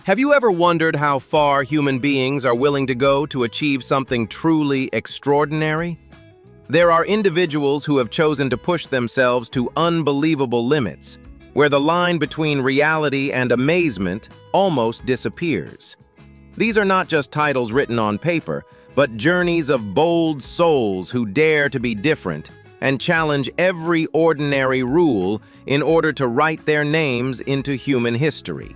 Have you ever wondered how far human beings are willing to go to achieve something truly extraordinary? There are individuals who have chosen to push themselves to unbelievable limits, where the line between reality and amazement almost disappears. These are not just titles written on paper, but journeys of bold souls who dare to be different and challenge every ordinary rule in order to write their names into human history.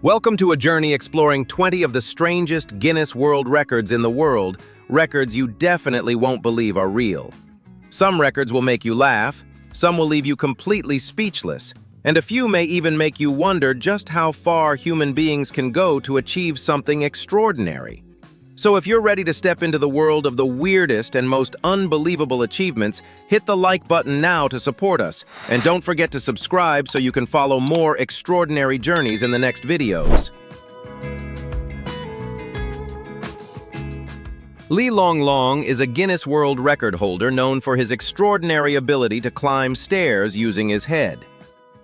Welcome to a journey exploring 20 of the strangest Guinness World Records in the world, records you definitely won't believe are real. Some records will make you laugh, some will leave you completely speechless, and a few may even make you wonder just how far human beings can go to achieve something extraordinary. So if you're ready to step into the world of the weirdest and most unbelievable achievements, hit the like button now to support us, and don't forget to subscribe so you can follow more extraordinary journeys in the next videos. Li Longlong is a Guinness World Record holder known for his extraordinary ability to climb stairs using his head.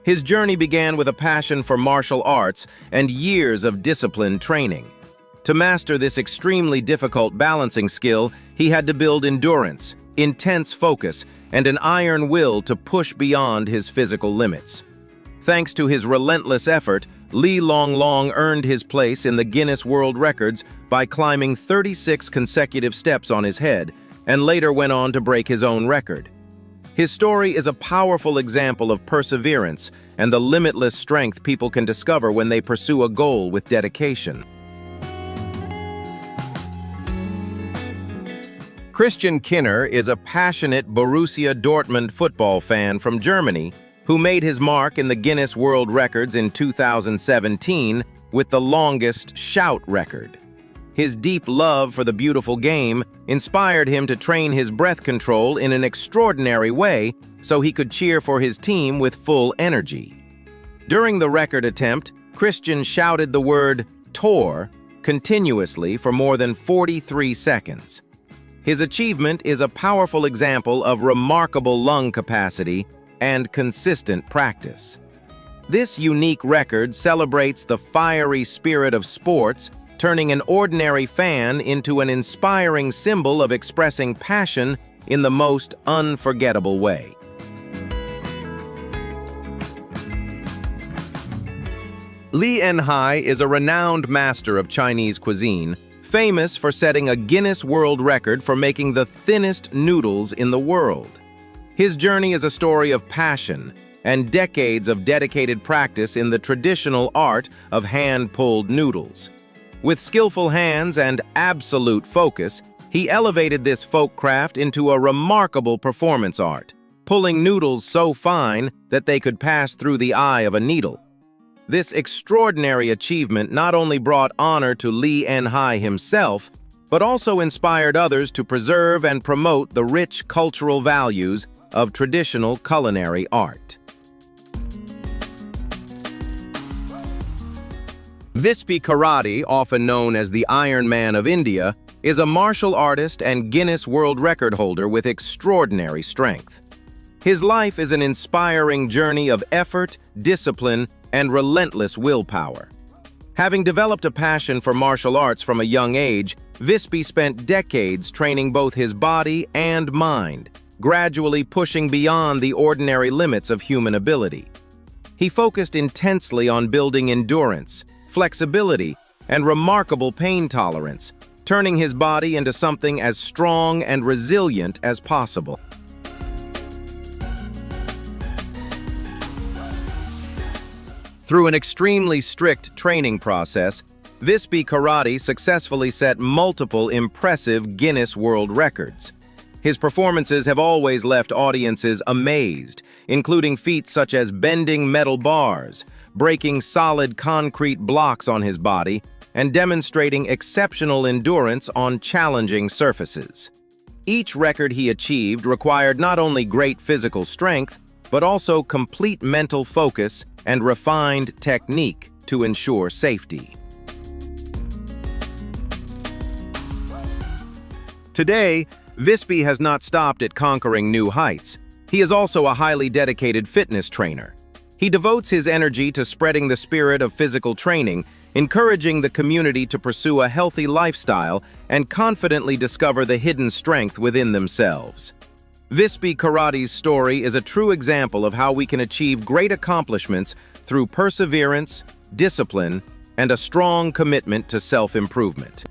His journey began with a passion for martial arts and years of disciplined training. To master this extremely difficult balancing skill, he had to build endurance, intense focus, and an iron will to push beyond his physical limits. Thanks to his relentless effort, Li Longlong earned his place in the Guinness World Records by climbing 36 consecutive steps on his head, and later went on to break his own record. His story is a powerful example of perseverance and the limitless strength people can discover when they pursue a goal with dedication. Christian Kinner is a passionate Borussia Dortmund football fan from Germany who made his mark in the Guinness World Records in 2017 with the longest shout record. His deep love for the beautiful game inspired him to train his breath control in an extraordinary way so he could cheer for his team with full energy. During the record attempt, Christian shouted the word "Tor" continuously for more than 43 seconds. His achievement is a powerful example of remarkable lung capacity and consistent practice. This unique record celebrates the fiery spirit of sports, turning an ordinary fan into an inspiring symbol of expressing passion in the most unforgettable way. Li Enhai is a renowned master of Chinese cuisine, famous for setting a Guinness World Record for making the thinnest noodles in the world. His journey is a story of passion and decades of dedicated practice in the traditional art of hand-pulled noodles. With skillful hands and absolute focus, he elevated this folk craft into a remarkable performance art, pulling noodles so fine that they could pass through the eye of a needle. This extraordinary achievement not only brought honor to Li Enhai himself, but also inspired others to preserve and promote the rich cultural values of traditional culinary art. Vispi Karate, often known as the Iron Man of India, is a martial artist and Guinness World Record holder with extraordinary strength. His life is an inspiring journey of effort, discipline, and relentless willpower. Having developed a passion for martial arts from a young age, Vispi spent decades training both his body and mind, gradually pushing beyond the ordinary limits of human ability. He focused intensely on building endurance, flexibility, and remarkable pain tolerance, turning his body into something as strong and resilient as possible. Through an extremely strict training process, Vispi Karate successfully set multiple impressive Guinness World Records. His performances have always left audiences amazed, including feats such as bending metal bars, breaking solid concrete blocks on his body, and demonstrating exceptional endurance on challenging surfaces. Each record he achieved required not only great physical strength, but also complete mental focus and refined technique to ensure safety. Today, Vispi has not stopped at conquering new heights. He is also a highly dedicated fitness trainer. He devotes his energy to spreading the spirit of physical training, encouraging the community to pursue a healthy lifestyle and confidently discover the hidden strength within themselves. Vispi Karate's story is a true example of how we can achieve great accomplishments through perseverance, discipline, and a strong commitment to self-improvement.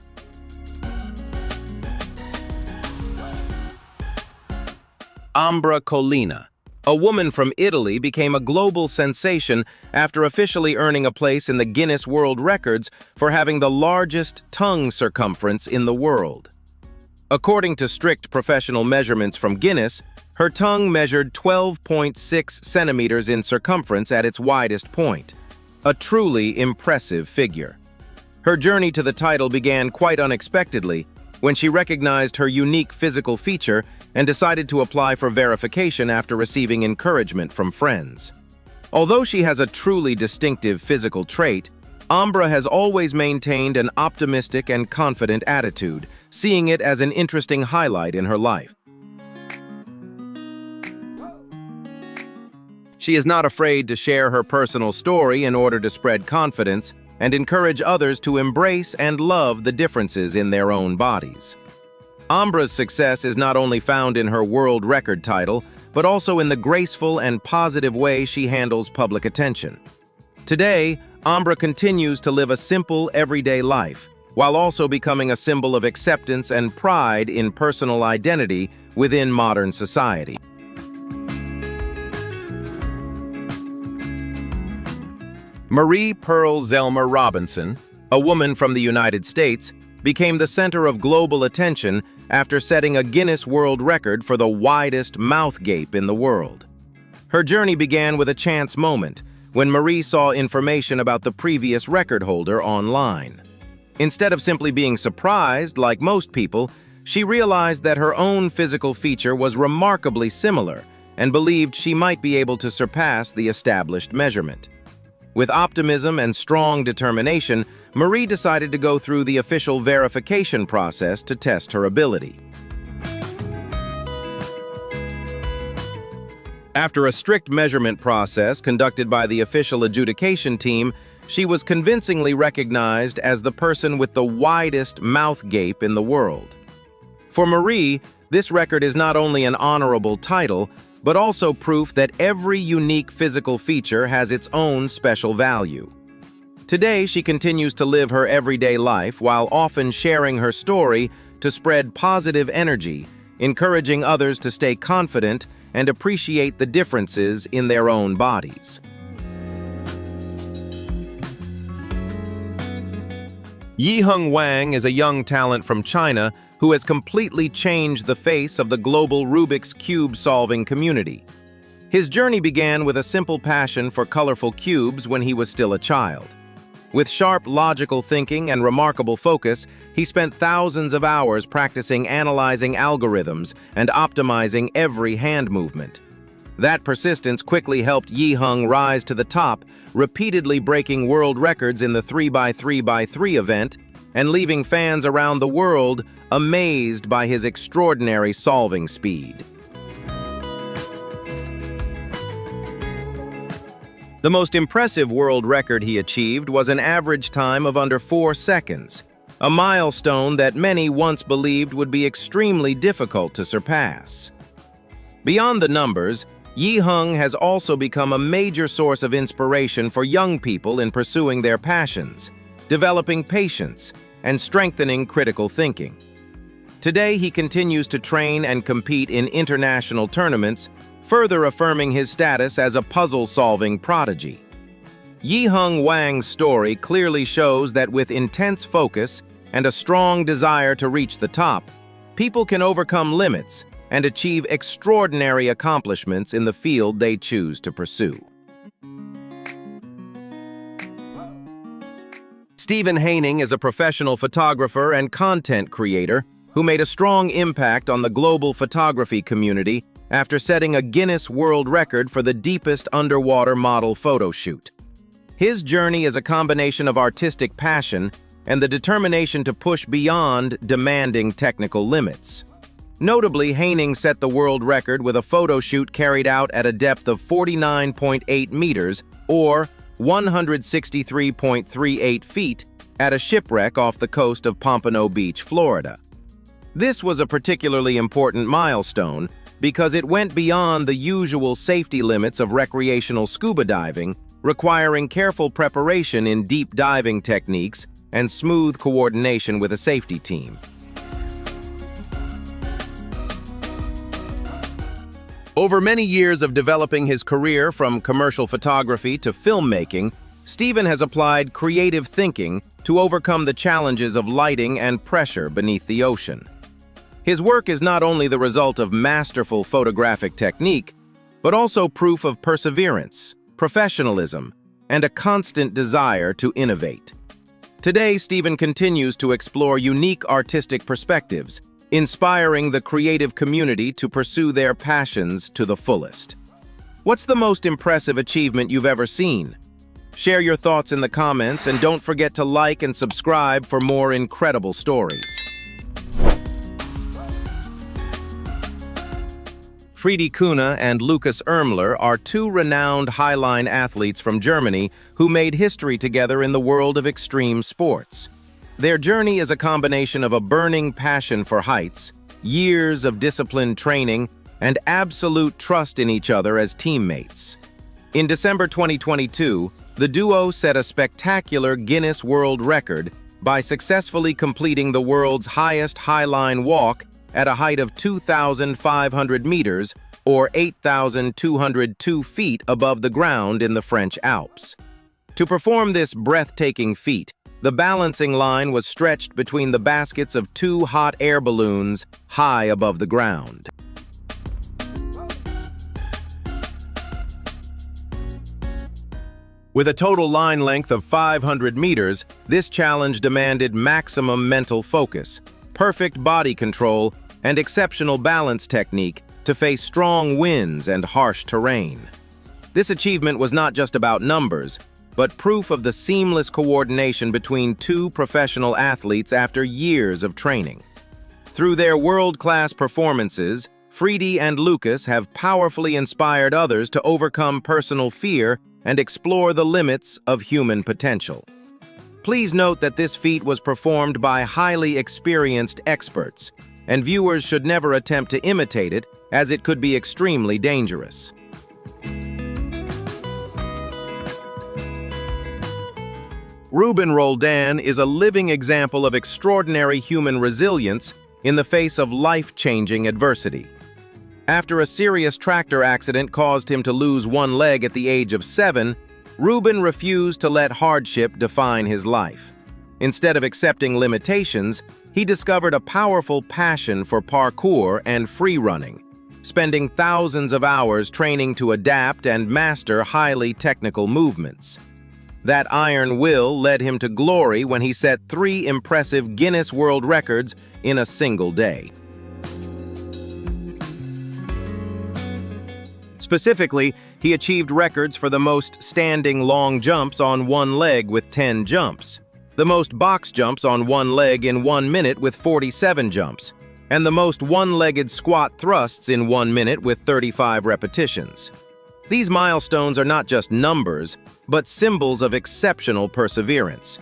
Ambra Collina, a woman from Italy, became a global sensation after officially earning a place in the Guinness World Records for having the largest tongue circumference in the world. According to strict professional measurements from Guinness, her tongue measured 12.6 centimeters in circumference at its widest point, a truly impressive figure. Her journey to the title began quite unexpectedly when she recognized her unique physical feature and decided to apply for verification after receiving encouragement from friends. Although she has a truly distinctive physical trait, Ambra has always maintained an optimistic and confident attitude, seeing it as an interesting highlight in her life. She is not afraid to share her personal story in order to spread confidence and encourage others to embrace and love the differences in their own bodies. Ambra's success is not only found in her world record title, but also in the graceful and positive way she handles public attention. Today, Ambra continues to live a simple, everyday life, while also becoming a symbol of acceptance and pride in personal identity within modern society. Marie Pearl Zelmer Robinson, a woman from the United States, became the center of global attention after setting a Guinness World Record for the widest mouth gape in the world. Her journey began with a chance moment when Marie saw information about the previous record holder online. Instead of simply being surprised, like most people, she realized that her own physical feature was remarkably similar and believed she might be able to surpass the established measurement. With optimism and strong determination, Marie decided to go through the official verification process to test her ability. After a strict measurement process conducted by the official adjudication team, she was convincingly recognized as the person with the widest mouth gape in the world. For Marie, this record is not only an honorable title, but also proof that every unique physical feature has its own special value. Today, she continues to live her everyday life while often sharing her story to spread positive energy, encouraging others to stay confident and appreciate the differences in their own bodies. Yiheng Wang is a young talent from China who has completely changed the face of the global Rubik's Cube solving community. His journey began with a simple passion for colorful cubes when he was still a child. With sharp, logical thinking and remarkable focus, he spent thousands of hours practicing analyzing algorithms and optimizing every hand movement. That persistence quickly helped Yiheng rise to the top, repeatedly breaking world records in the 3x3x3 event and leaving fans around the world amazed by his extraordinary solving speed. The most impressive world record he achieved was an average time of under 4 seconds, a milestone that many once believed would be extremely difficult to surpass. Beyond the numbers, Yiheng has also become a major source of inspiration for young people in pursuing their passions, developing patience, and strengthening critical thinking. Today, he continues to train and compete in international tournaments, further affirming his status as a puzzle-solving prodigy. Yiheng Wang's story clearly shows that with intense focus and a strong desire to reach the top, people can overcome limits and achieve extraordinary accomplishments in the field they choose to pursue. Stephen Haining is a professional photographer and content creator who made a strong impact on the global photography community after setting a Guinness World Record for the deepest underwater model photo shoot. His journey is a combination of artistic passion and the determination to push beyond demanding technical limits. Notably, Haining set the world record with a photo shoot carried out at a depth of 49.8 meters, or 163.38 feet, at a shipwreck off the coast of Pompano Beach, Florida. This was a particularly important milestone because it went beyond the usual safety limits of recreational scuba diving, requiring careful preparation in deep diving techniques and smooth coordination with a safety team. Over many years of developing his career from commercial photography to filmmaking, Stephen has applied creative thinking to overcome the challenges of lighting and pressure beneath the ocean. His work is not only the result of masterful photographic technique, but also proof of perseverance, professionalism, and a constant desire to innovate. Today, Stephen continues to explore unique artistic perspectives, inspiring the creative community to pursue their passions to the fullest. What's the most impressive achievement you've ever seen? Share your thoughts in the comments and don't forget to like and subscribe for more incredible stories. Friede Kuhne and Lukas Ermler are two renowned highline athletes from Germany who made history together in the world of extreme sports. Their journey is a combination of a burning passion for heights, years of disciplined training, and absolute trust in each other as teammates. In December 2022, the duo set a spectacular Guinness World Record by successfully completing the world's highest highline walk at a height of 2,500 meters, or 8,202 feet above the ground in the French Alps. To perform this breathtaking feat, the balancing line was stretched between the baskets of two hot air balloons high above the ground. With a total line length of 500 meters, this challenge demanded maximum mental focus, perfect body control, and exceptional balance technique to face strong winds and harsh terrain. This achievement was not just about numbers, but proof of the seamless coordination between two professional athletes after years of training. Through their world-class performances, Friede and Lukas have powerfully inspired others to overcome personal fear and explore the limits of human potential. Please note that this feat was performed by highly experienced experts, and viewers should never attempt to imitate it, as it could be extremely dangerous. Ruben Roldan is a living example of extraordinary human resilience in the face of life-changing adversity. After a serious tractor accident caused him to lose one leg at the age of 7, Ruben refused to let hardship define his life. Instead of accepting limitations, he discovered a powerful passion for parkour and free running, spending thousands of hours training to adapt and master highly technical movements. That iron will led him to glory when he set 3 impressive Guinness World Records in a single day. Specifically, he achieved records for the most standing long jumps on one leg with 10 jumps, the most box jumps on one leg in 1 minute with 47 jumps, and the most one-legged squat thrusts in 1 minute with 35 repetitions. These milestones are not just numbers, but symbols of exceptional perseverance.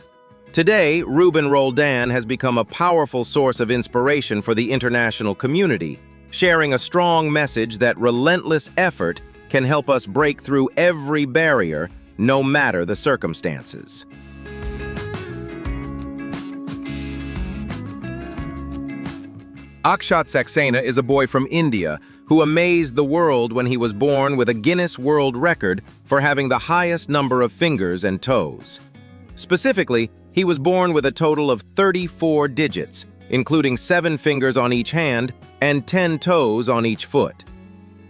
Today, Ruben Roldan has become a powerful source of inspiration for the international community, sharing a strong message that relentless effort can help us break through every barrier, no matter the circumstances. Akshat Saxena is a boy from India who amazed the world when he was born with a Guinness World Record for having the highest number of fingers and toes. Specifically, he was born with a total of 34 digits, including 7 fingers on each hand and 10 toes on each foot.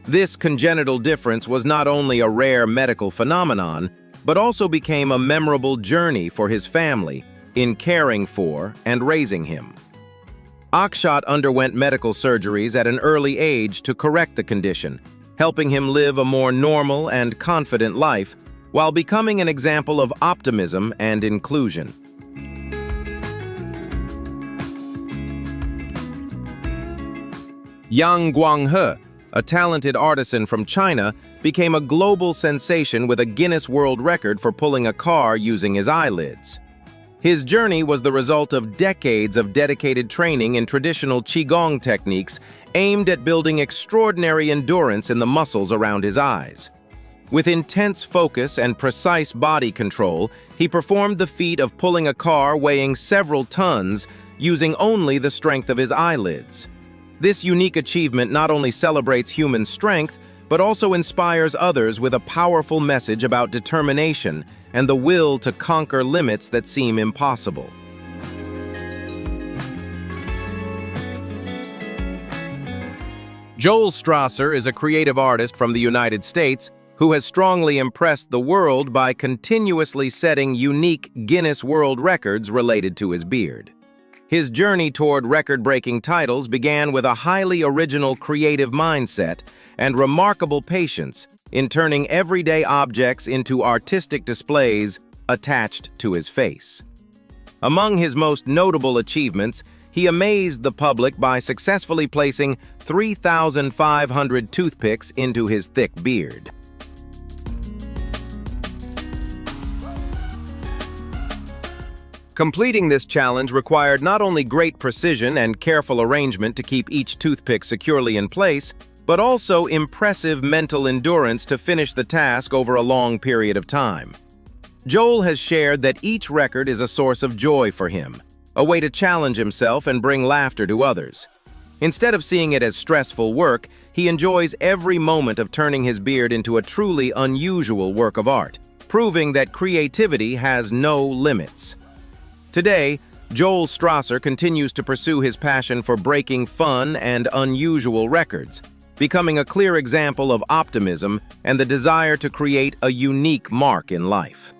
This congenital difference was not only a rare medical phenomenon, but also became a memorable journey for his family in caring for and raising him. Akshat underwent medical surgeries at an early age to correct the condition, helping him live a more normal and confident life while becoming an example of optimism and inclusion. Yang Guanghe, a talented artisan from China, became a global sensation with a Guinness World Record for pulling a car using his eyelids. His journey was the result of decades of dedicated training in traditional Qigong techniques aimed at building extraordinary endurance in the muscles around his eyes. With intense focus and precise body control, he performed the feat of pulling a car weighing several tons using only the strength of his eyelids. This unique achievement not only celebrates human strength, but also inspires others with a powerful message about determination and the will to conquer limits that seem impossible. Joel Strasser is a creative artist from the United States who has strongly impressed the world by continuously setting unique Guinness World Records related to his beard. His journey toward record-breaking titles began with a highly original creative mindset and remarkable patience in turning everyday objects into artistic displays attached to his face. Among his most notable achievements, he amazed the public by successfully placing 3,500 toothpicks into his thick beard. Completing this challenge required not only great precision and careful arrangement to keep each toothpick securely in place, but also impressive mental endurance to finish the task over a long period of time. Joel has shared that each record is a source of joy for him, a way to challenge himself and bring laughter to others. Instead of seeing it as stressful work, he enjoys every moment of turning his beard into a truly unusual work of art, proving that creativity has no limits. Today, Joel Strasser continues to pursue his passion for breaking fun and unusual records, becoming a clear example of optimism and the desire to create a unique mark in life.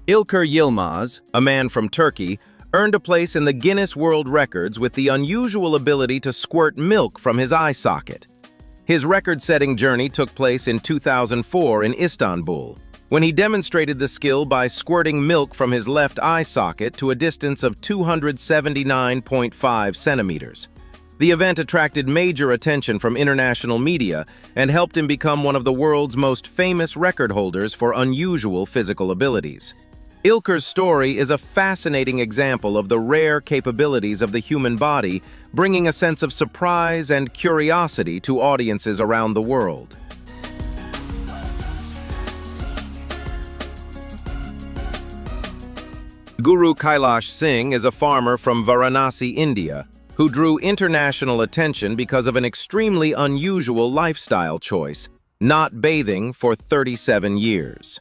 İlker Yilmaz, a man from Turkey, earned a place in the Guinness World Records with the unusual ability to squirt milk from his eye socket. His record-setting journey took place in 2004 in Istanbul, when he demonstrated the skill by squirting milk from his left eye socket to a distance of 279.5 centimeters. The event attracted major attention from international media and helped him become one of the world's most famous record holders for unusual physical abilities. İlker's story is a fascinating example of the rare capabilities of the human body, bringing a sense of surprise and curiosity to audiences around the world. Guru Kailash Singh is a farmer from Varanasi, India, who drew international attention because of an extremely unusual lifestyle choice, not bathing for 37 years.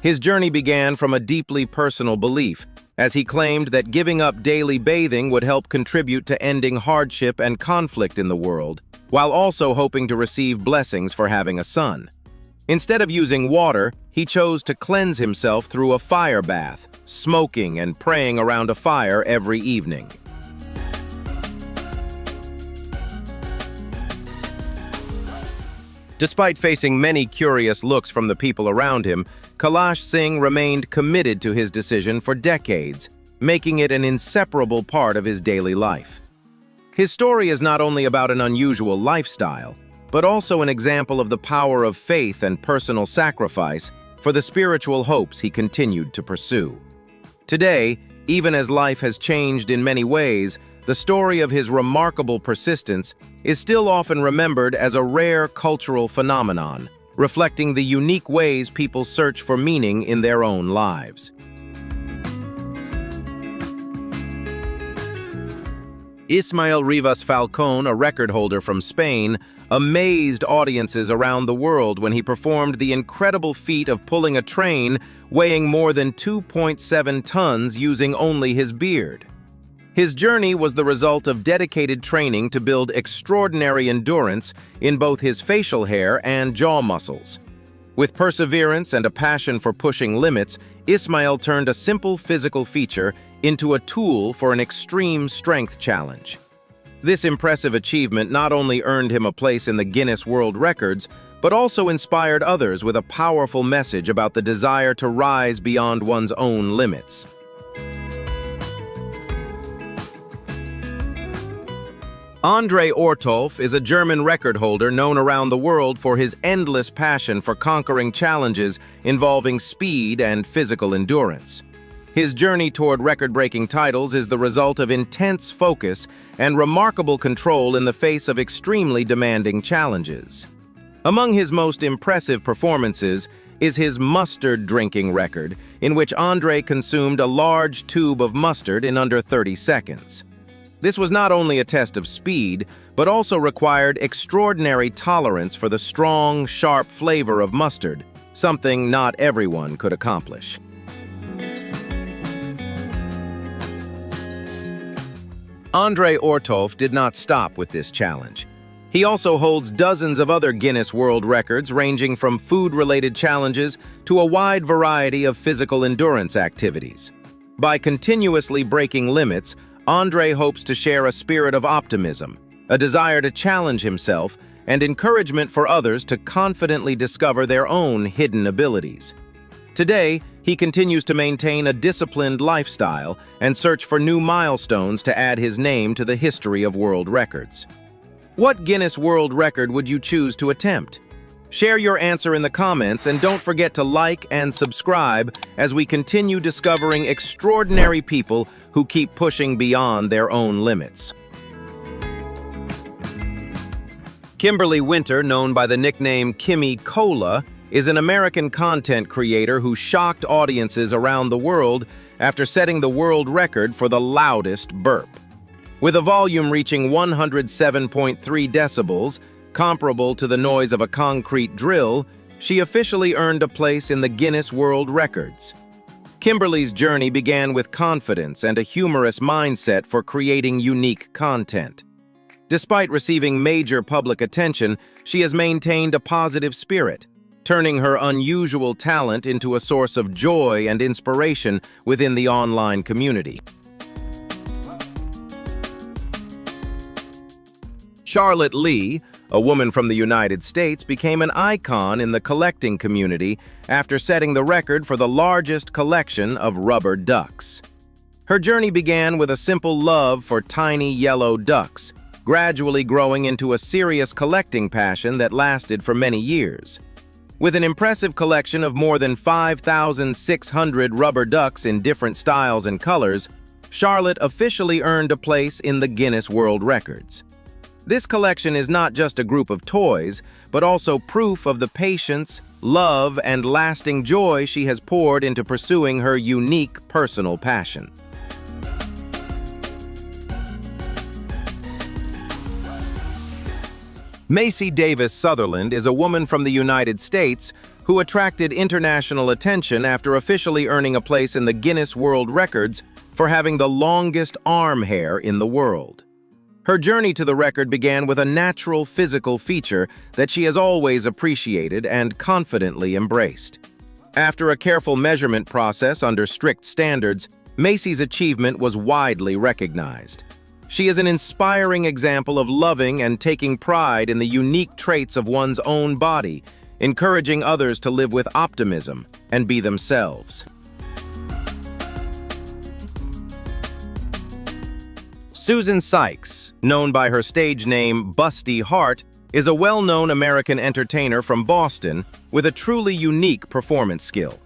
His journey began from a deeply personal belief, as he claimed that giving up daily bathing would help contribute to ending hardship and conflict in the world, while also hoping to receive blessings for having a son. Instead of using water, he chose to cleanse himself through a fire bath, smoking and praying around a fire every evening. Despite facing many curious looks from the people around him, Kailash Singh remained committed to his decision for decades, making it an inseparable part of his daily life. His story is not only about an unusual lifestyle, but also an example of the power of faith and personal sacrifice for the spiritual hopes he continued to pursue. Today, even as life has changed in many ways, the story of his remarkable persistence is still often remembered as a rare cultural phenomenon, reflecting the unique ways people search for meaning in their own lives. Ismael Rivas Falcón, a record holder from Spain, amazed audiences around the world when he performed the incredible feat of pulling a train weighing more than 2.7 tons using only his beard. His journey was the result of dedicated training to build extraordinary endurance in both his facial hair and jaw muscles. With perseverance and a passion for pushing limits, Ismael turned a simple physical feature into a tool for an extreme strength challenge. This impressive achievement not only earned him a place in the Guinness World Records, but also inspired others with a powerful message about the desire to rise beyond one's own limits. André Ortolf is a German record holder known around the world for his endless passion for conquering challenges involving speed and physical endurance. His journey toward record-breaking titles is the result of intense focus and remarkable control in the face of extremely demanding challenges. Among his most impressive performances is his mustard drinking record, in which André consumed a large tube of mustard in under 30 seconds. This was not only a test of speed, but also required extraordinary tolerance for the strong, sharp flavor of mustard, something not everyone could accomplish. André Ortolf did not stop with this challenge. He also holds dozens of other Guinness World Records, ranging from food-related challenges to a wide variety of physical endurance activities. By continuously breaking limits, André hopes to share a spirit of optimism, a desire to challenge himself, and encouragement for others to confidently discover their own hidden abilities. Today, he continues to maintain a disciplined lifestyle and search for new milestones to add his name to the history of world records. What Guinness World Record would you choose to attempt? Share your answer in the comments and don't forget to like and subscribe as we continue discovering extraordinary people who keep pushing beyond their own limits. Kimberly Winter, known by the nickname Kimmy Cola, is an American content creator who shocked audiences around the world after setting the world record for the loudest burp. With a volume reaching 107.3 decibels, comparable to the noise of a concrete drill, she officially earned a place in the Guinness World Records. Kimberly's journey began with confidence and a humorous mindset for creating unique content. Despite receiving major public attention, she has maintained a positive spirit, turning her unusual talent into a source of joy and inspiration within the online community. Charlotte Lee, a woman from the United States, became an icon in the collecting community after setting the record for the largest collection of rubber ducks. Her journey began with a simple love for tiny yellow ducks, gradually growing into a serious collecting passion that lasted for many years. With an impressive collection of more than 5,600 rubber ducks in different styles and colors, Charlotte officially earned a place in the Guinness World Records. This collection is not just a group of toys, but also proof of the patience, love, and lasting joy she has poured into pursuing her unique personal passion. Macy Davis Sutherland is a woman from the United States who attracted international attention after officially earning a place in the Guinness World Records for having the longest arm hair in the world. Her journey to the record began with a natural physical feature that she has always appreciated and confidently embraced. After a careful measurement process under strict standards, Macy's achievement was widely recognized. She is an inspiring example of loving and taking pride in the unique traits of one's own body, encouraging others to live with optimism and be themselves. Susan Sykes, known by her stage name Busty Hart, is a well-known American entertainer from Boston with a truly unique performance skill.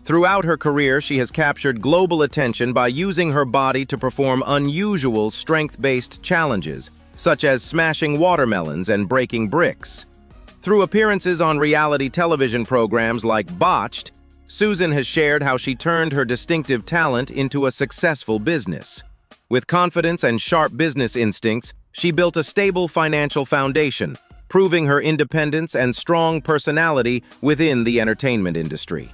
Throughout her career, she has captured global attention by using her body to perform unusual strength-based challenges, such as smashing watermelons and breaking bricks. Through appearances on reality television programs like Botched, Susan has shared how she turned her distinctive talent into a successful business. With confidence and sharp business instincts, she built a stable financial foundation, proving her independence and strong personality within the entertainment industry.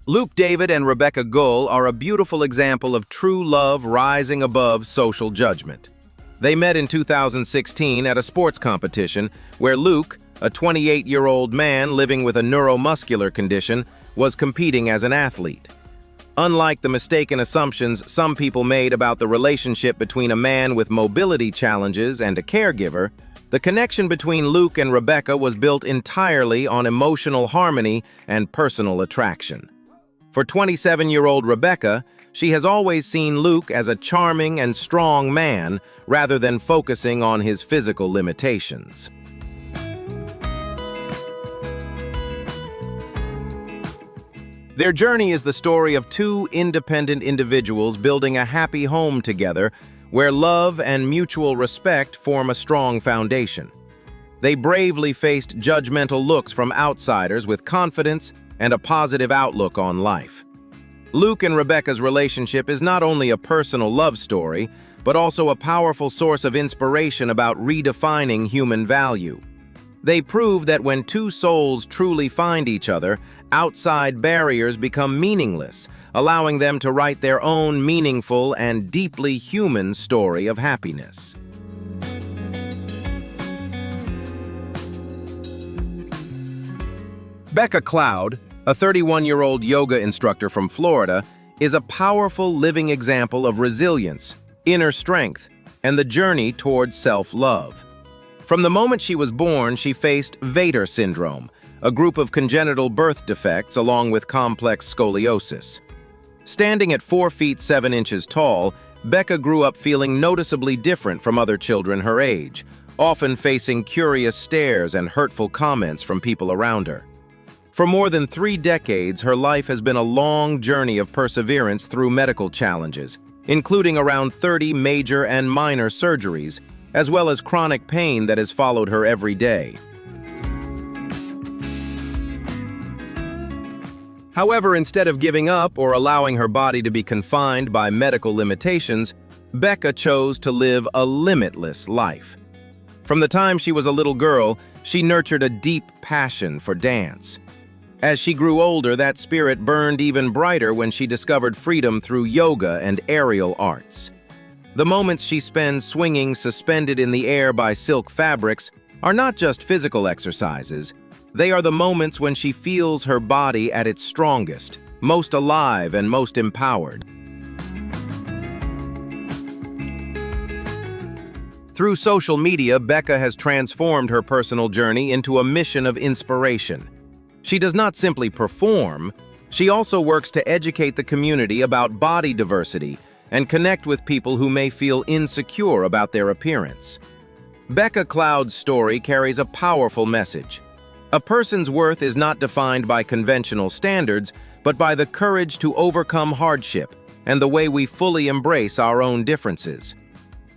Luke David and Rebecca Gull are a beautiful example of true love rising above social judgment. They met in 2016 at a sports competition where Luke, a 28-year-old man living with a neuromuscular condition, was competing as an athlete. Unlike the mistaken assumptions some people made about the relationship between a man with mobility challenges and a caregiver, the connection between Luke and Rebecca was built entirely on emotional harmony and personal attraction. For 27-year-old Rebecca, she has always seen Luke as a charming and strong man rather than focusing on his physical limitations. Their journey is the story of two independent individuals building a happy home together where love and mutual respect form a strong foundation. They bravely faced judgmental looks from outsiders with confidence and a positive outlook on life. Luke and Rebecca's relationship is not only a personal love story, but also a powerful source of inspiration about redefining human value. They prove that when two souls truly find each other, outside barriers become meaningless, allowing them to write their own meaningful and deeply human story of happiness. Becca Cloud, a 31-year-old yoga instructor from Florida, is a powerful living example of resilience, inner strength, and the journey towards self-love. From the moment she was born, she faced Vater syndrome, a group of congenital birth defects along with complex scoliosis. Standing at 4 feet 7 inches tall, Becca grew up feeling noticeably different from other children her age, often facing curious stares and hurtful comments from people around her. For more than 3 decades, her life has been a long journey of perseverance through medical challenges, including around 30 major and minor surgeries, as well as chronic pain that has followed her every day. However, instead of giving up or allowing her body to be confined by medical limitations, Becca chose to live a limitless life. From the time she was a little girl, she nurtured a deep passion for dance. As she grew older, that spirit burned even brighter when she discovered freedom through yoga and aerial arts. The moments she spends swinging suspended in the air by silk fabrics are not just physical exercises. They are the moments when she feels her body at its strongest, most alive and most empowered. Through social media, Becca has transformed her personal journey into a mission of inspiration. She does not simply perform, she also works to educate the community about body diversity and connect with people who may feel insecure about their appearance. Becca Cloud's story carries a powerful message. A person's worth is not defined by conventional standards, but by the courage to overcome hardship and the way we fully embrace our own differences.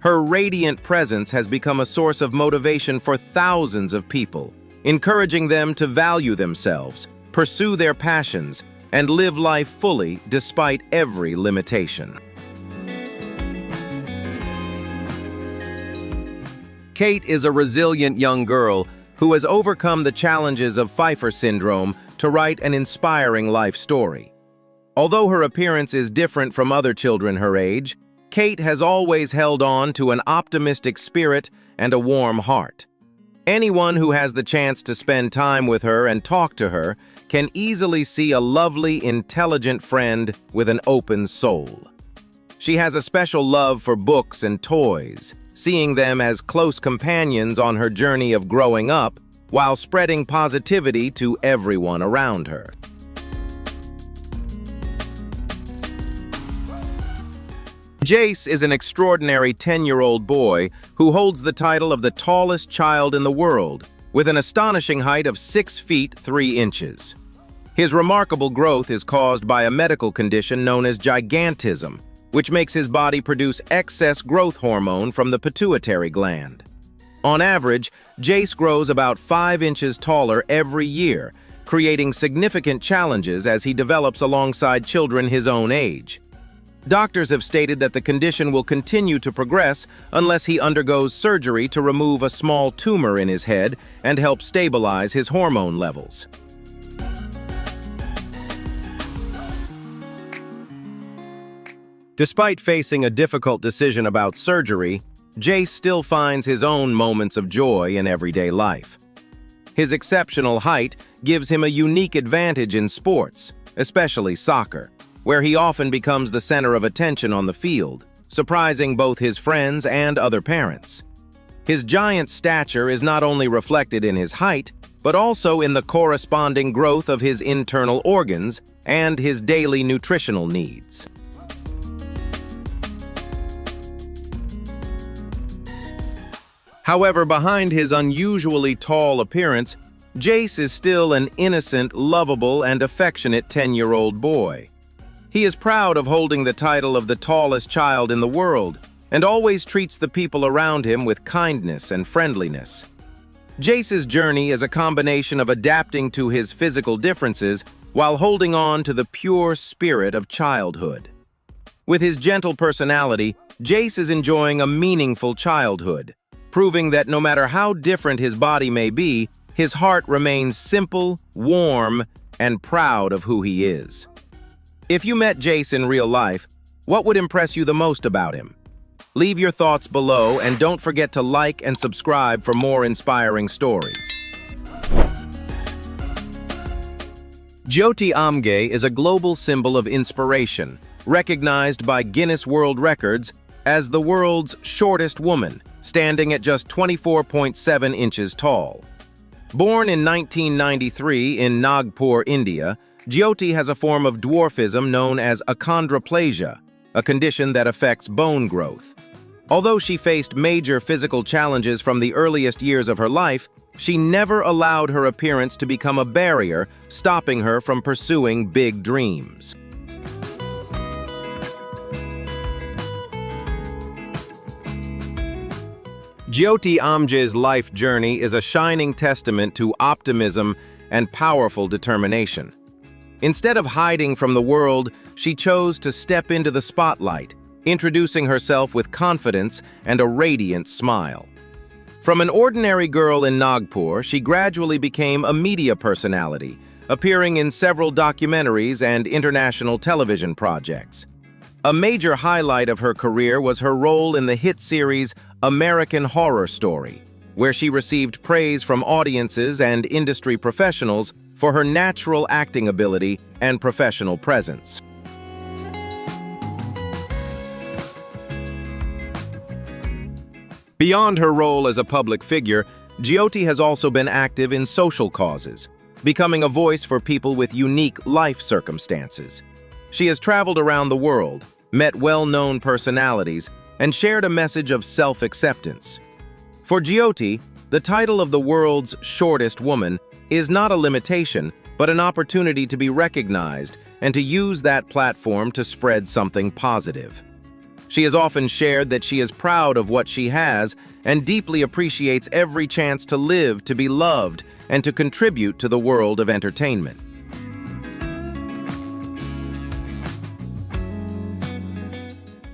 Her radiant presence has become a source of motivation for thousands of people, encouraging them to value themselves, pursue their passions, and live life fully despite every limitation. Kate is a resilient young girl who has overcome the challenges of Pfeiffer syndrome to write an inspiring life story. Although her appearance is different from other children her age, Kate has always held on to an optimistic spirit and a warm heart. Anyone who has the chance to spend time with her and talk to her can easily see a lovely, intelligent friend with an open soul. She has a special love for books and toys, seeing them as close companions on her journey of growing up while spreading positivity to everyone around her. Jace is an extraordinary 10-year-old boy who holds the title of the tallest child in the world, with an astonishing height of 6 feet 3 inches. His remarkable growth is caused by a medical condition known as gigantism, which makes his body produce excess growth hormone from the pituitary gland. On average, Jace grows about 5 inches taller every year, creating significant challenges as he develops alongside children his own age. Doctors have stated that the condition will continue to progress unless he undergoes surgery to remove a small tumor in his head and help stabilize his hormone levels. Despite facing a difficult decision about surgery, Jace still finds his own moments of joy in everyday life. His exceptional height gives him a unique advantage in sports, especially soccer, where he often becomes the center of attention on the field, surprising both his friends and other parents. His giant stature is not only reflected in his height, but also in the corresponding growth of his internal organs, and his daily nutritional needs. However, behind his unusually tall appearance, Jace is still an innocent, lovable, and affectionate 10-year-old boy. He is proud of holding the title of the tallest child in the world, and always treats the people around him with kindness and friendliness. Jace's journey is a combination of adapting to his physical differences while holding on to the pure spirit of childhood. With his gentle personality, Jace is enjoying a meaningful childhood, proving that no matter how different his body may be, his heart remains simple, warm, and proud of who he is. If you met Jace in real life, what would impress you the most about him? Leave your thoughts below and don't forget to like and subscribe for more inspiring stories. Jyoti Amge is a global symbol of inspiration, recognized by Guinness World Records as the world's shortest woman, standing at just 24.7 inches tall. Born in 1993 in Nagpur, India, Jyoti has a form of dwarfism known as achondroplasia, a condition that affects bone growth. Although she faced major physical challenges from the earliest years of her life, she never allowed her appearance to become a barrier, stopping her from pursuing big dreams. Jyoti Amge's life journey is a shining testament to optimism and powerful determination. Instead of hiding from the world, she chose to step into the spotlight, introducing herself with confidence and a radiant smile. From an ordinary girl in Nagpur, she gradually became a media personality, appearing in several documentaries and international television projects. A major highlight of her career was her role in the hit series American Horror Story, where she received praise from audiences and industry professionals for her natural acting ability and professional presence. Beyond her role as a public figure, Jyoti has also been active in social causes, becoming a voice for people with unique life circumstances. She has traveled around the world, met well-known personalities, and shared a message of self-acceptance. For Jyoti, the title of the world's shortest woman is not a limitation, but an opportunity to be recognized and to use that platform to spread something positive. She has often shared that she is proud of what she has and deeply appreciates every chance to live, to be loved, and to contribute to the world of entertainment.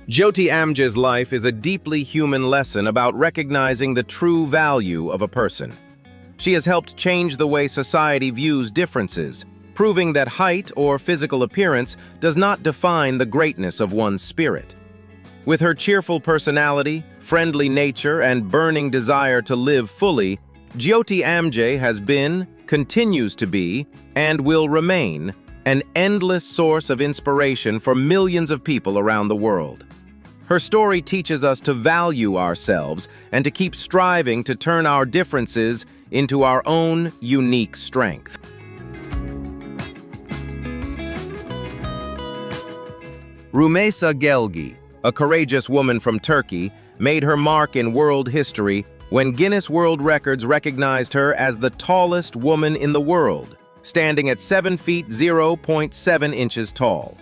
Jyoti Amge's life is a deeply human lesson about recognizing the true value of a person. She has helped change the way society views differences, proving that height or physical appearance does not define the greatness of one's spirit. With her cheerful personality, friendly nature, and burning desire to live fully, Jyoti Amge has been, continues to be, and will remain an endless source of inspiration for millions of people around the world. Her story teaches us to value ourselves and to keep striving to turn our differences into our own unique strength. Rümeysa Gelgi, a courageous woman from Turkey, made her mark in world history when Guinness World Records recognized her as the tallest woman in the world, standing at 7 feet 0.7 inches tall.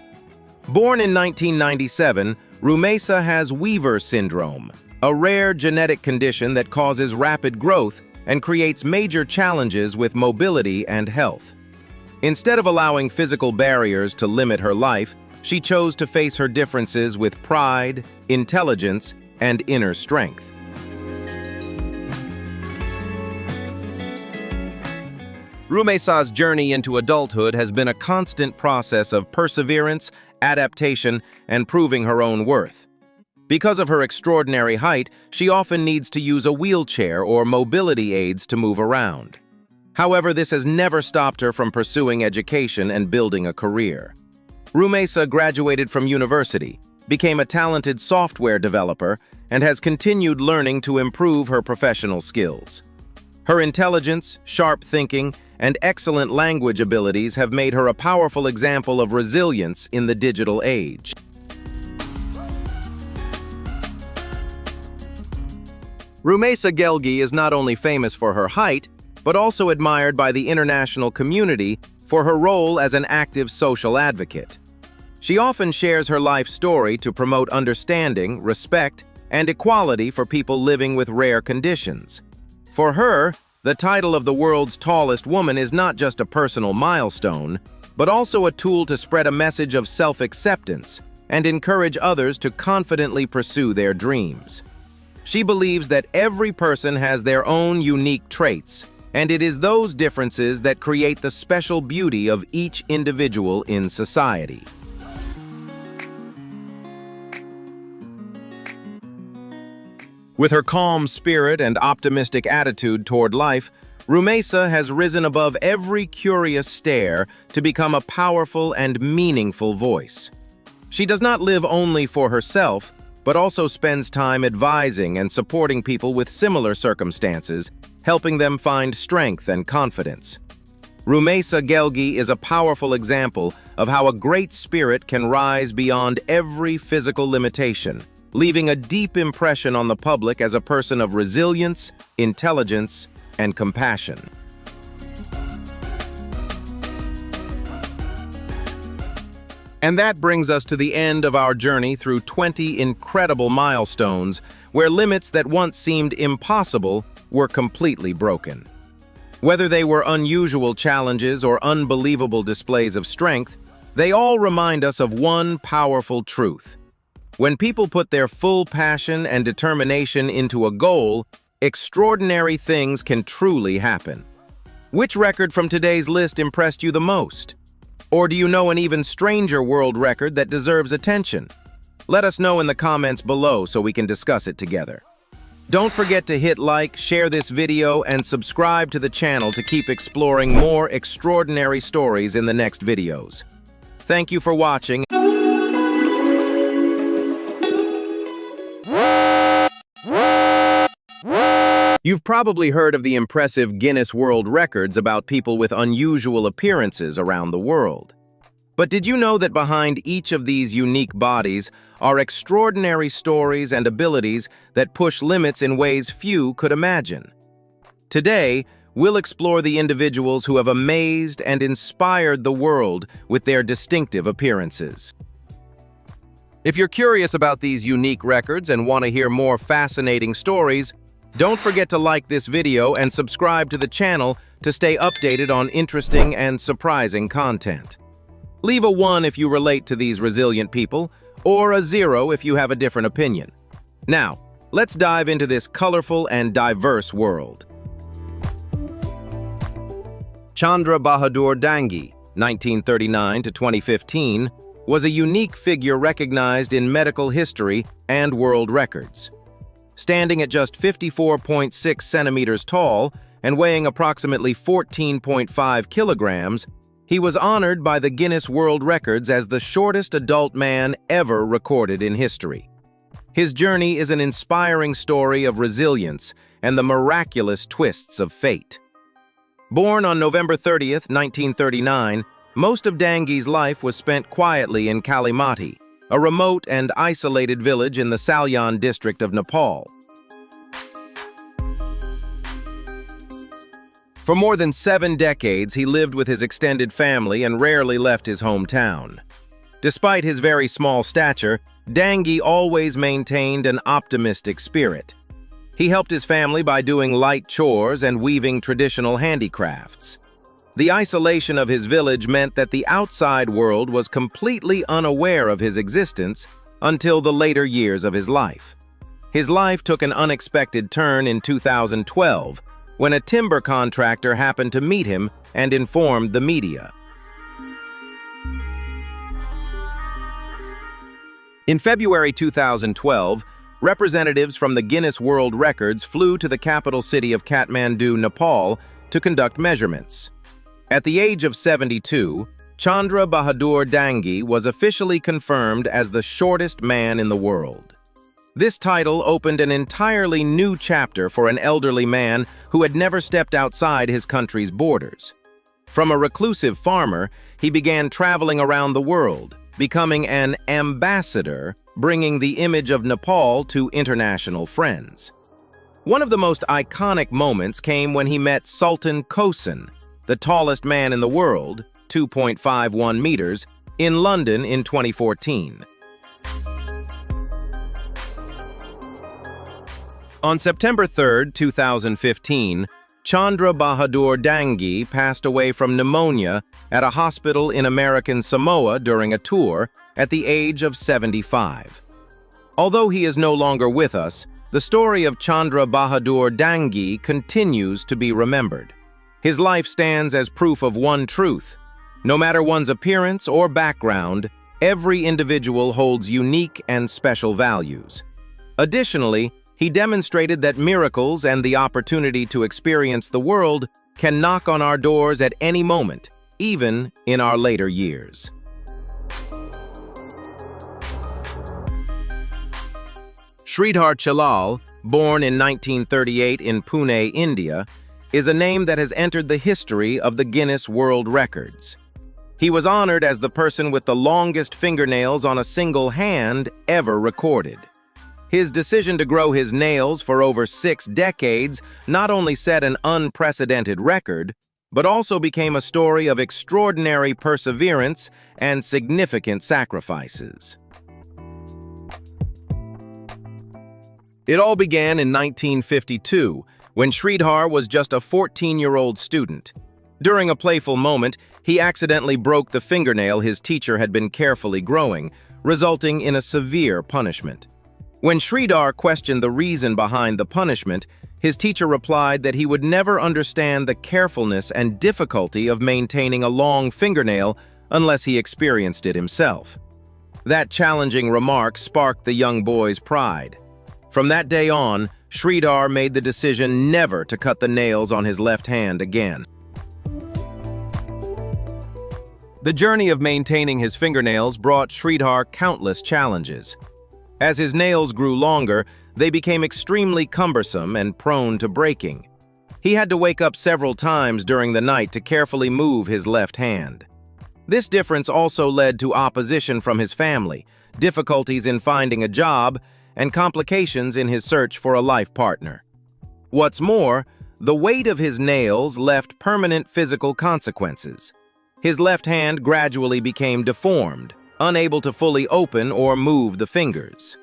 Born in 1997, Rümeysa has Weaver syndrome, a rare genetic condition that causes rapid growth and creates major challenges with mobility and health. Instead of allowing physical barriers to limit her life, she chose to face her differences with pride, intelligence, and inner strength. Rümeysa's journey into adulthood has been a constant process of perseverance, adaptation, and proving her own worth. Because of her extraordinary height, she often needs to use a wheelchair or mobility aids to move around. However, this has never stopped her from pursuing education and building a career. Rümeysa graduated from university, became a talented software developer, and has continued learning to improve her professional skills. Her intelligence, sharp thinking, and excellent language abilities have made her a powerful example of resilience in the digital age. Rumeysa Gelgi is not only famous for her height, but also admired by the international community for her role as an active social advocate. She often shares her life story to promote understanding, respect, and equality for people living with rare conditions. For her, the title of the world's tallest woman is not just a personal milestone, but also a tool to spread a message of self-acceptance and encourage others to confidently pursue their dreams. She believes that every person has their own unique traits, and it is those differences that create the special beauty of each individual in society. With her calm spirit and optimistic attitude toward life, Rumeysa has risen above every curious stare to become a powerful and meaningful voice. She does not live only for herself, but also spends time advising and supporting people with similar circumstances, helping them find strength and confidence. Rumeysa Gelgi is a powerful example of how a great spirit can rise beyond every physical limitation, leaving a deep impression on the public as a person of resilience, intelligence, and compassion. And that brings us to the end of our journey through 20 incredible milestones where limits that once seemed impossible were completely broken. Whether they were unusual challenges or unbelievable displays of strength, they all remind us of one powerful truth. When people put their full passion and determination into a goal, extraordinary things can truly happen. Which record from today's list impressed you the most? Or do you know an even stranger world record that deserves attention? Let us know in the comments below so we can discuss it together. Don't forget to hit like, share this video, and subscribe to the channel to keep exploring more extraordinary stories in the next videos. Thank you for watching. You've probably heard of the impressive Guinness World Records about people with unusual appearances around the world. But did you know that behind each of these unique bodies are extraordinary stories and abilities that push limits in ways few could imagine? Today, we'll explore the individuals who have amazed and inspired the world with their distinctive appearances. If you're curious about these unique records and want to hear more fascinating stories, don't forget to like this video and subscribe to the channel to stay updated on interesting and surprising content. Leave a 1 if you relate to these resilient people, or a 0 if you have a different opinion. Now, let's dive into this colorful and diverse world. Chandra Bahadur Dangi, 1939 to 2015, was a unique figure recognized in medical history and world records. Standing at just 54.6 centimeters tall and weighing approximately 14.5 kilograms, he was honored by the Guinness World Records as the shortest adult man ever recorded in history. His journey is an inspiring story of resilience and the miraculous twists of fate. Born on November 30th, 1939, most of Dangi's life was spent quietly in Kalimati, a remote and isolated village in the Salyan district of Nepal. For more than 7 decades, he lived with his extended family and rarely left his hometown. Despite his very small stature, Dangi always maintained an optimistic spirit. He helped his family by doing light chores and weaving traditional handicrafts. The isolation of his village meant that the outside world was completely unaware of his existence until the later years of his life. His life took an unexpected turn in 2012 when a timber contractor happened to meet him and informed the media. In February 2012, representatives from the Guinness World Records flew to the capital city of Kathmandu, Nepal, to conduct measurements. At the age of 72, Chandra Bahadur Dangi was officially confirmed as the shortest man in the world. This title opened an entirely new chapter for an elderly man who had never stepped outside his country's borders. From a reclusive farmer, he began traveling around the world, becoming an ambassador, bringing the image of Nepal to international friends. One of the most iconic moments came when he met Sultan Kosin, the tallest man in the world, 2.51 meters, in London in 2014. On September 3, 2015, Chandra Bahadur Dangi passed away from pneumonia at a hospital in American Samoa during a tour at the age of 75. Although he is no longer with us, the story of Chandra Bahadur Dangi continues to be remembered. His life stands as proof of one truth: no matter one's appearance or background, every individual holds unique and special values. Additionally, he demonstrated that miracles and the opportunity to experience the world can knock on our doors at any moment, even in our later years. Sridhar Chalal, born in 1938 in Pune, India, is a name that has entered the history of the Guinness World Records. He was honored as the person with the longest fingernails on a single hand ever recorded. His decision to grow his nails for over 6 decades not only set an unprecedented record, but also became a story of extraordinary perseverance and significant sacrifices. It all began in 1952, when Sridhar was just a 14-year-old student. During a playful moment, he accidentally broke the fingernail his teacher had been carefully growing, resulting in a severe punishment. When Sridhar questioned the reason behind the punishment, his teacher replied that he would never understand the carefulness and difficulty of maintaining a long fingernail unless he experienced it himself. That challenging remark sparked the young boy's pride. From that day on, Sridhar made the decision never to cut the nails on his left hand again. The journey of maintaining his fingernails brought Sridhar countless challenges. As his nails grew longer, they became extremely cumbersome and prone to breaking. He had to wake up several times during the night to carefully move his left hand. This difference also led to opposition from his family, difficulties in finding a job, and complications in his search for a life partner. What's more, the weight of his nails left permanent physical consequences. His left hand gradually became deformed, unable to fully open or move the fingers.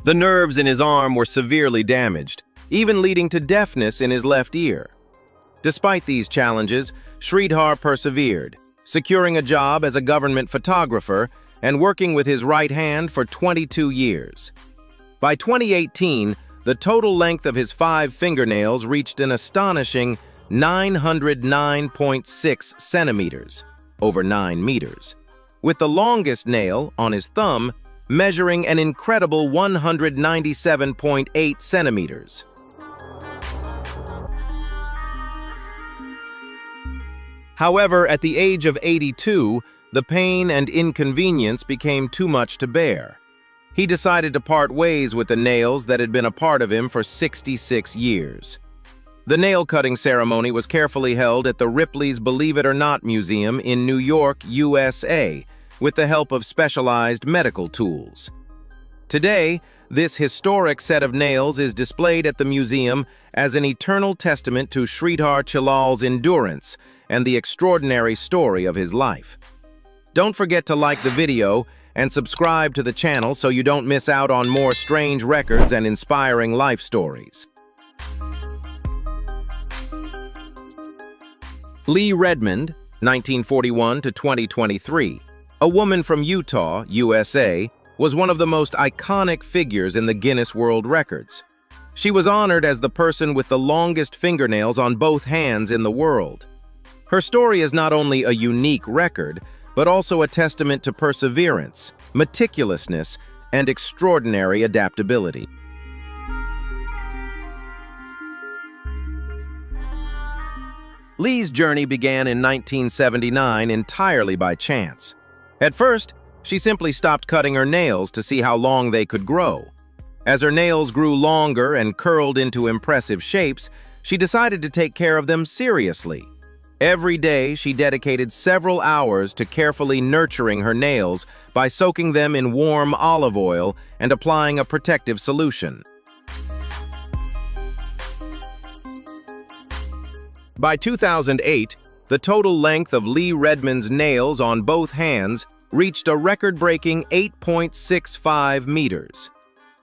The nerves in his arm were severely damaged, even leading to deafness in his left ear. Despite these challenges, Sridhar persevered, securing a job as a government photographer and working with his right hand for 22 years. By 2018, the total length of his 5 fingernails reached an astonishing 909.6 centimeters, over 9 meters, with the longest nail, on his thumb, measuring an incredible 197.8 centimeters. However, at the age of 82, the pain and inconvenience became too much to bear. He decided to part ways with the nails that had been a part of him for 66 years. The nail-cutting ceremony was carefully held at the Ripley's Believe It or Not Museum in New York, USA, with the help of specialized medical tools. Today, this historic set of nails is displayed at the museum as an eternal testament to Sridhar Chalal's endurance and the extraordinary story of his life. Don't forget to like the video and subscribe to the channel so you don't miss out on more strange records and inspiring life stories. Lee Redmond, 1941 to 2023, a woman from Utah, USA, was one of the most iconic figures in the Guinness World Records. She was honored as the person with the longest fingernails on both hands in the world. Her story is not only a unique record, but also a testament to perseverance, meticulousness, and extraordinary adaptability. Lee's journey began in 1979 entirely by chance. At first, she simply stopped cutting her nails to see how long they could grow. As her nails grew longer and curled into impressive shapes, she decided to take care of them seriously. Every day, she dedicated several hours to carefully nurturing her nails by soaking them in warm olive oil and applying a protective solution. By 2008, the total length of Lee Redmond's nails on both hands reached a record-breaking 8.65 meters.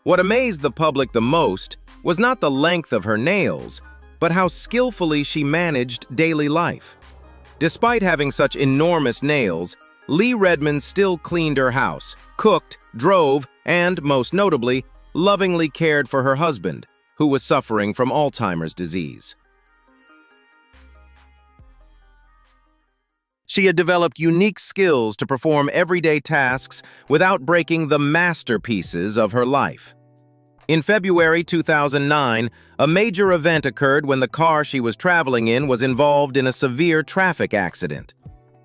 What amazed the public the most was not the length of her nails, but how skillfully she managed daily life. Despite having such enormous nails, Lee Redmond still cleaned her house, cooked, drove, and, most notably, lovingly cared for her husband, who was suffering from Alzheimer's disease. She had developed unique skills to perform everyday tasks without breaking the masterpieces of her life. In February 2009, a major event occurred when the car she was traveling in was involved in a severe traffic accident.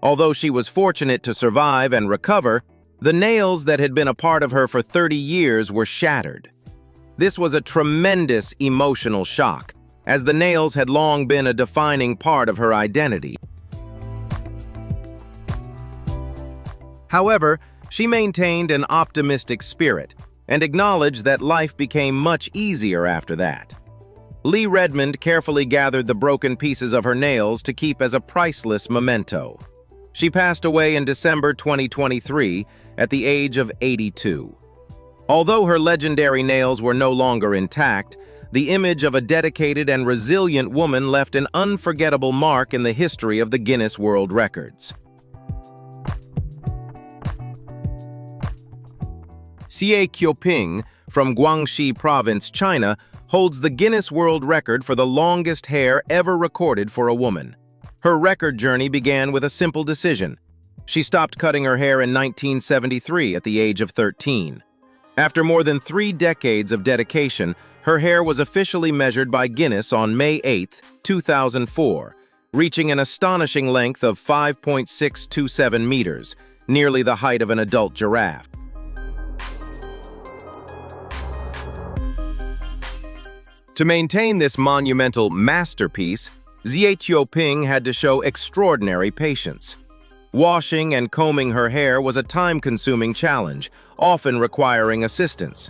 Although she was fortunate to survive and recover, the nails that had been a part of her for 30 years were shattered. This was a tremendous emotional shock, as the nails had long been a defining part of her identity. However, she maintained an optimistic spirit and acknowledged that life became much easier after that. Lee Redmond carefully gathered the broken pieces of her nails to keep as a priceless memento. She passed away in December 2023 at the age of 82. Although her legendary nails were no longer intact, the image of a dedicated and resilient woman left an unforgettable mark in the history of the Guinness World Records. Xie Qiuping from Guangxi Province, China, holds the Guinness World Record for the longest hair ever recorded for a woman. Her record journey began with a simple decision. She stopped cutting her hair in 1973 at the age of 13. After more than 3 decades of dedication, her hair was officially measured by Guinness on May 8, 2004, reaching an astonishing length of 5.627 meters, nearly the height of an adult giraffe. To maintain this monumental masterpiece, Xie Qiuping had to show extraordinary patience. Washing and combing her hair was a time-consuming challenge, often requiring assistance.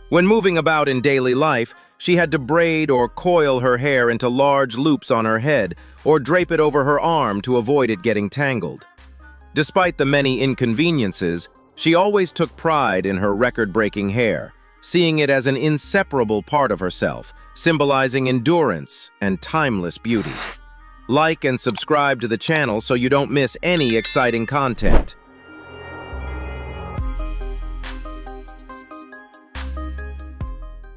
When moving about in daily life, she had to braid or coil her hair into large loops on her head or drape it over her arm to avoid it getting tangled. Despite the many inconveniences, she always took pride in her record-breaking hair, seeing it as an inseparable part of herself, symbolizing endurance and timeless beauty. Like and subscribe to the channel so you don't miss any exciting content.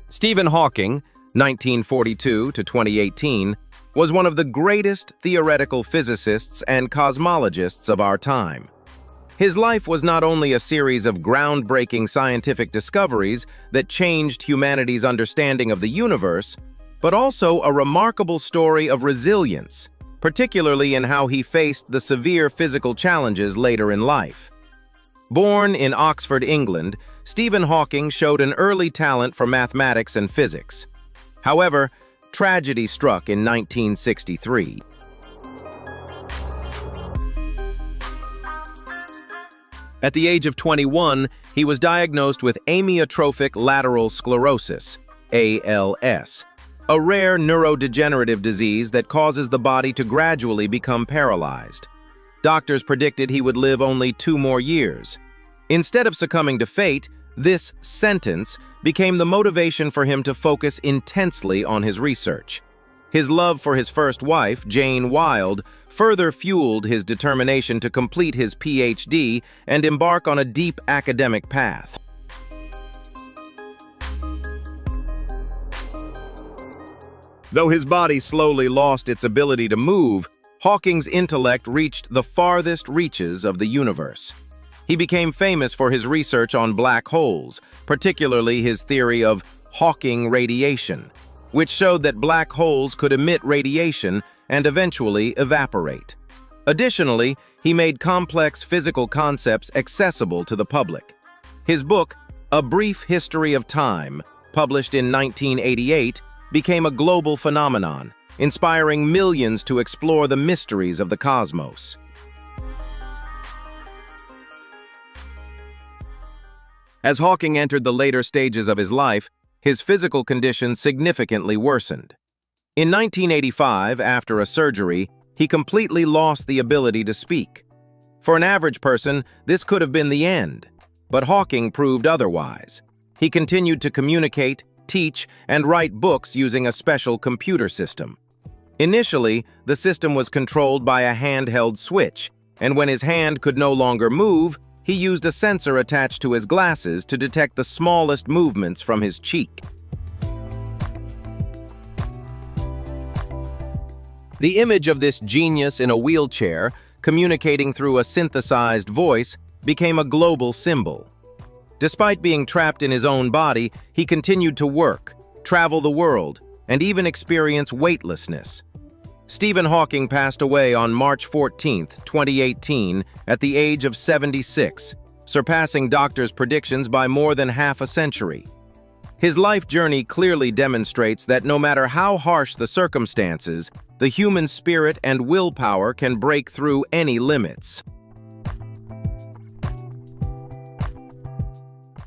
Stephen Hawking, 1942 to 2018, was one of the greatest theoretical physicists and cosmologists of our time. His life was not only a series of groundbreaking scientific discoveries that changed humanity's understanding of the universe, but also a remarkable story of resilience, particularly in how he faced the severe physical challenges later in life. Born in Oxford, England, Stephen Hawking showed an early talent for mathematics and physics. However, tragedy struck in 1963. At the age of 21, he was diagnosed with amyotrophic lateral sclerosis, ALS, a rare neurodegenerative disease that causes the body to gradually become paralyzed. Doctors predicted he would live only 2 more years. Instead of succumbing to fate, this sentence became the motivation for him to focus intensely on his research. His love for his first wife, Jane Wilde, further fueled his determination to complete his PhD and embark on a deep academic path. Though his body slowly lost its ability to move, Hawking's intellect reached the farthest reaches of the universe. He became famous for his research on black holes, particularly his theory of Hawking radiation, which showed that black holes could emit radiation and eventually evaporate. Additionally, He made complex physical concepts accessible to the public. His book, A Brief History of Time, published in 1988, became a global phenomenon, inspiring millions to explore the mysteries of the cosmos. As Hawking entered the later stages of his life, his physical condition significantly worsened. In 1985, after a surgery, he completely lost the ability to speak. For an average person, this could have been the end, but Hawking proved otherwise. He continued to communicate, teach, and write books using a special computer system. Initially, the system was controlled by a handheld switch, and when his hand could no longer move, he used a sensor attached to his glasses to detect the smallest movements from his cheek. The image of this genius in a wheelchair, communicating through a synthesized voice, became a global symbol. Despite being trapped in his own body, he continued to work, travel the world, and even experience weightlessness. Stephen Hawking passed away on March 14, 2018, at the age of 76, surpassing doctors' predictions by more than half a century. His life journey clearly demonstrates that no matter how harsh the circumstances, the human spirit and willpower can break through any limits.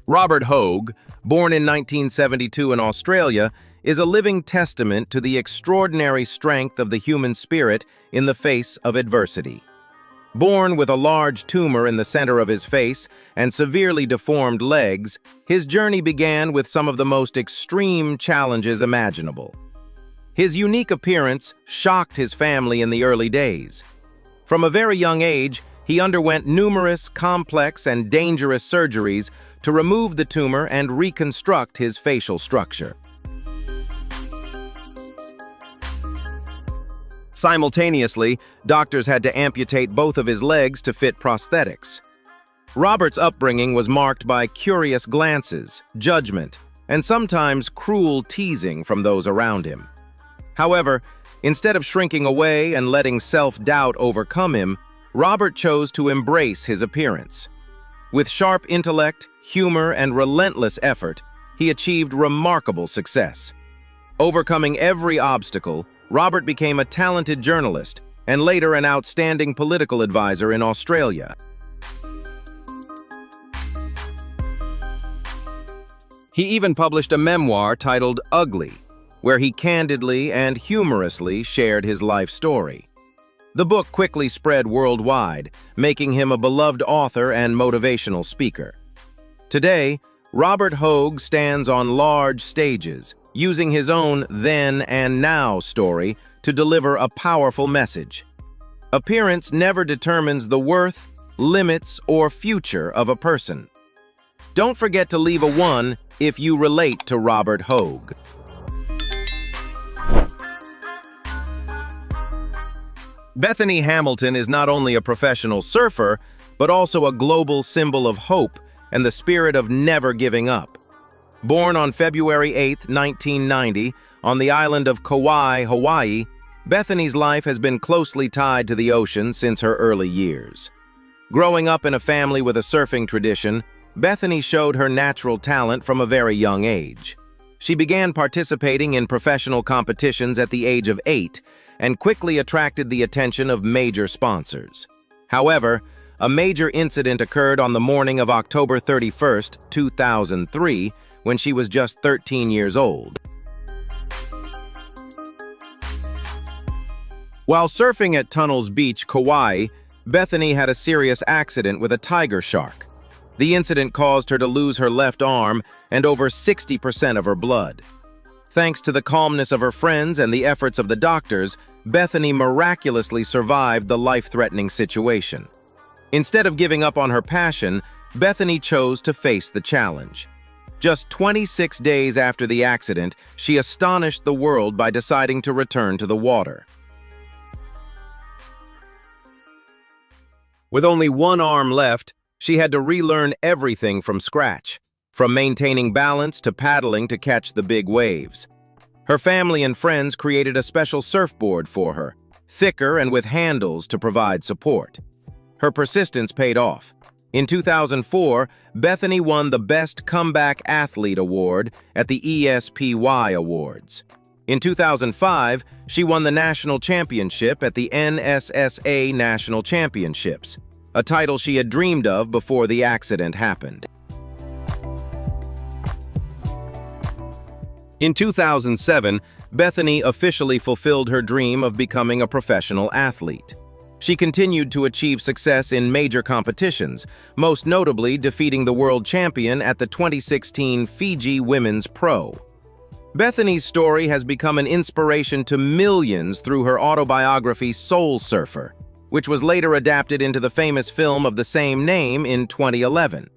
Robert Hogg, born in 1972 in Australia, is a living testament to the extraordinary strength of the human spirit in the face of adversity. Born with a large tumor in the center of his face and severely deformed legs, his journey began with some of the most extreme challenges imaginable. His unique appearance shocked his family in the early days. From a very young age, he underwent numerous complex and dangerous surgeries to remove the tumor and reconstruct his facial structure. Simultaneously, doctors had to amputate both of his legs to fit prosthetics. Robert's upbringing was marked by curious glances, judgment, and sometimes cruel teasing from those around him. However, instead of shrinking away and letting self-doubt overcome him, Robert chose to embrace his appearance. With sharp intellect, humor, and relentless effort, he achieved remarkable success. Overcoming every obstacle, Robert became a talented journalist and later an outstanding political advisor in Australia. He even published a memoir titled Ugly, where he candidly and humorously shared his life story. The book quickly spread worldwide, making him a beloved author and motivational speaker. Today, Robert Hogg stands on large stages, using his own then and now story to deliver a powerful message. Appearance never determines the worth, limits, or future of a person. Don't forget to leave a 1 if you relate to Robert Hogg. Bethany Hamilton is not only a professional surfer, but also a global symbol of hope and the spirit of never giving up. Born on February 8, 1990, on the island of Kauai, Hawaii, Bethany's life has been closely tied to the ocean since her early years. Growing up in a family with a surfing tradition, Bethany showed her natural talent from a very young age. She began participating in professional competitions at the age of 8 and quickly attracted the attention of major sponsors. However, a major incident occurred on the morning of October 31, 2003, when she was just 13 years old. While surfing at Tunnels Beach, Kauai, Bethany had a serious accident with a tiger shark. The incident caused her to lose her left arm and over 60% of her blood. Thanks to the calmness of her friends and the efforts of the doctors, Bethany miraculously survived the life-threatening situation. Instead of giving up on her passion, Bethany chose to face the challenge. Just 26 days after the accident, she astonished the world by deciding to return to the water. With only one arm left, she had to relearn everything from scratch, from maintaining balance to paddling to catch the big waves. Her family and friends created a special surfboard for her, thicker and with handles to provide support. Her persistence paid off. In 2004, Bethany won the Best Comeback Athlete Award at the ESPY Awards. In 2005, she won the national championship at the NSSA National Championships, a title she had dreamed of before the accident happened. In 2007, Bethany officially fulfilled her dream of becoming a professional athlete. She continued to achieve success in major competitions, most notably defeating the world champion at the 2016 Fiji Women's Pro. Bethany's story has become an inspiration to millions through her autobiography Soul Surfer, which was later adapted into the famous film of the same name in 2011.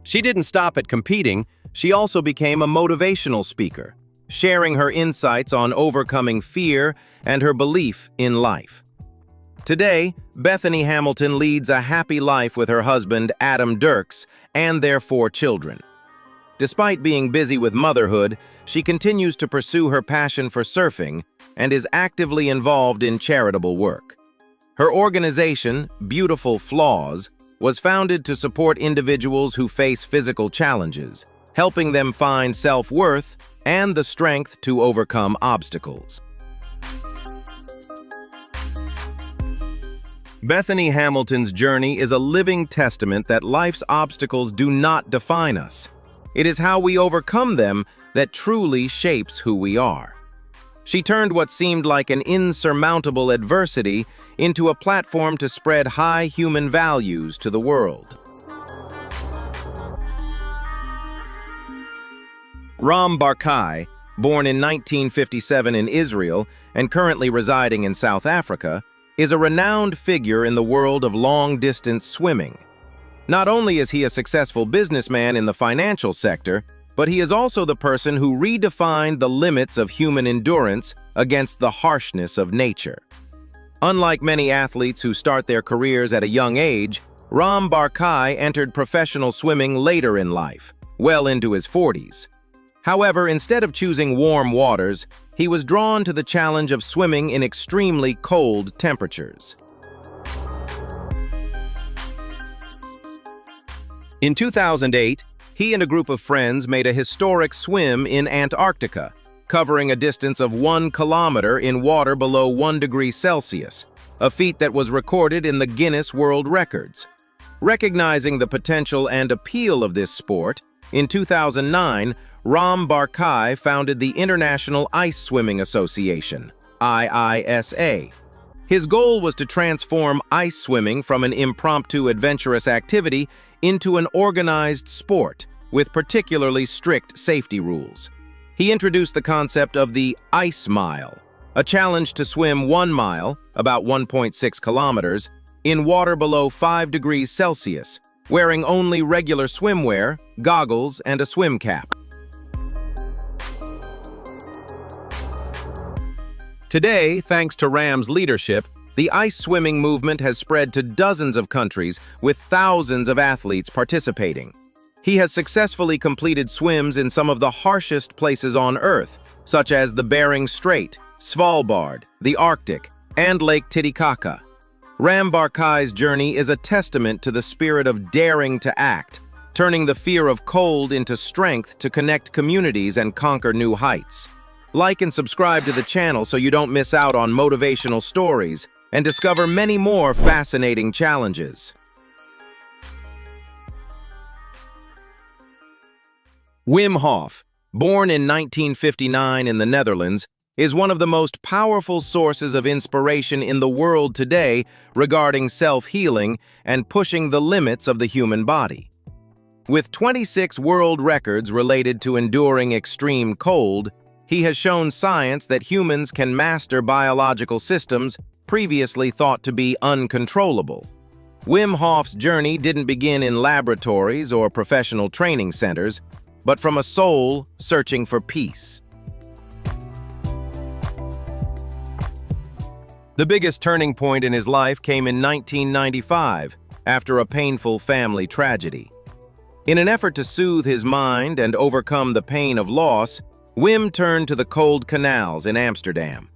She didn't stop at competing, she also became a motivational speaker, sharing her insights on overcoming fear and her belief in life. Today, Bethany Hamilton leads a happy life with her husband, Adam Dirks, and their 4 children. Despite being busy with motherhood, she continues to pursue her passion for surfing and is actively involved in charitable work. Her organization, Beautiful Flaws, was founded to support individuals who face physical challenges, helping them find self-worth and the strength to overcome obstacles. Bethany Hamilton's journey is a living testament that life's obstacles do not define us. It is how we overcome them that truly shapes who we are. She turned what seemed like an insurmountable adversity into a platform to spread high human values to the world. Ram Barkai, born in 1957 in Israel and currently residing in South Africa, is a renowned figure in the world of long-distance swimming. Not only is he a successful businessman in the financial sector, but he is also the person who redefined the limits of human endurance against the harshness of nature. Unlike many athletes who start their careers at a young age, Ram Barkai entered professional swimming later in life, well into his 40s. However, instead of choosing warm waters, he was drawn to the challenge of swimming in extremely cold temperatures. In 2008, he and a group of friends made a historic swim in Antarctica, covering a distance of 1 kilometer in water below 1 degree Celsius, a feat that was recorded in the Guinness World Records. Recognizing the potential and appeal of this sport, in 2009, Ram Barkai founded the International Ice Swimming Association, IISA. His goal was to transform ice swimming from an impromptu adventurous activity into an organized sport with particularly strict safety rules. He introduced the concept of the Ice Mile, a challenge to swim 1 mile, about 1.6 kilometers, in water below 5 degrees Celsius, wearing only regular swimwear, goggles, and a swim cap. Today, thanks to Ram's leadership, the ice swimming movement has spread to dozens of countries with thousands of athletes participating. He has successfully completed swims in some of the harshest places on Earth, such as the Bering Strait, Svalbard, the Arctic, and Lake Titicaca. Ram Barkai's journey is a testament to the spirit of daring to act, turning the fear of cold into strength to connect communities and conquer new heights. Like and subscribe to the channel so you don't miss out on motivational stories and discover many more fascinating challenges. Wim Hof, born in 1959 in the Netherlands, is one of the most powerful sources of inspiration in the world today regarding self-healing and pushing the limits of the human body. With 26 world records related to enduring extreme cold, he has shown science that humans can master biological systems previously thought to be uncontrollable. Wim Hof's journey didn't begin in laboratories or professional training centers, but from a soul searching for peace. The biggest turning point in his life came in 1995, after a painful family tragedy. In an effort to soothe his mind and overcome the pain of loss, Wim turned to the cold canals in Amsterdam.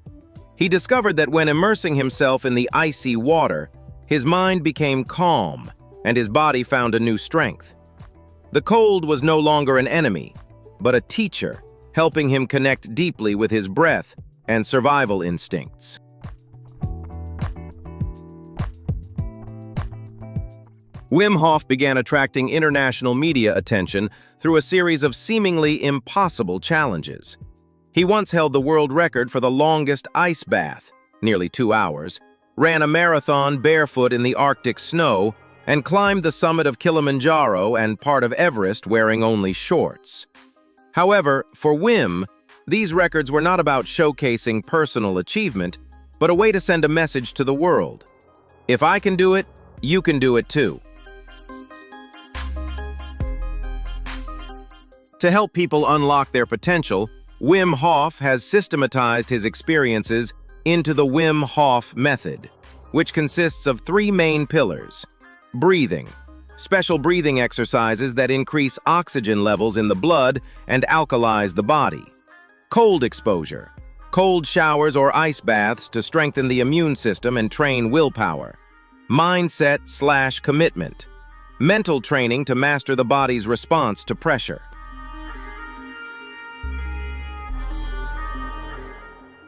He discovered that when immersing himself in the icy water, his mind became calm and his body found a new strength. The cold was no longer an enemy, but a teacher, helping him connect deeply with his breath and survival instincts. Wim Hof began attracting international media attention through a series of seemingly impossible challenges. He once held the world record for the longest ice bath, nearly 2 hours, ran a marathon barefoot in the Arctic snow, and climbed the summit of Kilimanjaro and part of Everest wearing only shorts. However, for Wim, these records were not about showcasing personal achievement, but a way to send a message to the world. If I can do it, you can do it too. To help people unlock their potential, Wim Hof has systematized his experiences into the Wim Hof method, which consists of 3 main pillars. Breathing, special breathing exercises that increase oxygen levels in the blood and alkalize the body. Cold exposure, cold showers or ice baths to strengthen the immune system and train willpower. Mindset/commitment, mental training to master the body's response to pressure.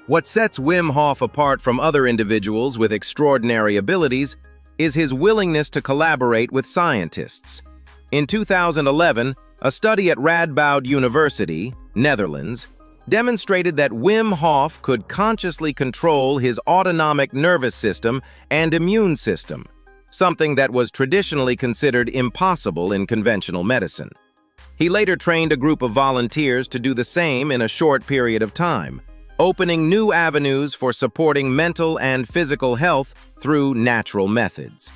What sets Wim Hof apart from other individuals with extraordinary abilities is his willingness to collaborate with scientists. In 2011, a study at Radboud University, Netherlands, demonstrated that Wim Hof could consciously control his autonomic nervous system and immune system, something that was traditionally considered impossible in conventional medicine. He later trained a group of volunteers to do the same in a short period of time, opening new avenues for supporting mental and physical health through natural methods.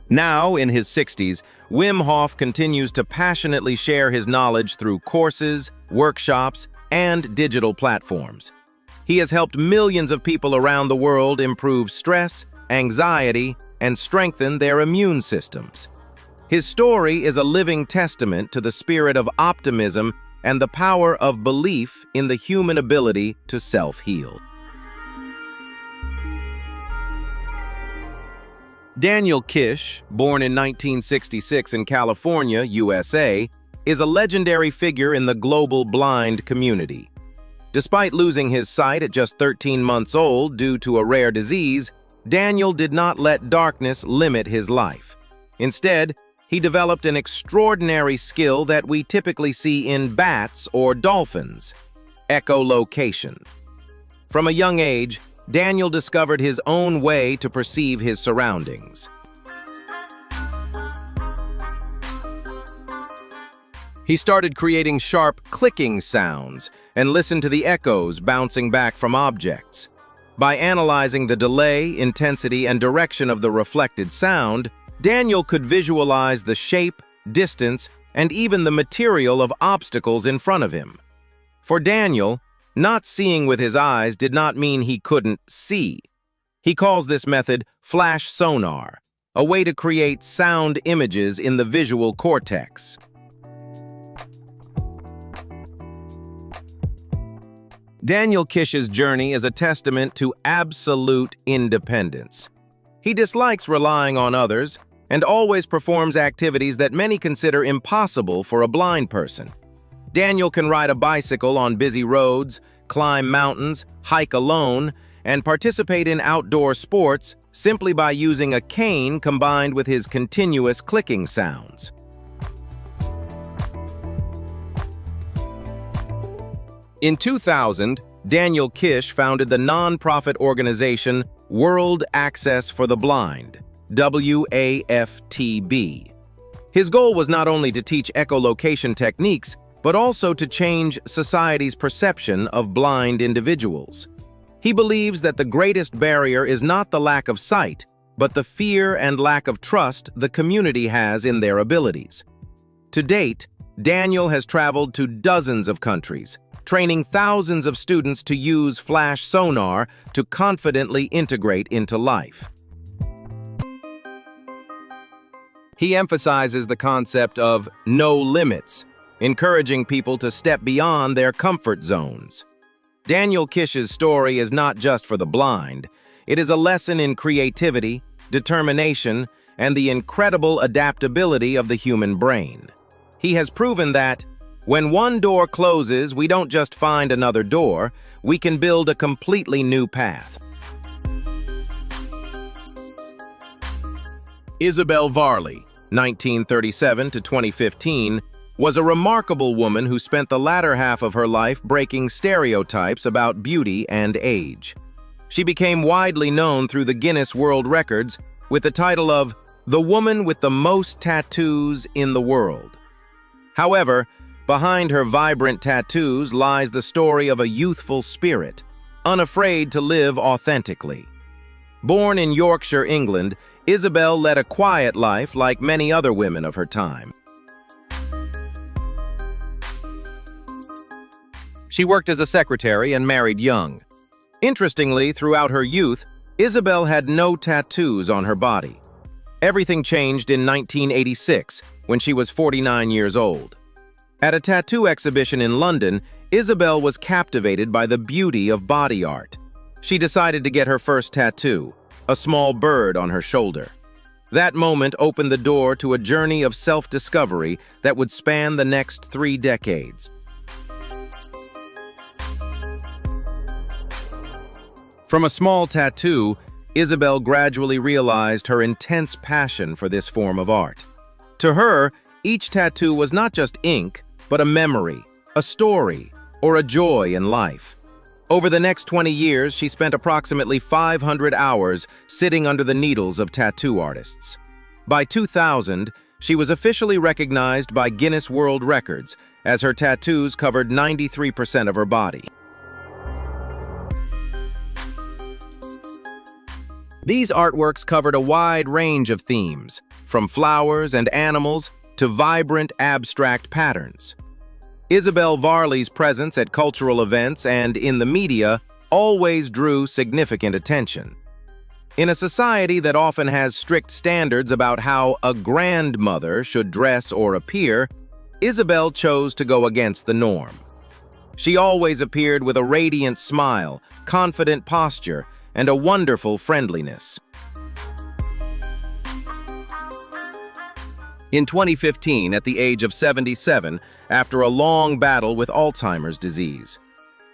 Now, in his 60s, Wim Hof continues to passionately share his knowledge through courses, workshops, and digital platforms. He has helped millions of people around the world improve stress, anxiety, and strengthen their immune systems. His story is a living testament to the spirit of optimism and the power of belief in the human ability to self-heal. Daniel Kish, born in 1966 in California, USA, is a legendary figure in the global blind community. Despite losing his sight at just 13 months old due to a rare disease, Daniel did not let darkness limit his life. Instead, he developed an extraordinary skill that we typically see in bats or dolphins: echolocation. From a young age, Daniel discovered his own way to perceive his surroundings. He started creating sharp clicking sounds and listened to the echoes bouncing back from objects. By analyzing the delay, intensity, and direction of the reflected sound, Daniel could visualize the shape, distance, and even the material of obstacles in front of him. For Daniel, not seeing with his eyes did not mean he couldn't see. He calls this method flash sonar, a way to create sound images in the visual cortex. Daniel Kish's journey is a testament to absolute independence. He dislikes relying on others and always performs activities that many consider impossible for a blind person. Daniel can ride a bicycle on busy roads, climb mountains, hike alone, and participate in outdoor sports simply by using a cane combined with his continuous clicking sounds. In 2000, Daniel Kish founded the non-profit organization World Access for the Blind, WAFTB. His goal was not only to teach echolocation techniques, but also to change society's perception of blind individuals. He believes that the greatest barrier is not the lack of sight, but the fear and lack of trust the community has in their abilities. To date, Daniel has traveled to dozens of countries, training thousands of students to use flash sonar to confidently integrate into life. He emphasizes the concept of no limits, encouraging people to step beyond their comfort zones. Daniel Kish's story is not just for the blind. It is a lesson in creativity, determination, and the incredible adaptability of the human brain. He has proven that, when one door closes, we don't just find another door, we can build a completely new path. Isabel Varley, 1937 to 2015, was a remarkable woman who spent the latter half of her life breaking stereotypes about beauty and age. She became widely known through the Guinness World Records with the title of the woman with the most tattoos in the world. However, behind her vibrant tattoos lies the story of a youthful spirit, unafraid to live authentically. Born in Yorkshire, England, Isabel led a quiet life like many other women of her time. She worked as a secretary and married young. Interestingly, throughout her youth, Isabel had no tattoos on her body. Everything changed in 1986, when she was 49 years old. At a tattoo exhibition in London, Isabel was captivated by the beauty of body art. She decided to get her first tattoo, a small bird on her shoulder. That moment opened the door to a journey of self-discovery that would span the next 3 decades. From a small tattoo, Isabel gradually realized her intense passion for this form of art. To her, each tattoo was not just ink, but a memory, a story, or a joy in life. Over the next 20 years, she spent approximately 500 hours sitting under the needles of tattoo artists. By 2000, she was officially recognized by Guinness World Records, as her tattoos covered 93% of her body. These artworks covered a wide range of themes, from flowers and animals to vibrant, abstract patterns. Isabel Varley's presence at cultural events and in the media always drew significant attention. In a society that often has strict standards about how a grandmother should dress or appear, Isabel chose to go against the norm. She always appeared with a radiant smile, confident posture, and a wonderful friendliness. In 2015, at the age of 77, after a long battle with Alzheimer's disease.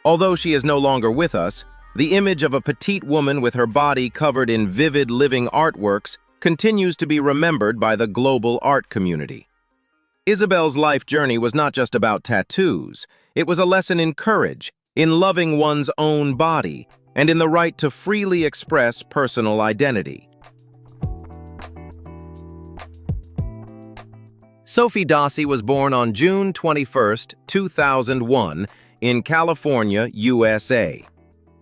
Although she is no longer with us, the image of a petite woman with her body covered in vivid living artworks continues to be remembered by the global art community. Isabel's life journey was not just about tattoos. It was a lesson in courage, in loving one's own body, and in the right to freely express personal identity. Sophie Dossi was born on June 21, 2001, in California, USA.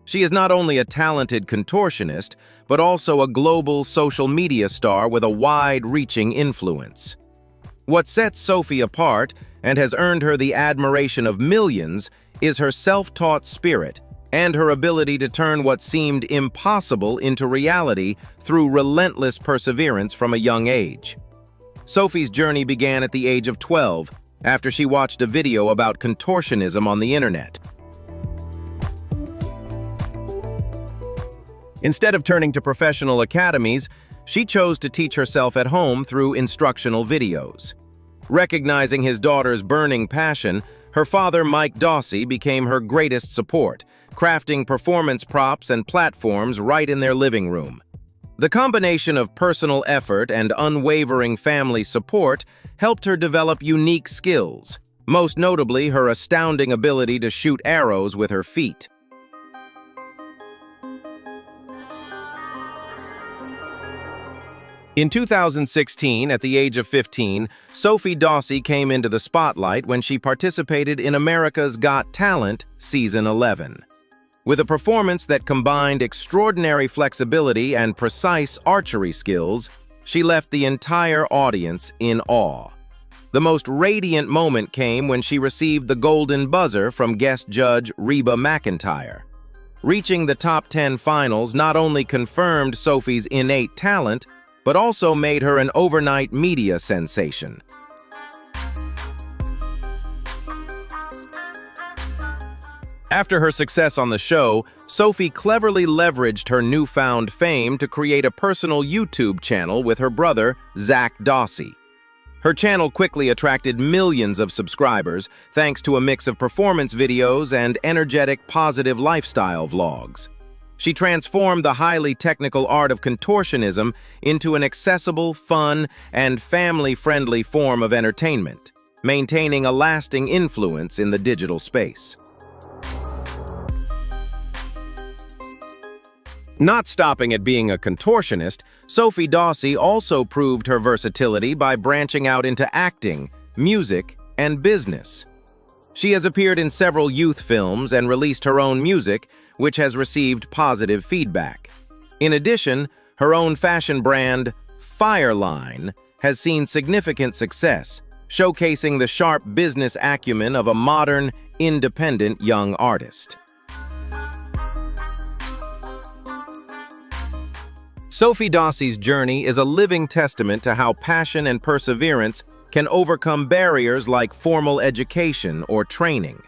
She is not only a talented contortionist, but also a global social media star with a wide-reaching influence. What sets Sophie apart and has earned her the admiration of millions is her self-taught spirit and her ability to turn what seemed impossible into reality through relentless perseverance from a young age. Sophie's journey began at the age of 12, after she watched a video about contortionism on the internet. Instead of turning to professional academies, she chose to teach herself at home through instructional videos. Recognizing his daughter's burning passion, her father, Mike Dossi, became her greatest support, crafting performance props and platforms right in their living room. The combination of personal effort and unwavering family support helped her develop unique skills, most notably her astounding ability to shoot arrows with her feet. In 2016, at the age of 15, Sophie Dossi came into the spotlight when she participated in America's Got Talent Season 11. With a performance that combined extraordinary flexibility and precise archery skills, she left the entire audience in awe. The most radiant moment came when she received the golden buzzer from guest judge Reba McEntire. Reaching the top 10 finals not only confirmed Sophie's innate talent, but also made her an overnight media sensation. After her success on the show, Sophie cleverly leveraged her newfound fame to create a personal YouTube channel with her brother, Zach Dawsey. Her channel quickly attracted millions of subscribers thanks to a mix of performance videos and energetic, positive lifestyle vlogs. She transformed the highly technical art of contortionism into an accessible, fun, and family-friendly form of entertainment, maintaining a lasting influence in the digital space. Not stopping at being a contortionist, Sophie Dawsey also proved her versatility by branching out into acting, music, and business. She has appeared in several youth films and released her own music, which has received positive feedback. In addition, her own fashion brand, Fireline, has seen significant success, showcasing the sharp business acumen of a modern, independent young artist. Sophie Dawsey's journey is a living testament to how passion and perseverance can overcome barriers like formal education or training.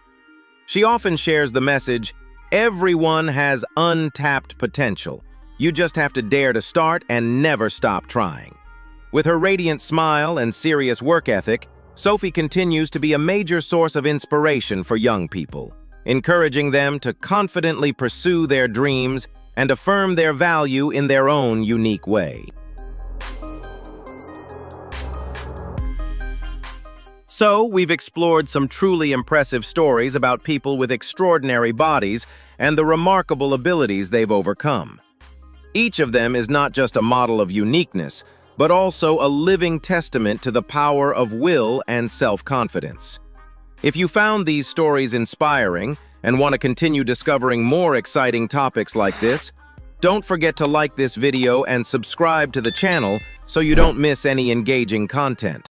She often shares the message, "Everyone has untapped potential. You just have to dare to start and never stop trying." With her radiant smile and serious work ethic, Sophie continues to be a major source of inspiration for young people, encouraging them to confidently pursue their dreams and affirm their value in their own unique way. So, we've explored some truly impressive stories about people with extraordinary bodies and the remarkable abilities they've overcome. Each of them is not just a model of uniqueness, but also a living testament to the power of will and self-confidence. If you found these stories inspiring and want to continue discovering more exciting topics like this, don't forget to like this video and subscribe to the channel so you don't miss any engaging content.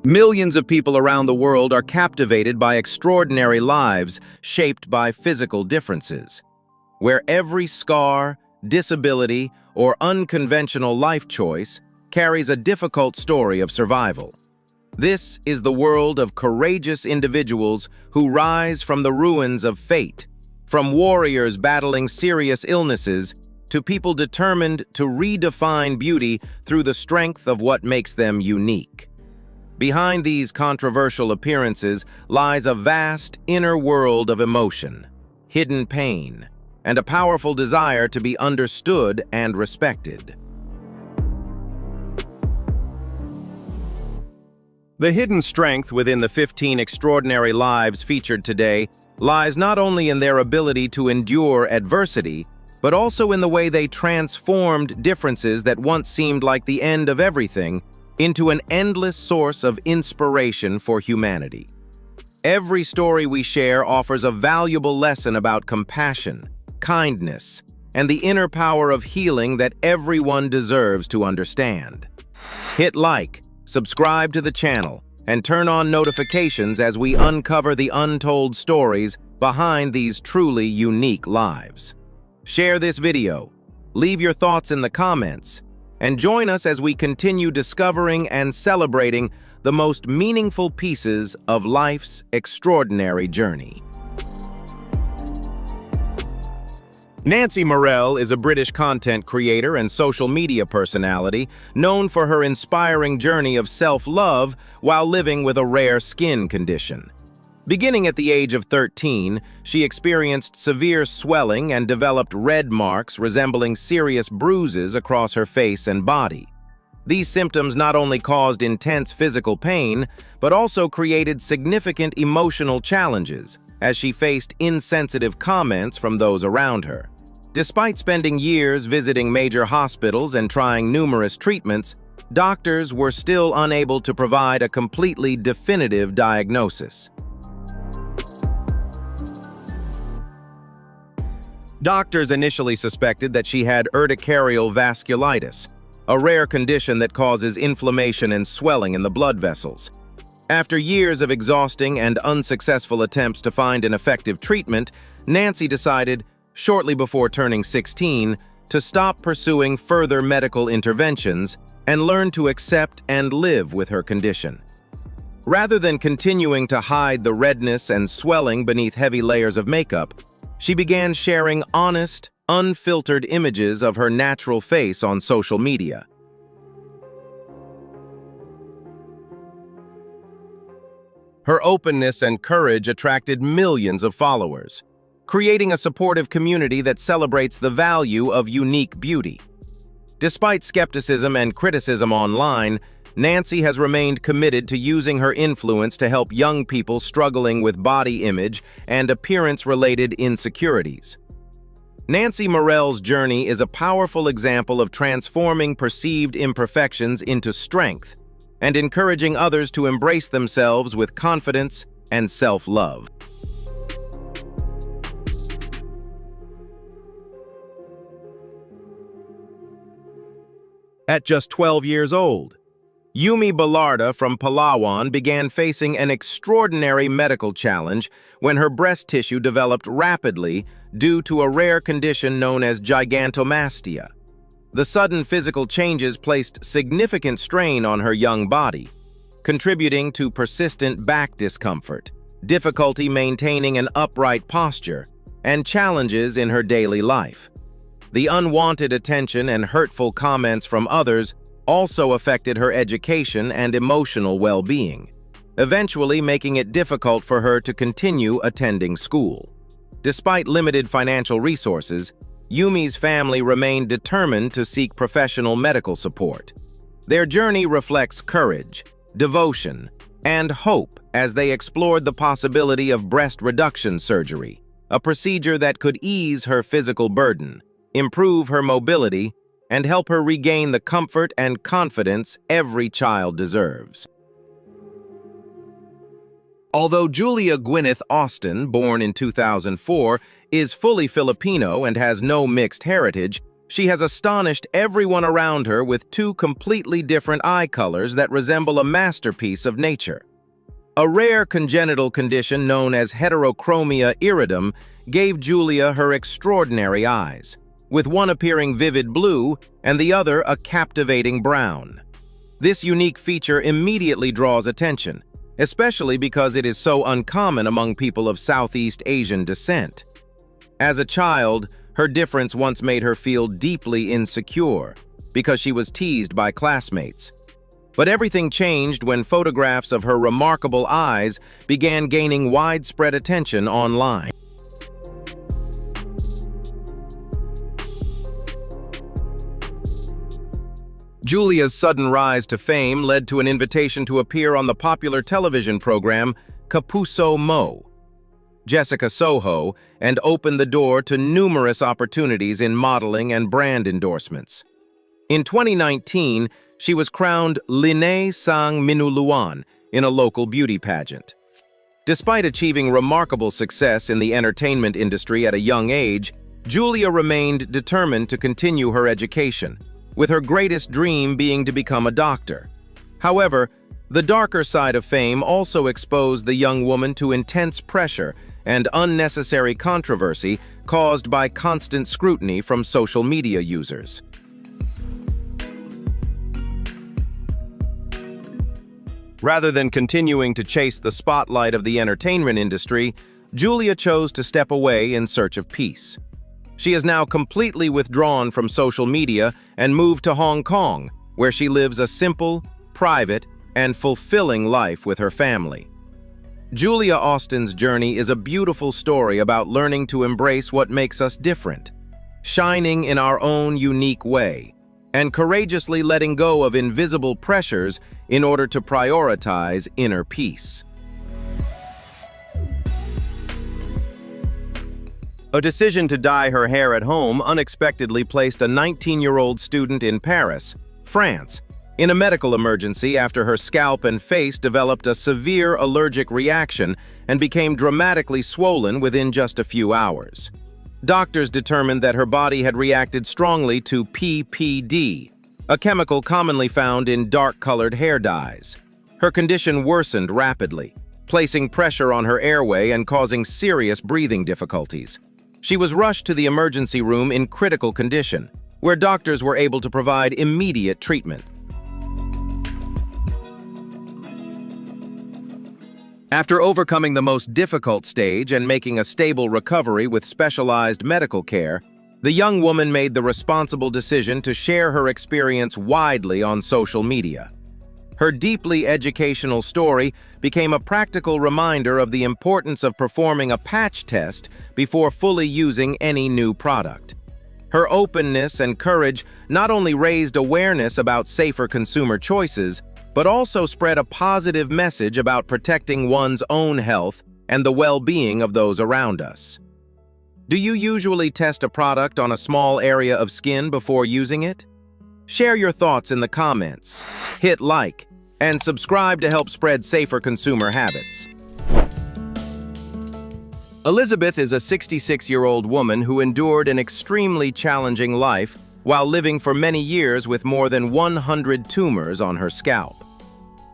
Millions of people around the world are captivated by extraordinary lives shaped by physical differences, where every scar, disability, or unconventional life choice carries a difficult story of survival. This is the world of courageous individuals who rise from the ruins of fate, from warriors battling serious illnesses to people determined to redefine beauty through the strength of what makes them unique. Behind these controversial appearances lies a vast inner world of emotion, hidden pain, and a powerful desire to be understood and respected. The hidden strength within the 15 extraordinary lives featured today lies not only in their ability to endure adversity, but also in the way they transformed differences that once seemed like the end of everything into an endless source of inspiration for humanity. Every story we share offers a valuable lesson about compassion, kindness, and the inner power of healing that everyone deserves to understand. Hit like, subscribe to the channel, and turn on notifications as we uncover the untold stories behind these truly unique lives. Share this video, leave your thoughts in the comments, and join us as we continue discovering and celebrating the most meaningful pieces of life's extraordinary journey. Nancy Morel is a British content creator and social media personality known for her inspiring journey of self-love while living with a rare skin condition. Beginning at the age of 13, she experienced severe swelling and developed red marks resembling serious bruises across her face and body. These symptoms not only caused intense physical pain, but also created significant emotional challenges as she faced insensitive comments from those around her. Despite spending years visiting major hospitals and trying numerous treatments, doctors were still unable to provide a completely definitive diagnosis. Doctors initially suspected that she had urticarial vasculitis, a rare condition that causes inflammation and swelling in the blood vessels. After years of exhausting and unsuccessful attempts to find an effective treatment, Nancy decided, shortly before turning 16, to stop pursuing further medical interventions and learn to accept and live with her condition. Rather than continuing to hide the redness and swelling beneath heavy layers of makeup, she began sharing honest, unfiltered images of her natural face on social media. Her openness and courage attracted millions of followers, creating a supportive community that celebrates the value of unique beauty. Despite skepticism and criticism online, Nancy has remained committed to using her influence to help young people struggling with body image and appearance-related insecurities. Nancy Morell's journey is a powerful example of transforming perceived imperfections into strength and encouraging others to embrace themselves with confidence and self-love. At just 12 years old, Yumi Ballarda from Palawan began facing an extraordinary medical challenge when her breast tissue developed rapidly due to a rare condition known as gigantomastia. The sudden physical changes placed significant strain on her young body, contributing to persistent back discomfort, difficulty maintaining an upright posture, and challenges in her daily life. The unwanted attention and hurtful comments from others also affected her education and emotional well-being, eventually making it difficult for her to continue attending school. Despite limited financial resources, Yumi's family remained determined to seek professional medical support. Their journey reflects courage, devotion, and hope as they explored the possibility of breast reduction surgery, a procedure that could ease her physical burden, improve her mobility, and help her regain the comfort and confidence every child deserves. Although Julia Gwyneth Austin, born in 2004, is fully Filipino and has no mixed heritage, she has astonished everyone around her with two completely different eye colors that resemble a masterpiece of nature. A rare congenital condition known as heterochromia iridum gave Julia her extraordinary eyes, with one appearing vivid blue and the other a captivating brown. This unique feature immediately draws attention, especially because it is so uncommon among people of Southeast Asian descent. As a child, her difference once made her feel deeply insecure because she was teased by classmates. But everything changed when photographs of her remarkable eyes began gaining widespread attention online. Julia's sudden rise to fame led to an invitation to appear on the popular television program Kapuso Mo, Jessica Soho, and opened the door to numerous opportunities in modeling and brand endorsements. In 2019, she was crowned Linay Sang Minuluan in a local beauty pageant. Despite achieving remarkable success in the entertainment industry at a young age, Julia remained determined to continue her education, with her greatest dream being to become a doctor. However, the darker side of fame also exposed the young woman to intense pressure and unnecessary controversy caused by constant scrutiny from social media users. Rather than continuing to chase the spotlight of the entertainment industry, Julia chose to step away in search of peace. She is now completely withdrawn from social media and moved to Hong Kong, where she lives a simple, private, and fulfilling life with her family. Julia Austin's journey is a beautiful story about learning to embrace what makes us different, shining in our own unique way, and courageously letting go of invisible pressures in order to prioritize inner peace. A decision to dye her hair at home unexpectedly placed a 19-year-old student in Paris, France, in a medical emergency after her scalp and face developed a severe allergic reaction and became dramatically swollen within just a few hours. Doctors determined that her body had reacted strongly to PPD, a chemical commonly found in dark-colored hair dyes. Her condition worsened rapidly, placing pressure on her airway and causing serious breathing difficulties. She was rushed to the emergency room in critical condition, where doctors were able to provide immediate treatment. After overcoming the most difficult stage and making a stable recovery with specialized medical care, the young woman made the responsible decision to share her experience widely on social media. Her deeply educational story became a practical reminder of the importance of performing a patch test before fully using any new product. Her openness and courage not only raised awareness about safer consumer choices, but also spread a positive message about protecting one's own health and the well-being of those around us. Do you usually test a product on a small area of skin before using it? Share your thoughts in the comments, hit like, and subscribe to help spread safer consumer habits. Elizabeth is a 66-year-old woman who endured an extremely challenging life while living for many years with more than 100 tumors on her scalp.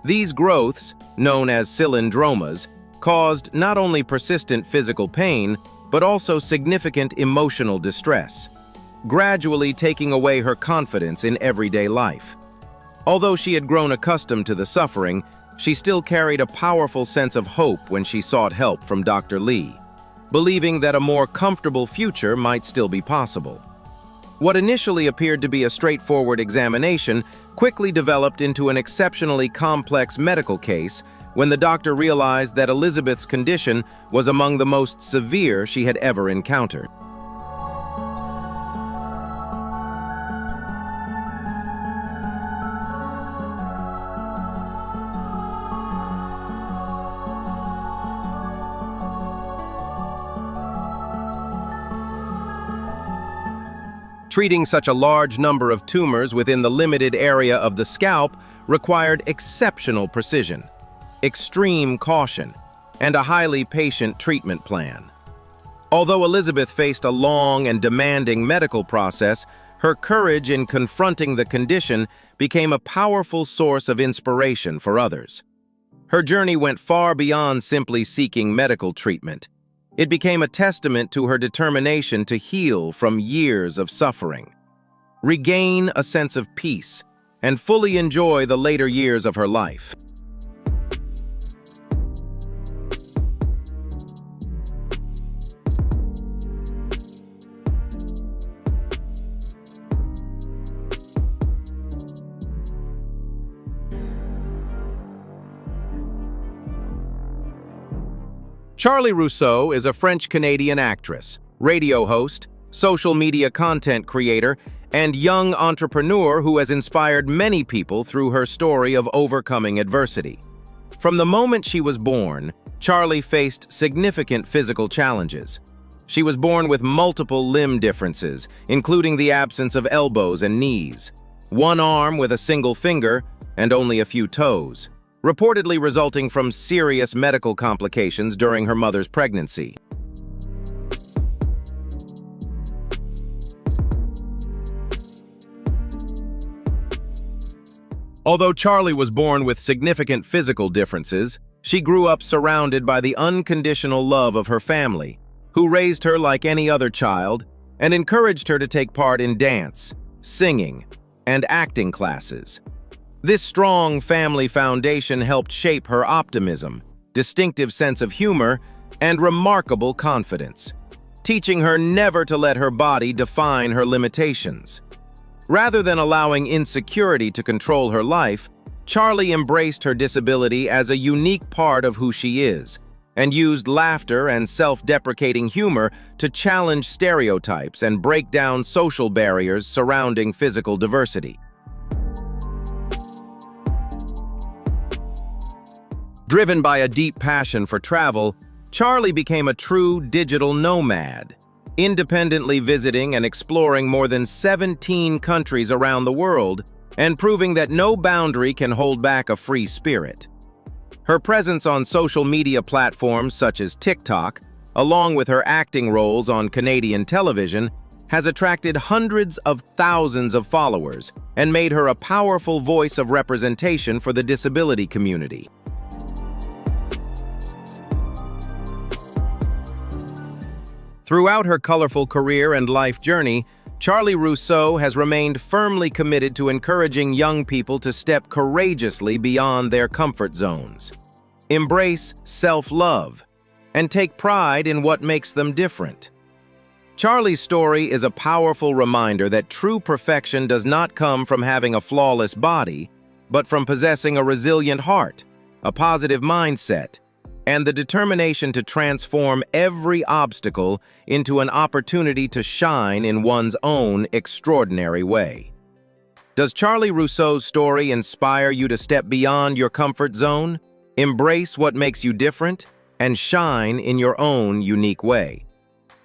These growths, known as cylindromas, caused not only persistent physical pain, but also significant emotional distress, gradually taking away her confidence in everyday life. Although she had grown accustomed to the suffering, she still carried a powerful sense of hope when she sought help from Dr. Lee, believing that a more comfortable future might still be possible. What initially appeared to be a straightforward examination quickly developed into an exceptionally complex medical case when the doctor realized that Elizabeth's condition was among the most severe she had ever encountered. Treating such a large number of tumors within the limited area of the scalp required exceptional precision, extreme caution, and a highly patient treatment plan. Although Elizabeth faced a long and demanding medical process, her courage in confronting the condition became a powerful source of inspiration for others. Her journey went far beyond simply seeking medical treatment. It became a testament to her determination to heal from years of suffering, regain a sense of peace, and fully enjoy the later years of her life. Charlie Rousseau is a French-Canadian actress, radio host, social media content creator, and young entrepreneur who has inspired many people through her story of overcoming adversity. From the moment she was born, Charlie faced significant physical challenges. She was born with multiple limb differences, including the absence of elbows and knees, one arm with a single finger, and only a few toes, reportedly resulting from serious medical complications during her mother's pregnancy. Although Charlie was born with significant physical differences, she grew up surrounded by the unconditional love of her family, who raised her like any other child and encouraged her to take part in dance, singing, and acting classes. This strong family foundation helped shape her optimism, distinctive sense of humor, and remarkable confidence, teaching her never to let her body define her limitations. Rather than allowing insecurity to control her life, Charlie embraced her disability as a unique part of who she is, and used laughter and self-deprecating humor to challenge stereotypes and break down social barriers surrounding physical diversity. Driven by a deep passion for travel, Charlie became a true digital nomad, independently visiting and exploring more than 17 countries around the world, and proving that no boundary can hold back a free spirit. Her presence on social media platforms such as TikTok, along with her acting roles on Canadian television, has attracted hundreds of thousands of followers and made her a powerful voice of representation for the disability community. Throughout her colorful career and life journey, Charlie Rousseau has remained firmly committed to encouraging young people to step courageously beyond their comfort zones. embrace self-love, and take pride in what makes them different. Charlie's story is a powerful reminder that true perfection does not come from having a flawless body, but from possessing a resilient heart, a positive mindset, and the determination to transform every obstacle into an opportunity to shine in one's own extraordinary way. Does Charlie Rousseau's story inspire you to step beyond your comfort zone, embrace what makes you different, and shine in your own unique way?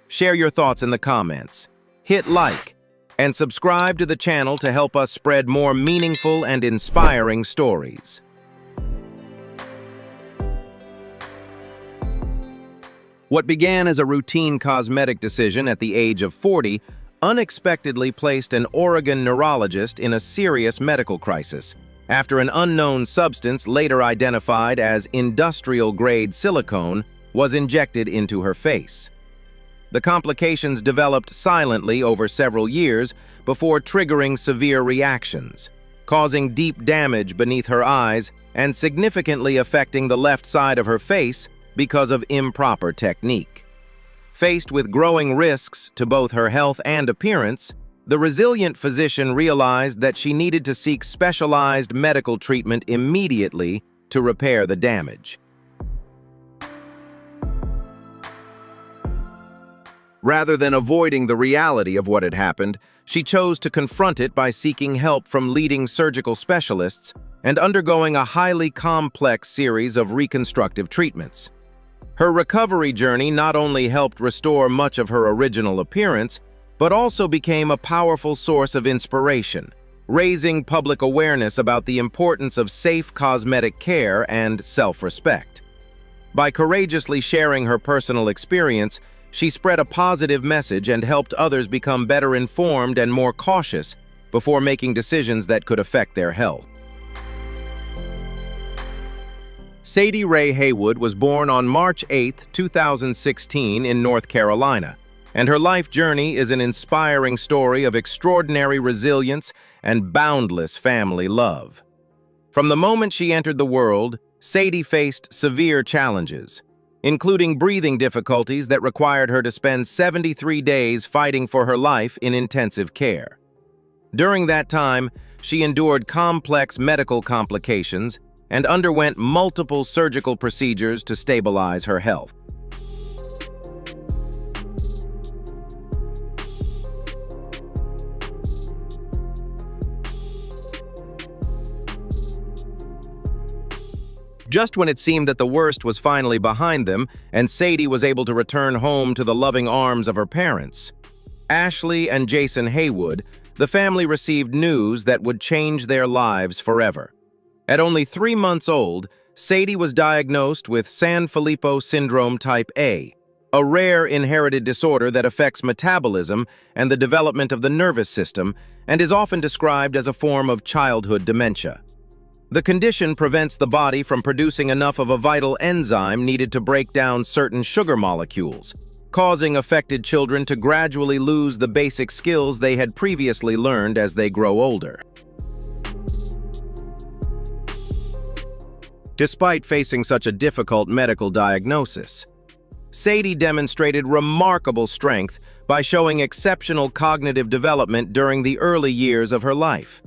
Share your thoughts in the comments, hit like, and subscribe to the channel to help us spread more meaningful and inspiring stories. What began as a routine cosmetic decision at the age of 40 unexpectedly placed an Oregon neurologist in a serious medical crisis after an unknown substance later identified as industrial-grade silicone was injected into her face. The complications developed silently over several years before triggering severe reactions, causing deep damage beneath her eyes and significantly affecting the left side of her face because of improper technique. Faced with growing risks to both her health and appearance, the resilient physician realized that she needed to seek specialized medical treatment immediately to repair the damage. Rather than avoiding the reality of what had happened, she chose to confront it by seeking help from leading surgical specialists and undergoing a highly complex series of reconstructive treatments. Her recovery journey not only helped restore much of her original appearance, but also became a powerful source of inspiration, raising public awareness about the importance of safe cosmetic care and self-respect. By courageously sharing her personal experience, she spread a positive message and helped others become better informed and more cautious before making decisions that could affect their health. Sadie Ray Haywood was born on March 8, 2016 in North Carolina, and her life journey is an inspiring story of extraordinary resilience and boundless family love. From the moment she entered the world, Sadie faced severe challenges, including breathing difficulties that required her to spend 73 days fighting for her life in intensive care. During that time, she endured complex medical complications and underwent multiple surgical procedures to stabilize her health. Just when it seemed that the worst was finally behind them and Sadie was able to return home to the loving arms of her parents, Ashley and Jason Haywood, the family received news that would change their lives forever. At only 3 months old, Sadie was diagnosed with Sanfilippo syndrome type A, a rare inherited disorder that affects metabolism and the development of the nervous system and is often described as a form of childhood dementia. The condition prevents the body from producing enough of a vital enzyme needed to break down certain sugar molecules, causing affected children to gradually lose the basic skills they had previously learned as they grow older. Despite facing such a difficult medical diagnosis, Sadie demonstrated remarkable strength by showing exceptional cognitive development during the early years of her life.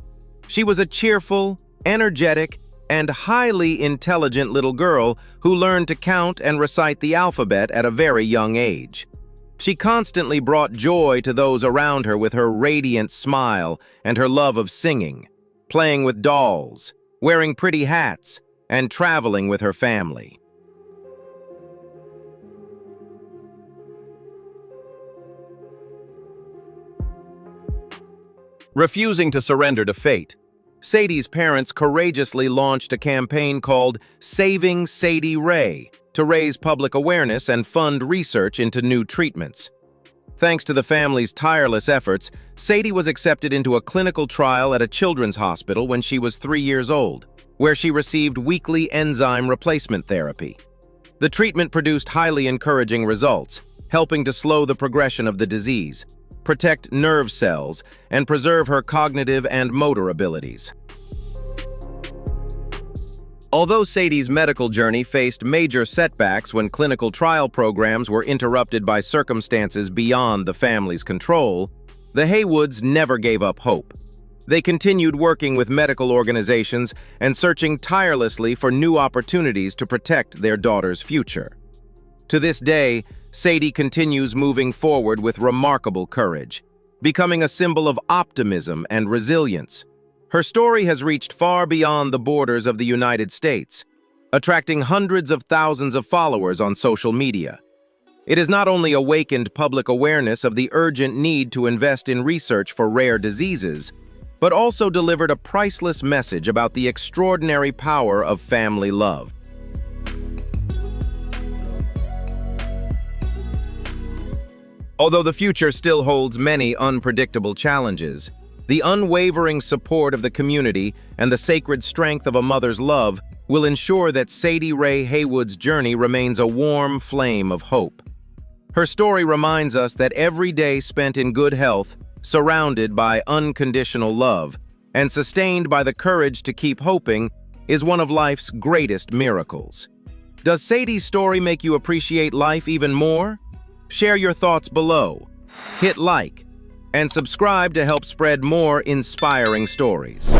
She was a cheerful, energetic, and highly intelligent little girl who learned to count and recite the alphabet at a very young age. She constantly brought joy to those around her with her radiant smile and her love of singing, playing with dolls, wearing pretty hats, and traveling with her family. Refusing to surrender to fate, Sadie's parents courageously launched a campaign called Saving Sadie Ray to raise public awareness and fund research into new treatments. Thanks to the family's tireless efforts, Sadie was accepted into a clinical trial at a children's hospital when she was 3 years old, where she received weekly enzyme replacement therapy. The treatment produced highly encouraging results, helping to slow the progression of the disease, protect nerve cells, and preserve her cognitive and motor abilities. Although Sadie's medical journey faced major setbacks when clinical trial programs were interrupted by circumstances beyond the family's control, the Haywoods never gave up hope. They continued working with medical organizations and searching tirelessly for new opportunities to protect their daughter's future. To this day, Sadie continues moving forward with remarkable courage, becoming a symbol of optimism and resilience. Her story has reached far beyond the borders of the United States, attracting hundreds of thousands of followers on social media. It has not only awakened public awareness of the urgent need to invest in research for rare diseases, but also delivered a priceless message about the extraordinary power of family love. Although the future still holds many unpredictable challenges, the unwavering support of the community and the sacred strength of a mother's love will ensure that Sadie Ray Haywood's journey remains a warm flame of hope. Her story reminds us that every day spent in good health, surrounded by unconditional love, and sustained by the courage to keep hoping, is one of life's greatest miracles. Does Sadie's story make you appreciate life even more? Share your thoughts below, hit like, and subscribe to help spread more inspiring stories.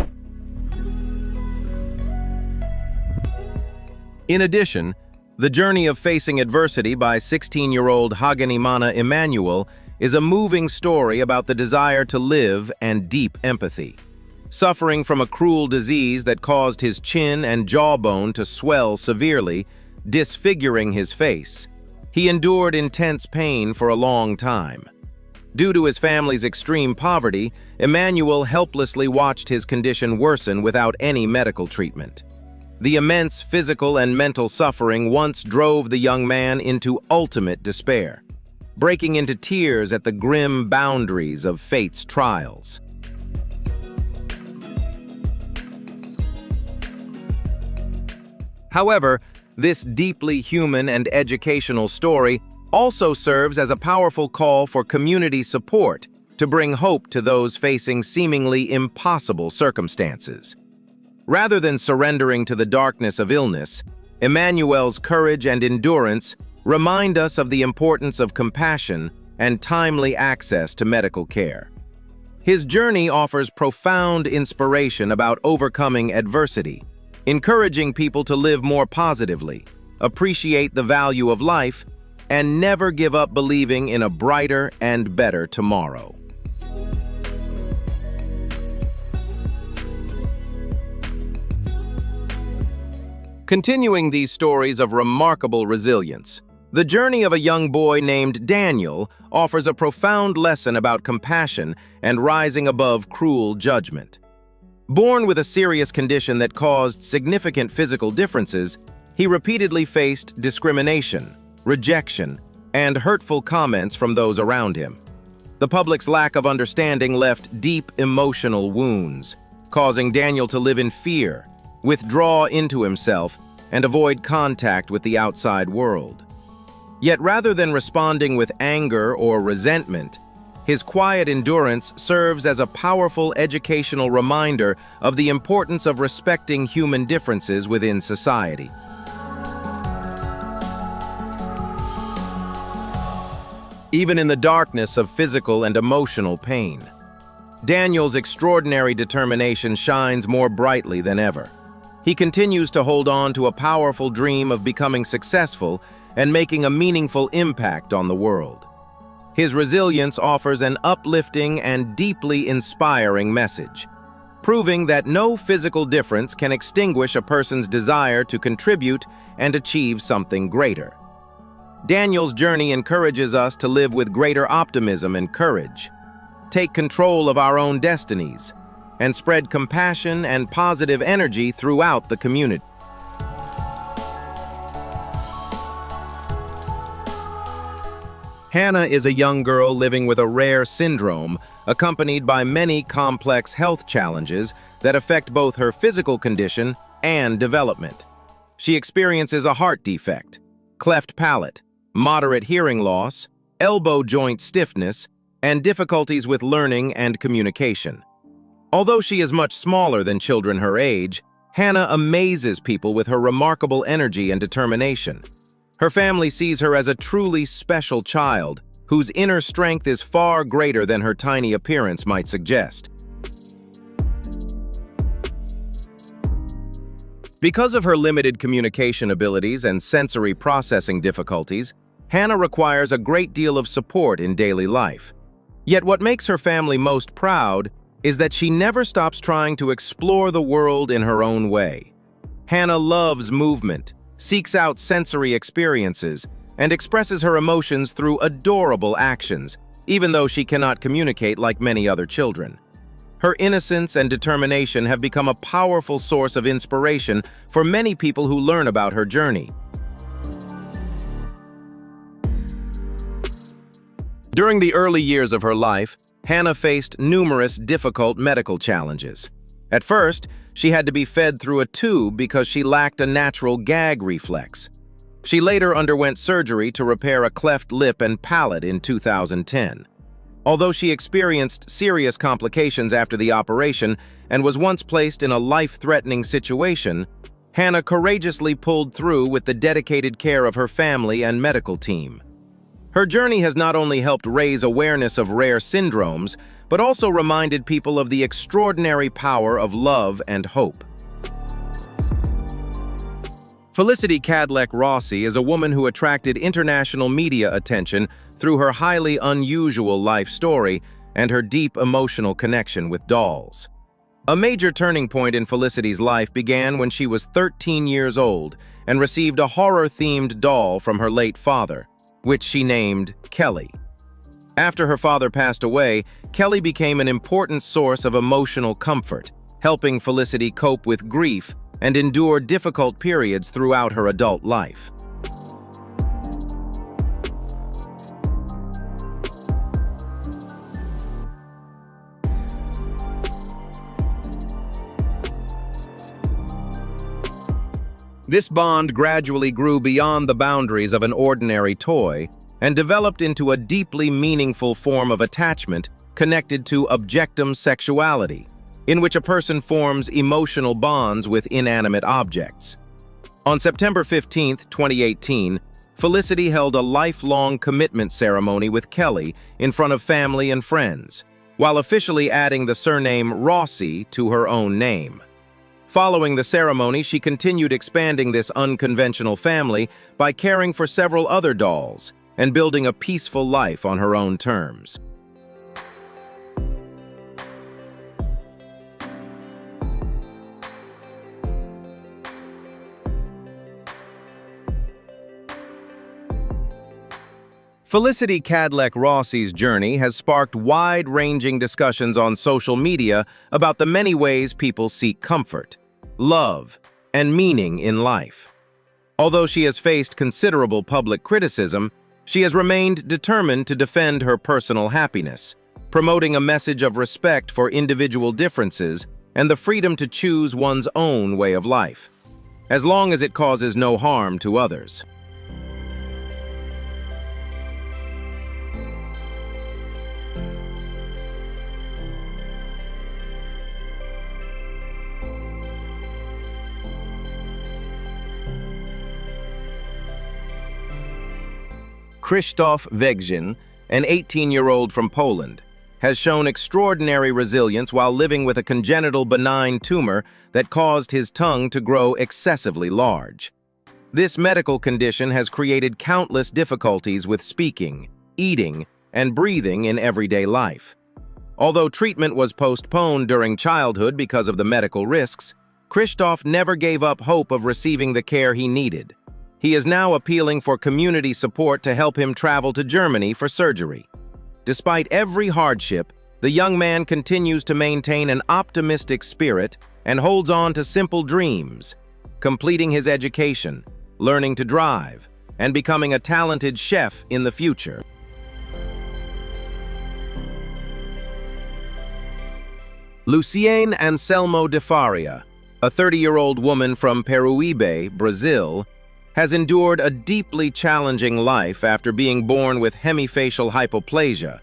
In addition, the journey of facing adversity by 16-year-old Haganimana Emmanuel is a moving story about the desire to live and deep empathy. Suffering from a cruel disease that caused his chin and jawbone to swell severely, disfiguring his face, he endured intense pain for a long time. Due to his family's extreme poverty, Emmanuel helplessly watched his condition worsen without any medical treatment. The immense physical and mental suffering once drove the young man into ultimate despair, breaking into tears at the grim boundaries of fate's trials. However, this deeply human and educational story also serves as a powerful call for community support to bring hope to those facing seemingly impossible circumstances. Rather than surrendering to the darkness of illness, Emmanuel's courage and endurance remind us of the importance of compassion and timely access to medical care. His journey offers profound inspiration about overcoming adversity, encouraging people to live more positively, appreciate the value of life, and never give up believing in a brighter and better tomorrow. Continuing these stories of remarkable resilience, the journey of a young boy named Daniel offers a profound lesson about compassion and rising above cruel judgment. Born with a serious condition that caused significant physical differences, he repeatedly faced discrimination, rejection, and hurtful comments from those around him. The public's lack of understanding left deep emotional wounds, causing Daniel to live in fear, withdraw into himself, and avoid contact with the outside world. Yet rather than responding with anger or resentment, his quiet endurance serves as a powerful educational reminder of the importance of respecting human differences within society. Even in the darkness of physical and emotional pain, Daniel's extraordinary determination shines more brightly than ever. He continues to hold on to a powerful dream of becoming successful and making a meaningful impact on the world. His resilience offers an uplifting and deeply inspiring message, proving that no physical difference can extinguish a person's desire to contribute and achieve something greater. Daniel's journey encourages us to live with greater optimism and courage, take control of our own destinies, and spread compassion and positive energy throughout the community. Hannah is a young girl living with a rare syndrome, accompanied by many complex health challenges that affect both her physical condition and development. She experiences a heart defect, cleft palate, moderate hearing loss, elbow joint stiffness, and difficulties with learning and communication. Although she is much smaller than children her age, Hannah amazes people with her remarkable energy and determination. Her family sees her as a truly special child, whose inner strength is far greater than her tiny appearance might suggest. Because of her limited communication abilities and sensory processing difficulties, Hannah requires a great deal of support in daily life. Yet what makes her family most proud is that she never stops trying to explore the world in her own way. Hannah loves movement, seeks out sensory experiences, and expresses her emotions through adorable actions, even though she cannot communicate like many other children. Her innocence and determination have become a powerful source of inspiration for many people who learn about her journey. During the early years of her life, Hannah faced numerous difficult medical challenges. At first, she had to be fed through a tube because she lacked a natural gag reflex. She later underwent surgery to repair a cleft lip and palate in 2010. Although she experienced serious complications after the operation and was once placed in a life-threatening situation, Hannah courageously pulled through with the dedicated care of her family and medical team. Her journey has not only helped raise awareness of rare syndromes, but also reminded people of the extraordinary power of love and hope. Felicity Cadleck-Rossi is a woman who attracted international media attention through her highly unusual life story and her deep emotional connection with dolls. A major turning point in Felicity's life began when she was 13 years old and received a horror-themed doll from her late father, which she named Kelly. After her father passed away, Kelly became an important source of emotional comfort, helping Felicity cope with grief and endure difficult periods throughout her adult life. This bond gradually grew beyond the boundaries of an ordinary toy and developed into a deeply meaningful form of attachment connected to objectum sexuality, in which a person forms emotional bonds with inanimate objects. On September 15, 2018, Felicity held a lifelong commitment ceremony with Kelly in front of family and friends, while officially adding the surname Rossi to her own name. Following the ceremony, she continued expanding this unconventional family by caring for several other dolls and building a peaceful life on her own terms. Felicity Cadleck-Rossi's journey has sparked wide-ranging discussions on social media about the many ways people seek comfort, love, and meaning in life. Although she has faced considerable public criticism, she has remained determined to defend her personal happiness, promoting a message of respect for individual differences and the freedom to choose one's own way of life, as long as it causes no harm to others. Krzysztof Wegzin, an 18-year-old from Poland, has shown extraordinary resilience while living with a congenital benign tumor that caused his tongue to grow excessively large. This medical condition has created countless difficulties with speaking, eating, and breathing in everyday life. Although treatment was postponed during childhood because of the medical risks, Krzysztof never gave up hope of receiving the care he needed. He is now appealing for community support to help him travel to Germany for surgery. Despite every hardship, the young man continues to maintain an optimistic spirit and holds on to simple dreams, completing his education, learning to drive, and becoming a talented chef in the future. Luciane Anselmo de Faria, a 30-year-old woman from Peruíbe, Brazil, has endured a deeply challenging life after being born with hemifacial hypoplasia,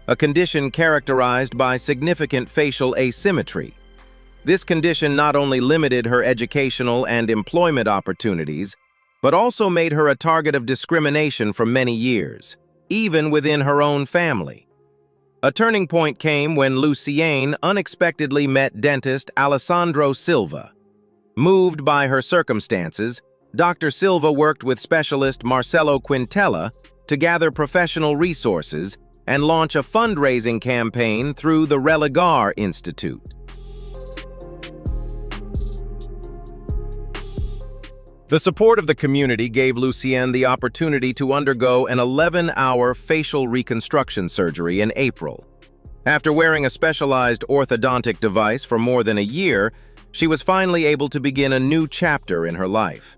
a condition characterized by significant facial asymmetry. This condition not only limited her educational and employment opportunities, but also made her a target of discrimination for many years, even within her own family. A turning point came when Lucienne unexpectedly met dentist Alessandro Silva. Moved by her circumstances, Dr. Silva worked with specialist Marcelo Quintella to gather professional resources and launch a fundraising campaign through the Religar Institute. The support of the community gave Lucienne the opportunity to undergo an 11-hour facial reconstruction surgery in April. After wearing a specialized orthodontic device for more than a year, she was finally able to begin a new chapter in her life.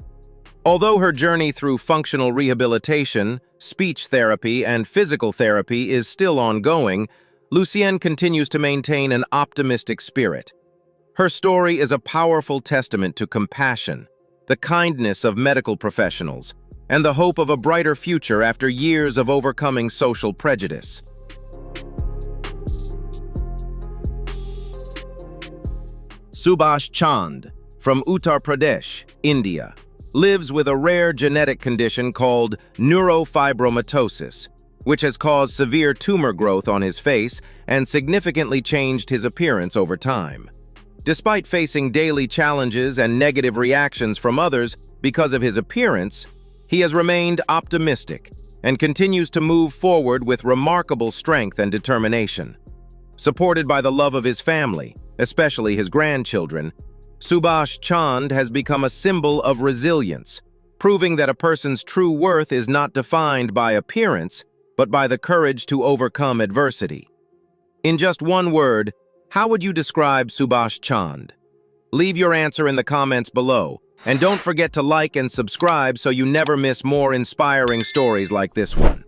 Although her journey through functional rehabilitation, speech therapy, and physical therapy is still ongoing, Lucienne continues to maintain an optimistic spirit. Her story is a powerful testament to compassion, the kindness of medical professionals, and the hope of a brighter future after years of overcoming social prejudice. Subhash Chand, from Uttar Pradesh, India, lives with a rare genetic condition called neurofibromatosis, which has caused severe tumor growth on his face and significantly changed his appearance over time. Despite facing daily challenges and negative reactions from others because of his appearance, he has remained optimistic and continues to move forward with remarkable strength and determination. Supported by the love of his family, especially his grandchildren, Subhash Chand has become a symbol of resilience, proving that a person's true worth is not defined by appearance, but by the courage to overcome adversity. In just one word, how would you describe Subhash Chand? Leave your answer in the comments below, and don't forget to like and subscribe so you never miss more inspiring stories like this one.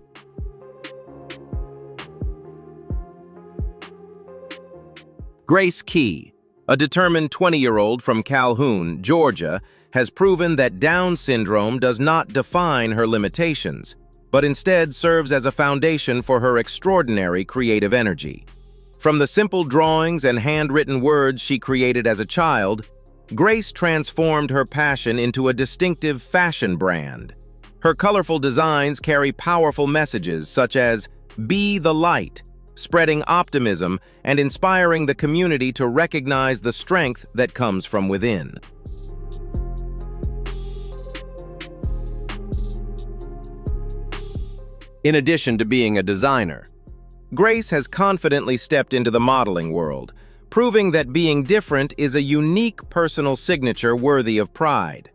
Grace Key, a determined 20-year-old from Calhoun, Georgia, has proven that Down syndrome does not define her limitations, but instead serves as a foundation for her extraordinary creative energy. From the simple drawings and handwritten words she created as a child, Grace transformed her passion into a distinctive fashion brand. Her colorful designs carry powerful messages such as "Be the light," spreading optimism and inspiring the community to recognize the strength that comes from within. In addition to being a designer, Grace has confidently stepped into the modeling world, proving that being different is a unique personal signature worthy of pride.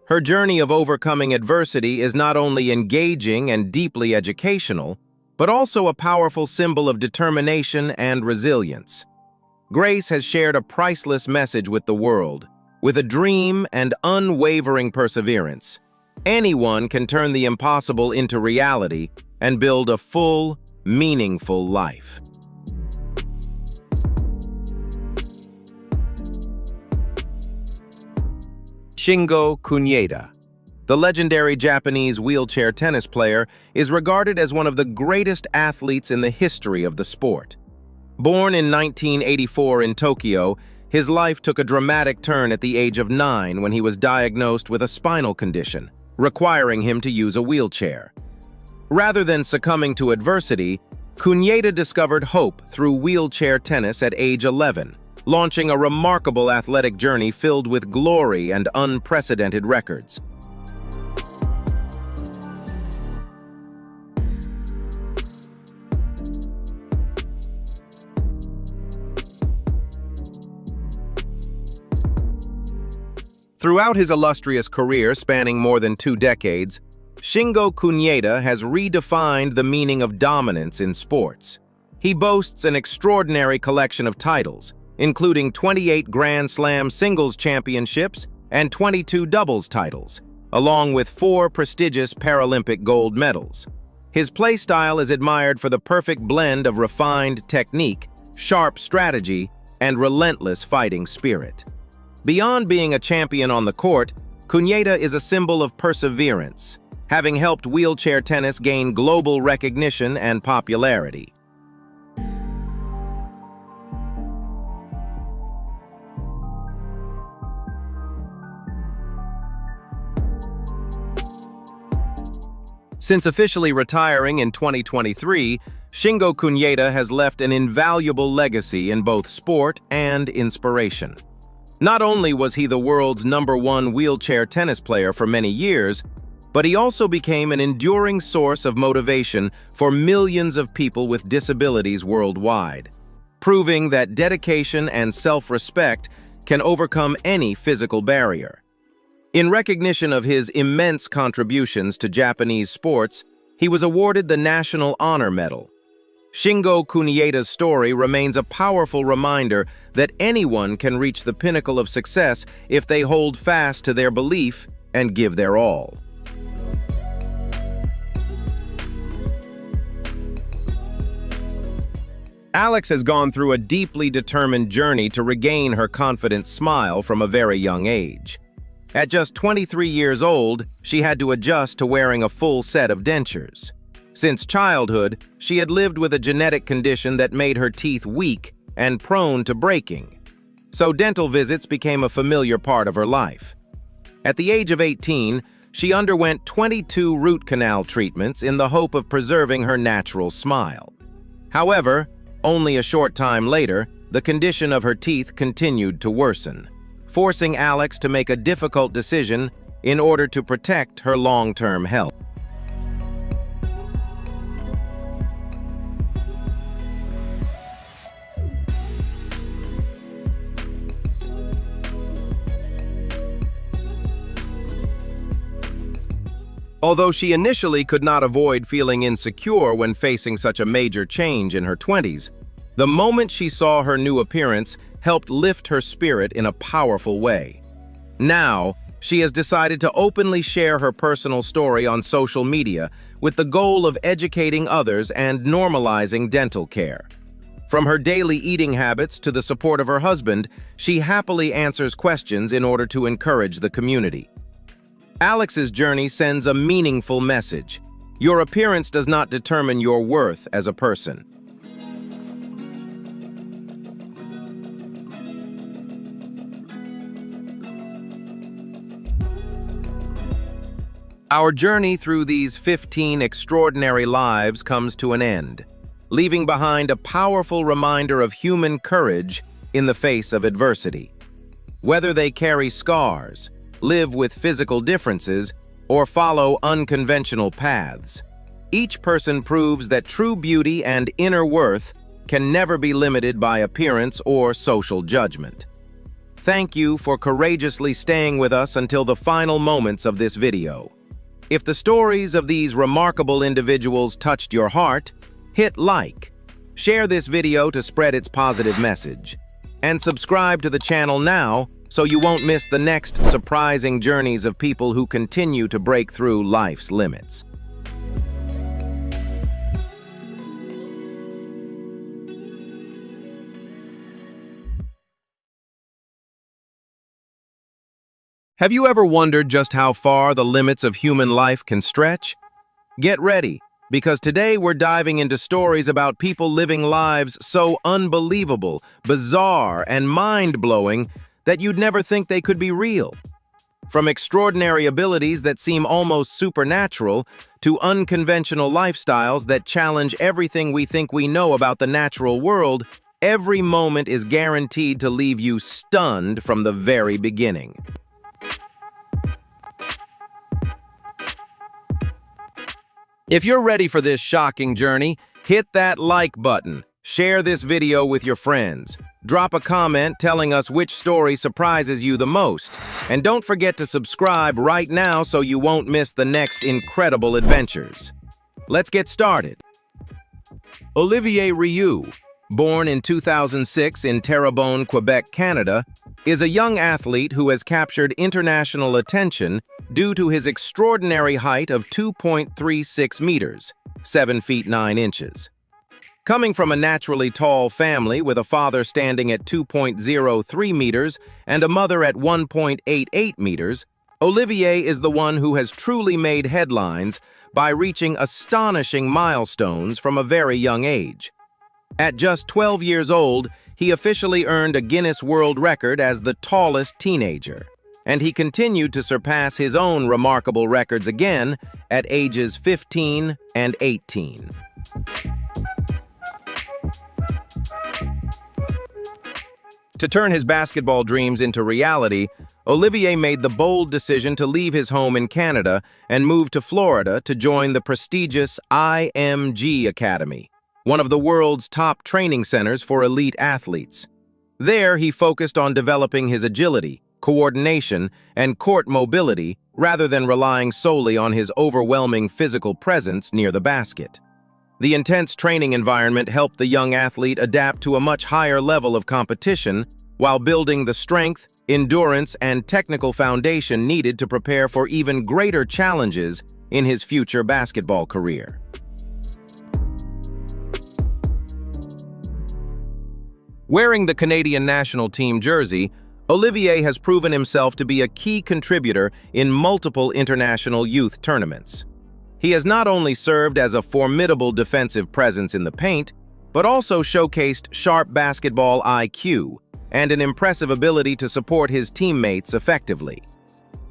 Her journey of overcoming adversity is not only engaging and deeply educational, but also a powerful symbol of determination and resilience. Grace has shared a priceless message with the world. With a dream and unwavering perseverance, anyone can turn the impossible into reality and build a full, meaningful life. Shingo Kunieda. The legendary Japanese wheelchair tennis player is regarded as one of the greatest athletes in the history of the sport. Born in 1984 in Tokyo, his life took a dramatic turn at the age of 9 when he was diagnosed with a spinal condition, requiring him to use a wheelchair. Rather than succumbing to adversity, Kunieda discovered hope through wheelchair tennis at age 11, launching a remarkable athletic journey filled with glory and unprecedented records. Throughout his illustrious career spanning more than 2 decades, Shingo Kunieda has redefined the meaning of dominance in sports. He boasts an extraordinary collection of titles, including 28 Grand Slam singles championships and 22 doubles titles, along with 4 prestigious Paralympic gold medals. His play style is admired for the perfect blend of refined technique, sharp strategy, and relentless fighting spirit. Beyond being a champion on the court, Kunieda is a symbol of perseverance, having helped wheelchair tennis gain global recognition and popularity. Since officially retiring in 2023, Shingo Kunieda has left an invaluable legacy in both sport and inspiration. Not only was he the world's #1 wheelchair tennis player for many years, but he also became an enduring source of motivation for millions of people with disabilities worldwide, proving that dedication and self-respect can overcome any physical barrier. In recognition of his immense contributions to Japanese sports, he was awarded the National Honor Medal. Shingo Kunieda's story remains a powerful reminder that anyone can reach the pinnacle of success if they hold fast to their belief and give their all. Alex has gone through a deeply determined journey to regain her confident smile from a very young age. At just 23 years old, she had to adjust to wearing a full set of dentures. Since childhood, she had lived with a genetic condition that made her teeth weak and prone to breaking, so dental visits became a familiar part of her life. At the age of 18, she underwent 22 root canal treatments in the hope of preserving her natural smile. However, only a short time later, the condition of her teeth continued to worsen, forcing Alex to make a difficult decision in order to protect her long-term health. Although she initially could not avoid feeling insecure when facing such a major change in her 20s, the moment she saw her new appearance helped lift her spirit in a powerful way. Now, she has decided to openly share her personal story on social media with the goal of educating others and normalizing dental care. From her daily eating habits to the support of her husband, she happily answers questions in order to encourage the community. Alex's journey sends a meaningful message. Your appearance does not determine your worth as a person. Our journey through these 15 extraordinary lives comes to an end, leaving behind a powerful reminder of human courage in the face of adversity. Whether they carry scars, live with physical differences, or follow unconventional paths, each person proves that true beauty and inner worth can never be limited by appearance or social judgment. Thank you for courageously staying with us until the final moments of this video. If the stories of these remarkable individuals touched your heart, hit like, share this video to spread its positive message, and subscribe to the channel now so you won't miss the next surprising journeys of people who continue to break through life's limits. Have you ever wondered just how far the limits of human life can stretch? Get ready, because today we're diving into stories about people living lives so unbelievable, bizarre, and mind-blowing that you'd never think they could be real. From extraordinary abilities that seem almost supernatural to unconventional lifestyles that challenge everything we think we know about the natural world, every moment is guaranteed to leave you stunned from the very beginning. If you're ready for this shocking journey, hit that like button, share this video with your friends, drop a comment telling us which story surprises you the most, and don't forget to subscribe right now so you won't miss the next incredible adventures. Let's get started. Olivier Rioux, born in 2006 in Terrebonne, Quebec, Canada, is a young athlete who has captured international attention due to his extraordinary height of 2.36 meters, 7 feet 9 inches. Coming from a naturally tall family with a father standing at 2.03 meters and a mother at 1.88 meters, Olivier is the one who has truly made headlines by reaching astonishing milestones from a very young age. At just 12 years old, he officially earned a Guinness World Record as the tallest teenager. and he continued to surpass his own remarkable records again at ages 15 and 18. To turn his basketball dreams into reality, Olivier made the bold decision to leave his home in Canada and move to Florida to join the prestigious IMG Academy, one of the world's top training centers for elite athletes. There, he focused on developing his agility, coordination, and court mobility rather than relying solely on his overwhelming physical presence near the basket. The intense training environment helped the young athlete adapt to a much higher level of competition while building the strength, endurance, and technical foundation needed to prepare for even greater challenges in his future basketball career. Wearing the Canadian national team jersey, Olivier has proven himself to be a key contributor in multiple international youth tournaments. He has not only served as a formidable defensive presence in the paint, but also showcased sharp basketball IQ and an impressive ability to support his teammates effectively.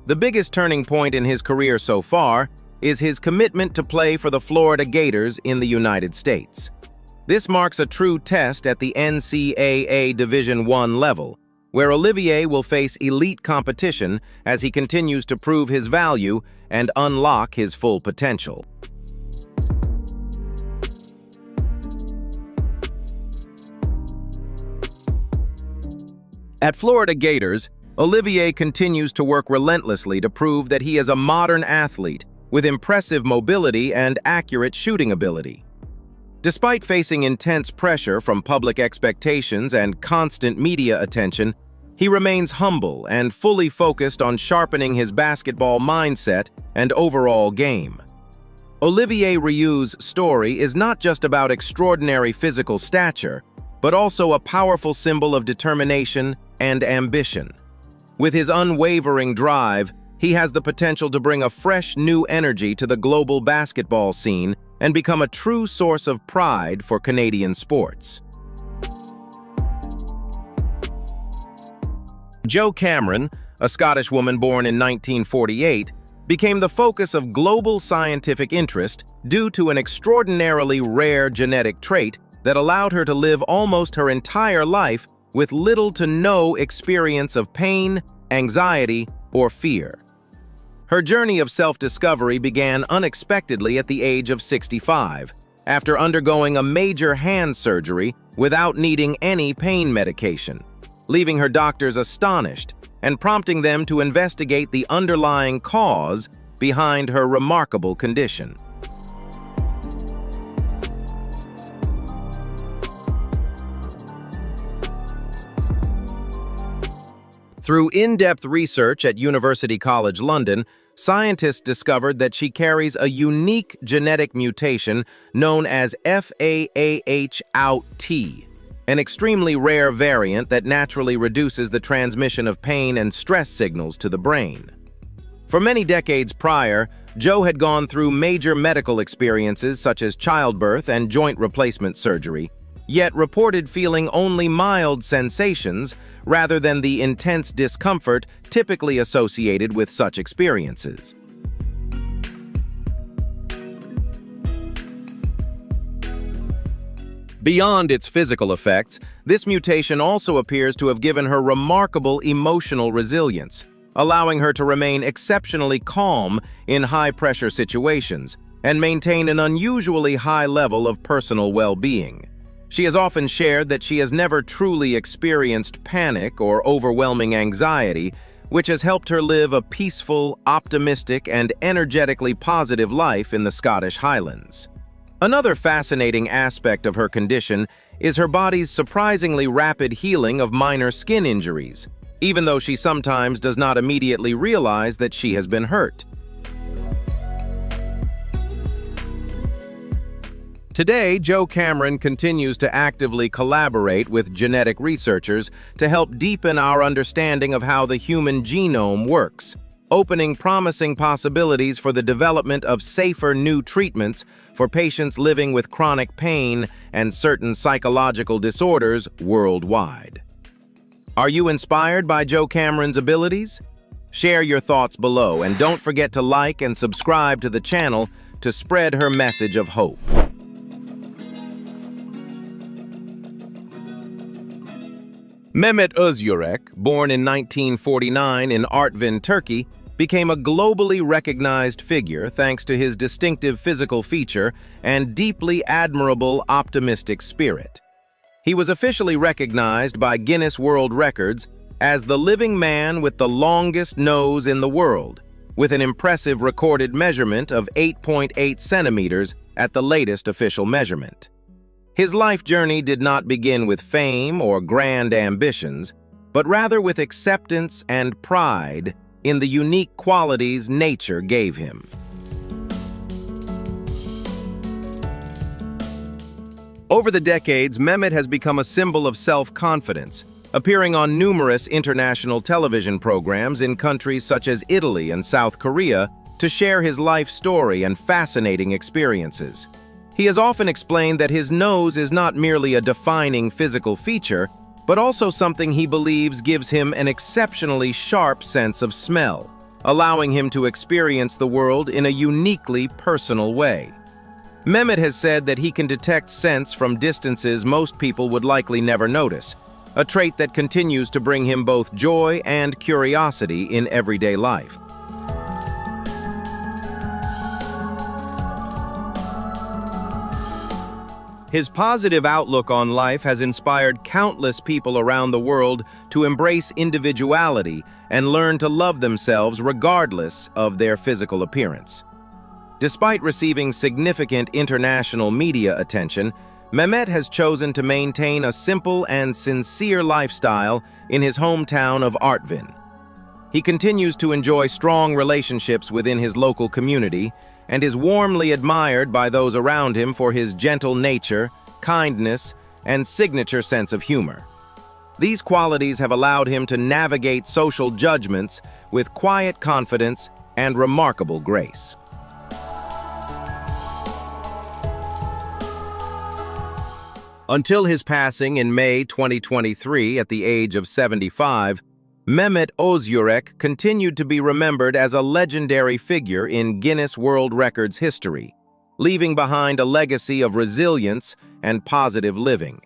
The biggest turning point in his career so far is his commitment to play for the Florida Gators in the United States. This marks a true test at the NCAA Division I level, where Olivier will face elite competition as he continues to prove his value and unlock his full potential. At Florida Gators, Olivier continues to work relentlessly to prove that he is a modern athlete with impressive mobility and accurate shooting ability. Despite facing intense pressure from public expectations and constant media attention, he remains humble and fully focused on sharpening his basketball mindset and overall game. Olivier Rieu's story is not just about extraordinary physical stature, but also a powerful symbol of determination and ambition. With his unwavering drive, he has the potential to bring a fresh new energy to the global basketball scene and become a true source of pride for Canadian sports. Jo Cameron, a Scottish woman born in 1948, became the focus of global scientific interest due to an extraordinarily rare genetic trait that allowed her to live almost her entire life with little to no experience of pain, anxiety, or fear. Her journey of self-discovery began unexpectedly at the age of 65, after undergoing a major hand surgery without needing any pain medication, leaving her doctors astonished and prompting them to investigate the underlying cause behind her remarkable condition. Through in-depth research at University College London, scientists discovered that she carries a unique genetic mutation known as FAAH-OUT, an extremely rare variant that naturally reduces the transmission of pain and stress signals to the brain. For many decades prior, Jo had gone through major medical experiences such as childbirth and joint replacement surgery, yet reported feeling only mild sensations rather than the intense discomfort typically associated with such experiences. Beyond its physical effects, this mutation also appears to have given her remarkable emotional resilience, allowing her to remain exceptionally calm in high-pressure situations and maintain an unusually high level of personal well-being. She has often shared that she has never truly experienced panic or overwhelming anxiety, which has helped her live a peaceful, optimistic, and energetically positive life in the Scottish Highlands. Another fascinating aspect of her condition is her body's surprisingly rapid healing of minor skin injuries, even though she sometimes does not immediately realize that she has been hurt. Today, Jo Cameron continues to actively collaborate with genetic researchers to help deepen our understanding of how the human genome works, opening promising possibilities for the development of safer new treatments for patients living with chronic pain and certain psychological disorders worldwide. Are you inspired by Jo Cameron's abilities? Share your thoughts below, and don't forget to like and subscribe to the channel to spread her message of hope. Mehmet Özürek, born in 1949 in Artvin, Turkey, became a globally recognized figure thanks to his distinctive physical feature and deeply admirable optimistic spirit. He was officially recognized by Guinness World Records as the living man with the longest nose in the world, with an impressive recorded measurement of 8.8 centimeters at the latest official measurement. His life journey did not begin with fame or grand ambitions, but rather with acceptance and pride in the unique qualities nature gave him. Over the decades, Mehmet has become a symbol of self-confidence, appearing on numerous international television programs in countries such as Italy and South Korea to share his life story and fascinating experiences. He has often explained that his nose is not merely a defining physical feature, but also something he believes gives him an exceptionally sharp sense of smell, allowing him to experience the world in a uniquely personal way. Mehmet has said that he can detect scents from distances most people would likely never notice, a trait that continues to bring him both joy and curiosity in everyday life. His positive outlook on life has inspired countless people around the world to embrace individuality and learn to love themselves regardless of their physical appearance. Despite receiving significant international media attention, Mehmet has chosen to maintain a simple and sincere lifestyle in his hometown of Artvin. He continues to enjoy strong relationships within his local community and is warmly admired by those around him for his gentle nature, kindness, and signature sense of humor. These qualities have allowed him to navigate social judgments with quiet confidence and remarkable grace. Until his passing in May 2023 at the age of 75, Mehmet Özürek continued to be remembered as a legendary figure in Guinness World Records history, leaving behind a legacy of resilience and positive living.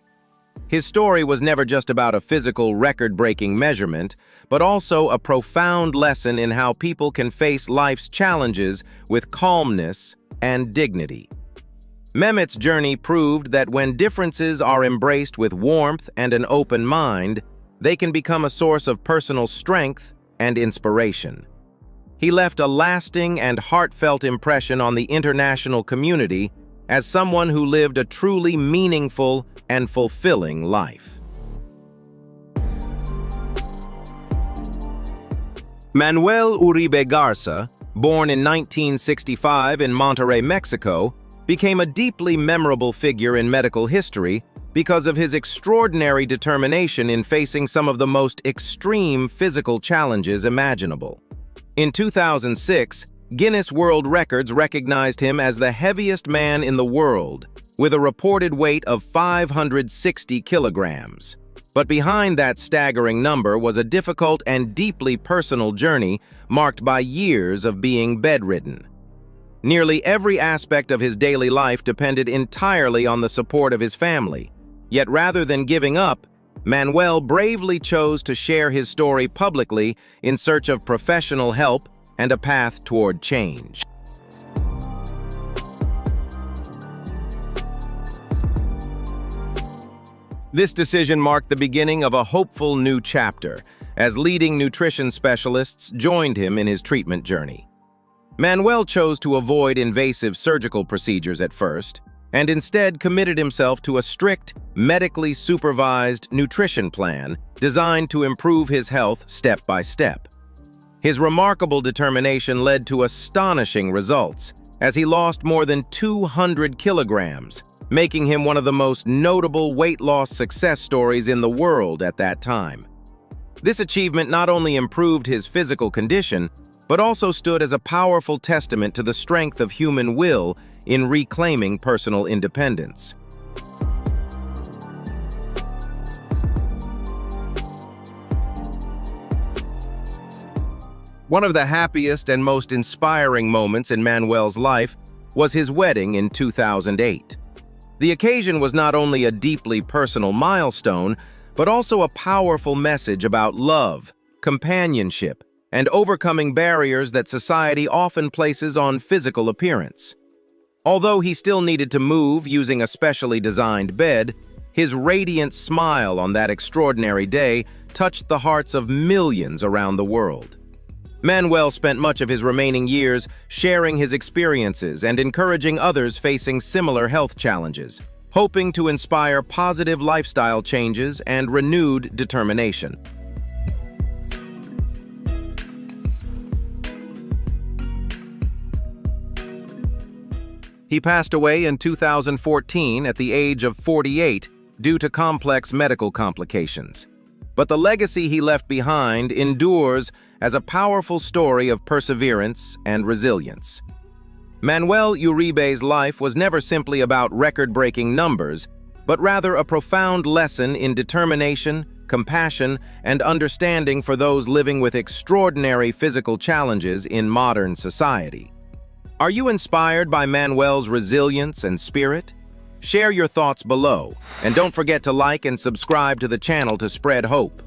His story was never just about a physical record-breaking measurement, but also a profound lesson in how people can face life's challenges with calmness and dignity. Mehmet's journey proved that when differences are embraced with warmth and an open mind, they can become a source of personal strength and inspiration. He left a lasting and heartfelt impression on the international community as someone who lived a truly meaningful and fulfilling life. Manuel Uribe Garza, born in 1965 in Monterrey, Mexico, became a deeply memorable figure in medical history because of his extraordinary determination in facing some of the most extreme physical challenges imaginable. In 2006, Guinness World Records recognized him as the heaviest man in the world, with a reported weight of 560 kilograms. But behind that staggering number was a difficult and deeply personal journey marked by years of being bedridden. Nearly every aspect of his daily life depended entirely on the support of his family. Yet rather than giving up, Manuel bravely chose to share his story publicly in search of professional help and a path toward change. This decision marked the beginning of a hopeful new chapter, as leading nutrition specialists joined him in his treatment journey. Manuel chose to avoid invasive surgical procedures at first, and instead committed himself to a strict, medically supervised nutrition plan designed to improve his health step by step. His remarkable determination led to astonishing results, as he lost more than 200 kilograms, making him one of the most notable weight loss success stories in the world at that time. This achievement not only improved his physical condition, but also stood as a powerful testament to the strength of human will in reclaiming personal independence. One of the happiest and most inspiring moments in Manuel's life was his wedding in 2008. The occasion was not only a deeply personal milestone, but also a powerful message about love, companionship, and overcoming barriers that society often places on physical appearance. Although he still needed to move using a specially designed bed, his radiant smile on that extraordinary day touched the hearts of millions around the world. Manuel spent much of his remaining years sharing his experiences and encouraging others facing similar health challenges, hoping to inspire positive lifestyle changes and renewed determination. He passed away in 2014 at the age of 48 due to complex medical complications. But the legacy he left behind endures as a powerful story of perseverance and resilience. Manuel Uribe's life was never simply about record-breaking numbers, but rather a profound lesson in determination, compassion, and understanding for those living with extraordinary physical challenges in modern society. Are you inspired by Manuel's resilience and spirit? Share your thoughts below, and don't forget to like and subscribe to the channel to spread hope.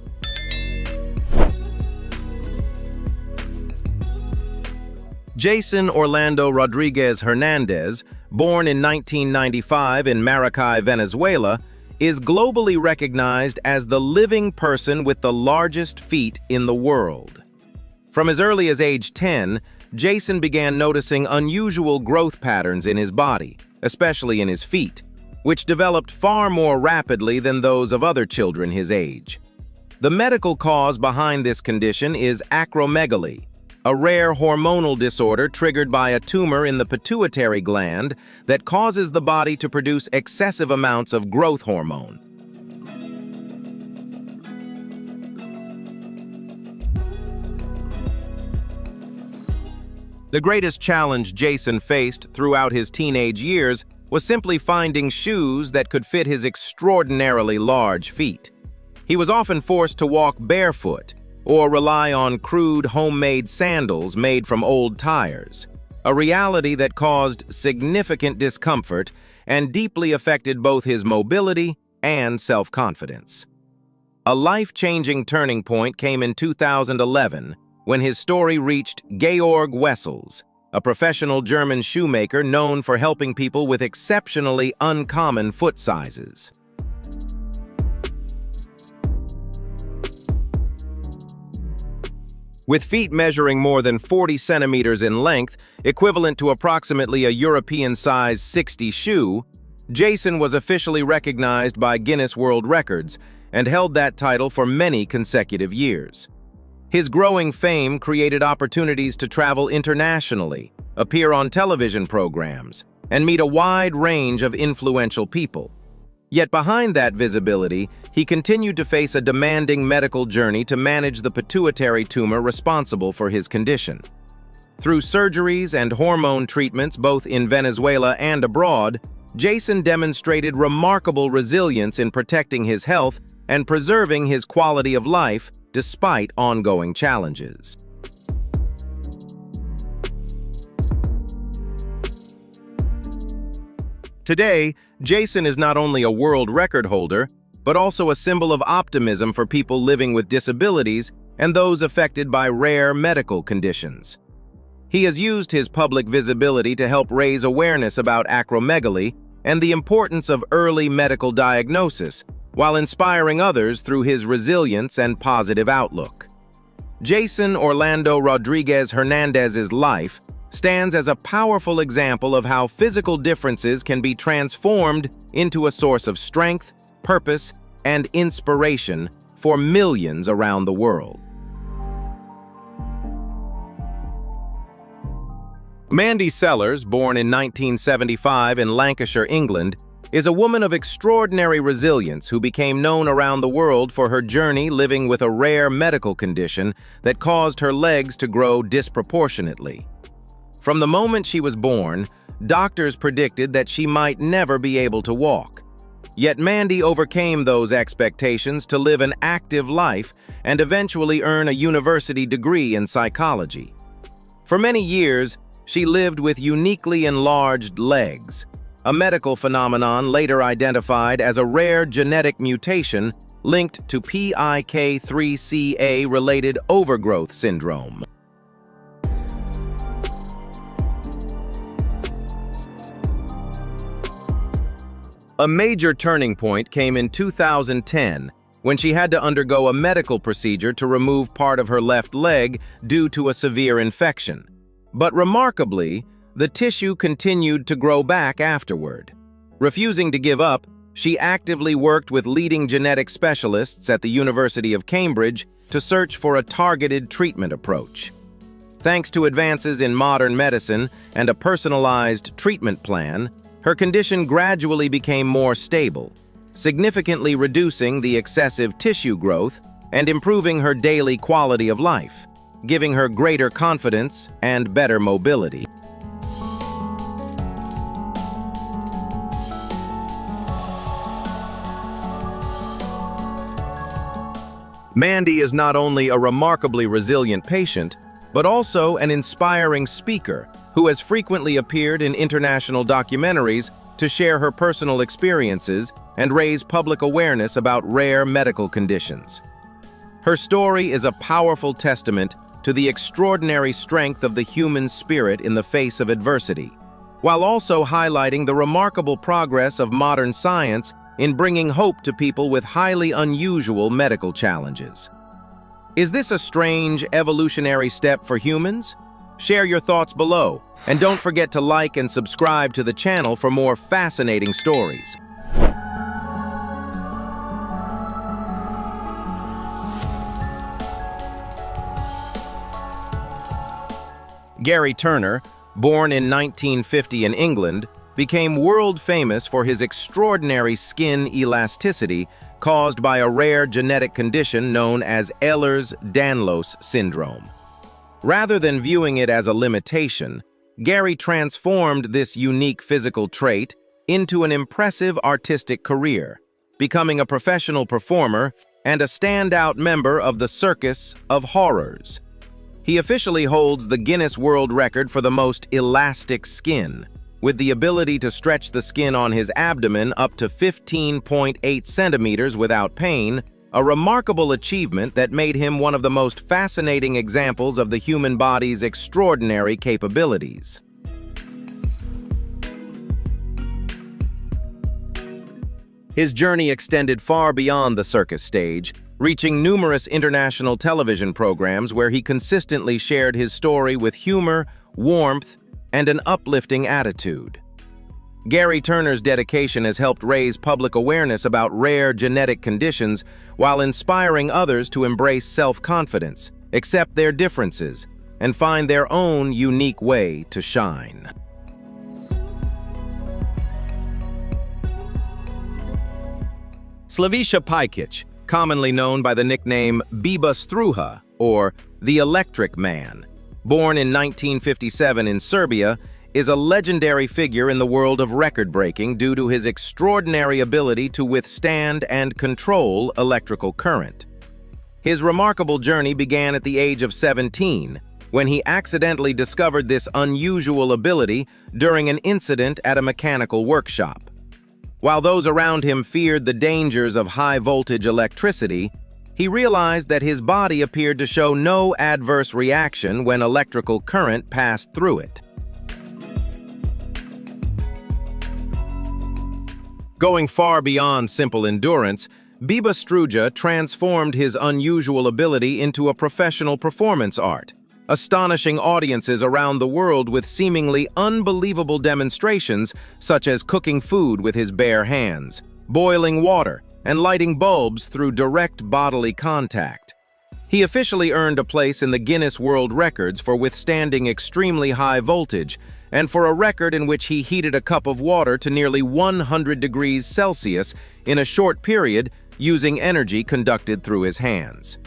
Jason Orlando Rodriguez Hernandez, born in 1995 in Maracay, Venezuela, is globally recognized as the living person with the largest feet in the world. From as early as age 10, Jason began noticing unusual growth patterns in his body, especially in his feet, which developed far more rapidly than those of other children his age. The medical cause behind this condition is acromegaly, a rare hormonal disorder triggered by a tumor in the pituitary gland that causes the body to produce excessive amounts of growth hormone. The greatest challenge Jason faced throughout his teenage years was simply finding shoes that could fit his extraordinarily large feet. He was often forced to walk barefoot or rely on crude homemade sandals made from old tires, a reality that caused significant discomfort and deeply affected both his mobility and self-confidence. A life-changing turning point came in 2011 when his story reached Georg Wessels, a professional German shoemaker known for helping people with exceptionally uncommon foot sizes. With feet measuring more than 40 centimeters in length, equivalent to approximately a European-size 60 shoe, Jason was officially recognized by Guinness World Records and held that title for many consecutive years. His growing fame created opportunities to travel internationally, appear on television programs, and meet a wide range of influential people. Yet behind that visibility, he continued to face a demanding medical journey to manage the pituitary tumor responsible for his condition. Through surgeries and hormone treatments both in Venezuela and abroad, Jason demonstrated remarkable resilience in protecting his health and preserving his quality of life despite ongoing challenges. Today, Jason is not only a world record holder, but also a symbol of optimism for people living with disabilities and those affected by rare medical conditions. He has used his public visibility to help raise awareness about acromegaly and the importance of early medical diagnosis, while inspiring others through his resilience and positive outlook. Jason Orlando Rodriguez Hernandez's life stands as a powerful example of how physical differences can be transformed into a source of strength, purpose, and inspiration for millions around the world. Mandy Sellers, born in 1975 in Lancashire, England, is a woman of extraordinary resilience who became known around the world for her journey living with a rare medical condition that caused her legs to grow disproportionately. From the moment she was born, doctors predicted that she might never be able to walk. Yet Mandy overcame those expectations to live an active life and eventually earn a university degree in psychology. For many years, she lived with uniquely enlarged legs, a medical phenomenon later identified as a rare genetic mutation linked to PIK3CA-related overgrowth syndrome. A major turning point came in 2010 when she had to undergo a medical procedure to remove part of her left leg due to a severe infection. But remarkably, the tissue continued to grow back afterward. Refusing to give up, she actively worked with leading genetic specialists at the University of Cambridge to search for a targeted treatment approach. Thanks to advances in modern medicine and a personalized treatment plan, her condition gradually became more stable, significantly reducing the excessive tissue growth and improving her daily quality of life, giving her greater confidence and better mobility. Mandy is not only a remarkably resilient patient, but also an inspiring speaker who has frequently appeared in international documentaries to share her personal experiences and raise public awareness about rare medical conditions. Her story is a powerful testament to the extraordinary strength of the human spirit in the face of adversity, while also highlighting the remarkable progress of modern science in bringing hope to people with highly unusual medical challenges. Is this a strange evolutionary step for humans? Share your thoughts below, and don't forget to like and subscribe to the channel for more fascinating stories. Gary Turner, born in 1950 in England, became world famous for his extraordinary skin elasticity caused by a rare genetic condition known as Ehlers-Danlos syndrome. Rather than viewing it as a limitation, Gary transformed this unique physical trait into an impressive artistic career, becoming a professional performer and a standout member of the Circus of Horrors. He officially holds the Guinness World Record for the most elastic skin, with the ability to stretch the skin on his abdomen up to 15.8 centimeters without pain, a remarkable achievement that made him one of the most fascinating examples of the human body's extraordinary capabilities. His journey extended far beyond the circus stage, reaching numerous international television programs where he consistently shared his story with humor, warmth, and an uplifting attitude. Gary Turner's dedication has helped raise public awareness about rare genetic conditions while inspiring others to embrace self-confidence, accept their differences, and find their own unique way to shine. Slaviša Pajkić, commonly known by the nickname Biba Struha, or the Electric Man, born in 1957 in Serbia, is a legendary figure in the world of record-breaking due to his extraordinary ability to withstand and control electrical current. His remarkable journey began at the age of 17, when he accidentally discovered this unusual ability during an incident at a mechanical workshop. While those around him feared the dangers of high-voltage electricity, he realized that his body appeared to show no adverse reaction when electrical current passed through it. Going far beyond simple endurance, Biba Struja transformed his unusual ability into a professional performance art, astonishing audiences around the world with seemingly unbelievable demonstrations such as cooking food with his bare hands, boiling water, and lighting bulbs through direct bodily contact. He officially earned a place in the Guinness World Records for withstanding extremely high voltage and for a record in which he heated a cup of water to nearly 100 degrees Celsius in a short period using energy conducted through his hands.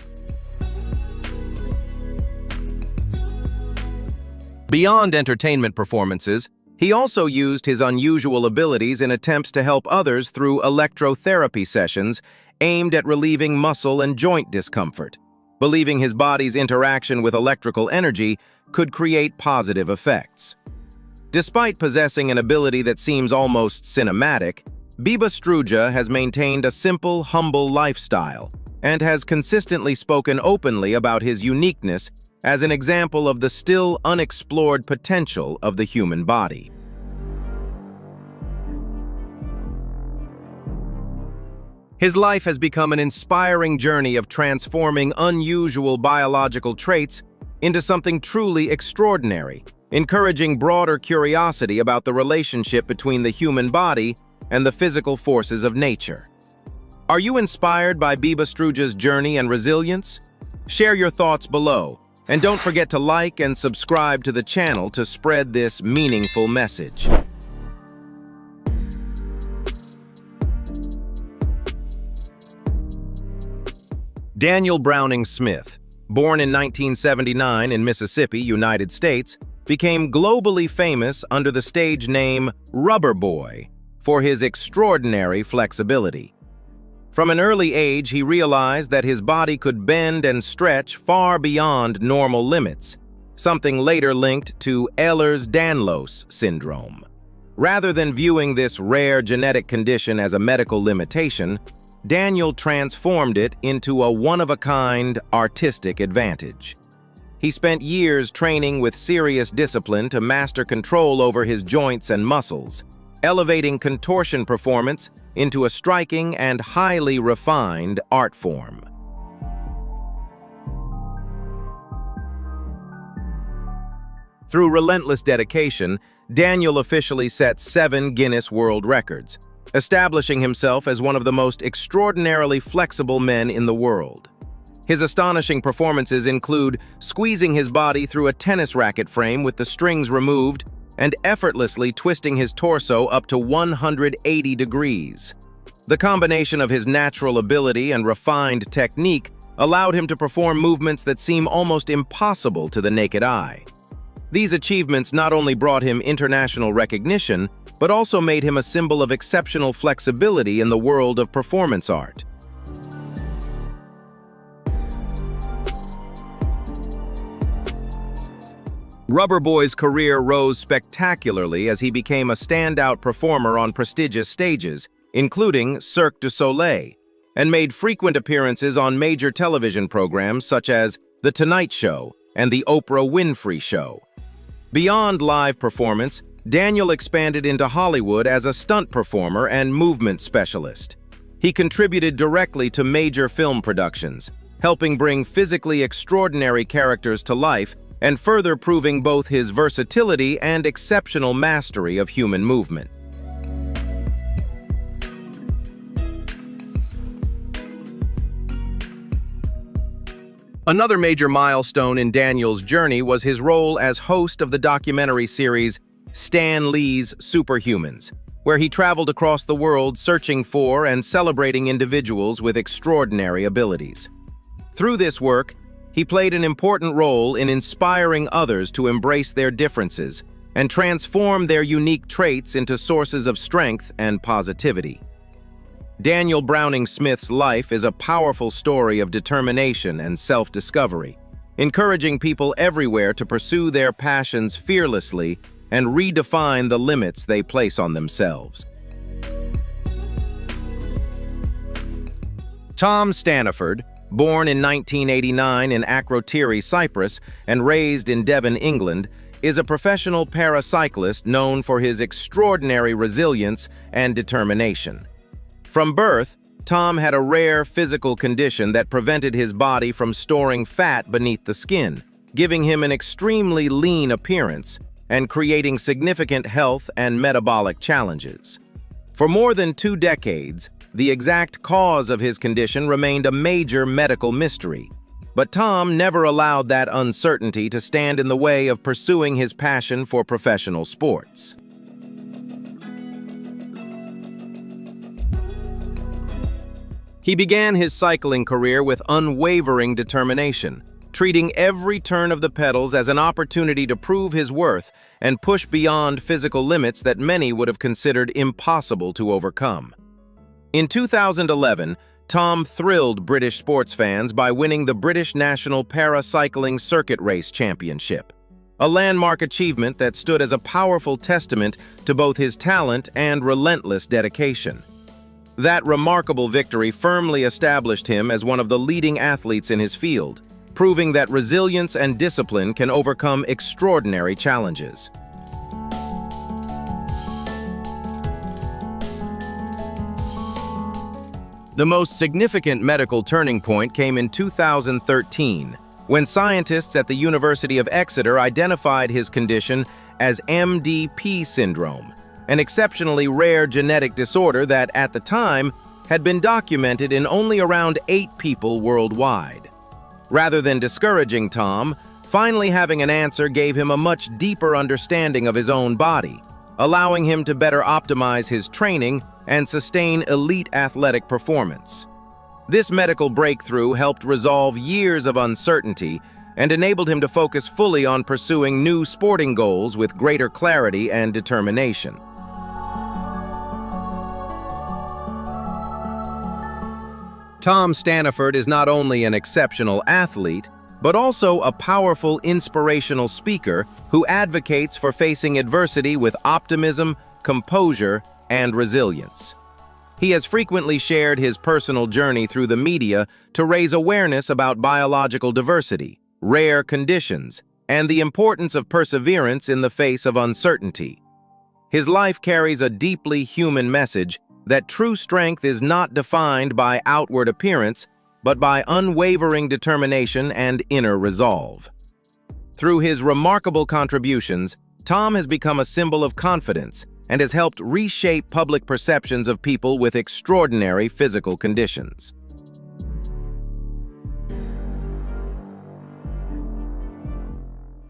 Beyond entertainment performances, He also used his unusual abilities in attempts to help others through electrotherapy sessions aimed at relieving muscle and joint discomfort, believing his body's interaction with electrical energy could create positive effects. Despite possessing an ability that seems almost cinematic, Biba Struja has maintained a simple, humble lifestyle and has consistently spoken openly about his uniqueness as an example of the still unexplored potential of the human body. His life has become an inspiring journey of transforming unusual biological traits into something truly extraordinary, encouraging broader curiosity about the relationship between the human body and the physical forces of nature. Are you inspired by Biba Struja's journey and resilience? Share your thoughts below, and don't forget to like and subscribe to the channel to spread this meaningful message. Daniel Browning Smith, born in 1979 in Mississippi, United States, became globally famous under the stage name Rubber Boy for his extraordinary flexibility. From an early age, he realized that his body could bend and stretch far beyond normal limits, something later linked to Ehlers-Danlos syndrome. Rather than viewing this rare genetic condition as a medical limitation, Daniel transformed it into a one-of-a-kind artistic advantage. He spent years training with serious discipline to master control over his joints and muscles, elevating contortion performance into a striking and highly refined art form. Through relentless dedication, Daniel officially set 7 Guinness World Records, establishing himself as one of the most extraordinarily flexible men in the world. His astonishing performances include squeezing his body through a tennis racket frame with the strings removed and effortlessly twisting his torso up to 180 degrees. The combination of his natural ability and refined technique allowed him to perform movements that seem almost impossible to the naked eye. These achievements not only brought him international recognition, but also made him a symbol of exceptional flexibility in the world of performance art. Rubber Boy's career rose spectacularly as he became a standout performer on prestigious stages, including Cirque du Soleil, and made frequent appearances on major television programs such as The Tonight Show and The Oprah Winfrey Show. Beyond live performance, Daniel expanded into Hollywood as a stunt performer and movement specialist. He contributed directly to major film productions, helping bring physically extraordinary characters to life and further proving both his versatility and exceptional mastery of human movement. Another major milestone in Daniel's journey was his role as host of the documentary series Stan Lee's Superhumans, where he traveled across the world searching for and celebrating individuals with extraordinary abilities. Through this work, he played an important role in inspiring others to embrace their differences and transform their unique traits into sources of strength and positivity. Daniel Browning Smith's life is a powerful story of determination and self-discovery, encouraging people everywhere to pursue their passions fearlessly and redefine the limits they place on themselves. Tom Staniford, born in 1989 in Akrotiri, Cyprus, and raised in Devon, England, is a professional paracyclist known for his extraordinary resilience and determination. From birth, Tom had a rare physical condition that prevented his body from storing fat beneath the skin, giving him an extremely lean appearance and creating significant health and metabolic challenges. For more than 2 decades, the exact cause of his condition remained a major medical mystery, but Tom never allowed that uncertainty to stand in the way of pursuing his passion for professional sports. He began his cycling career with unwavering determination, treating every turn of the pedals as an opportunity to prove his worth and push beyond physical limits that many would have considered impossible to overcome. In 2011, Tom thrilled British sports fans by winning the British National Para-Cycling Circuit Race Championship, a landmark achievement that stood as a powerful testament to both his talent and relentless dedication. That remarkable victory firmly established him as one of the leading athletes in his field, proving that resilience and discipline can overcome extraordinary challenges. The most significant medical turning point came in 2013, when scientists at the University of Exeter identified his condition as MDP syndrome, an exceptionally rare genetic disorder that, at the time, had been documented in only around 8 people worldwide. Rather than discouraging Tom, finally having an answer gave him a much deeper understanding of his own body, allowing him to better optimize his training and sustain elite athletic performance. This medical breakthrough helped resolve years of uncertainty and enabled him to focus fully on pursuing new sporting goals with greater clarity and determination. Tom Staniford is not only an exceptional athlete, but also a powerful inspirational speaker who advocates for facing adversity with optimism, composure, and resilience. He has frequently shared his personal journey through the media to raise awareness about biological diversity, rare conditions, and the importance of perseverance in the face of uncertainty. His life carries a deeply human message that true strength is not defined by outward appearance, but by unwavering determination and inner resolve. Through his remarkable contributions, Tom has become a symbol of confidence and has helped reshape public perceptions of people with extraordinary physical conditions.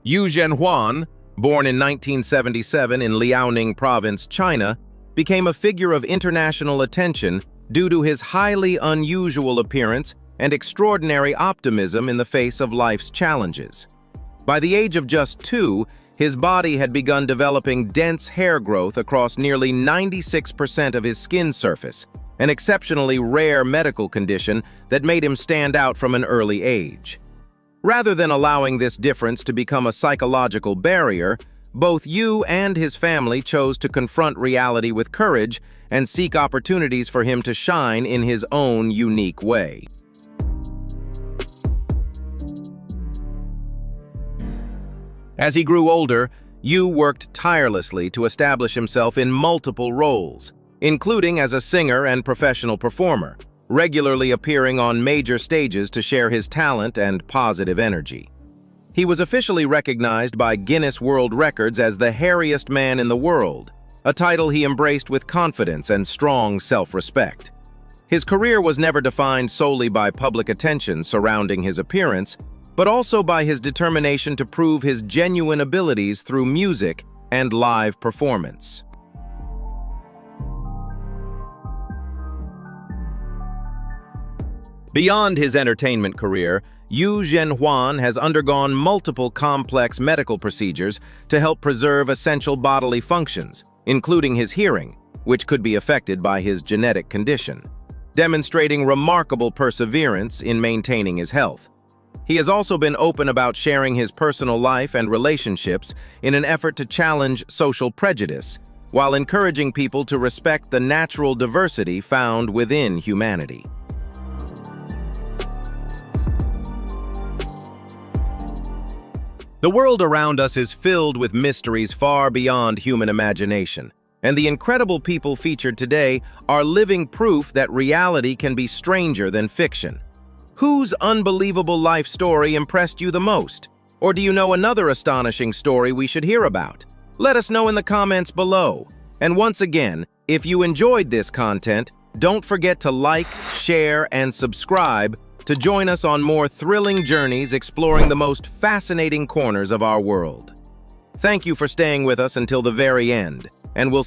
Yu Zhenhuan, born in 1977 in Liaoning Province, China, became a figure of international attention due to his highly unusual appearance and extraordinary optimism in the face of life's challenges. By the age of just 2, his body had begun developing dense hair growth across nearly 96% of his skin surface, an exceptionally rare medical condition that made him stand out from an early age. Rather than allowing this difference to become a psychological barrier, both Yu and his family chose to confront reality with courage and seek opportunities for him to shine in his own unique way. As he grew older, Yu worked tirelessly to establish himself in multiple roles, including as a singer and professional performer, regularly appearing on major stages to share his talent and positive energy. He was officially recognized by Guinness World Records as the hairiest man in the world, a title he embraced with confidence and strong self-respect. His career was never defined solely by public attention surrounding his appearance, but also by his determination to prove his genuine abilities through music and live performance. Beyond his entertainment career, Yu Zhenhuan has undergone multiple complex medical procedures to help preserve essential bodily functions, including his hearing, which could be affected by his genetic condition, demonstrating remarkable perseverance in maintaining his health. He has also been open about sharing his personal life and relationships in an effort to challenge social prejudice, while encouraging people to respect the natural diversity found within humanity. The world around us is filled with mysteries far beyond human imagination, and the incredible people featured today are living proof that reality can be stranger than fiction. Whose unbelievable life story impressed you the most? Or do you know another astonishing story we should hear about? Let us know in the comments below. And once again, if you enjoyed this content, don't forget to like, share, and subscribe to join us on more thrilling journeys exploring the most fascinating corners of our world. Thank you for staying with us until the very end, and we'll see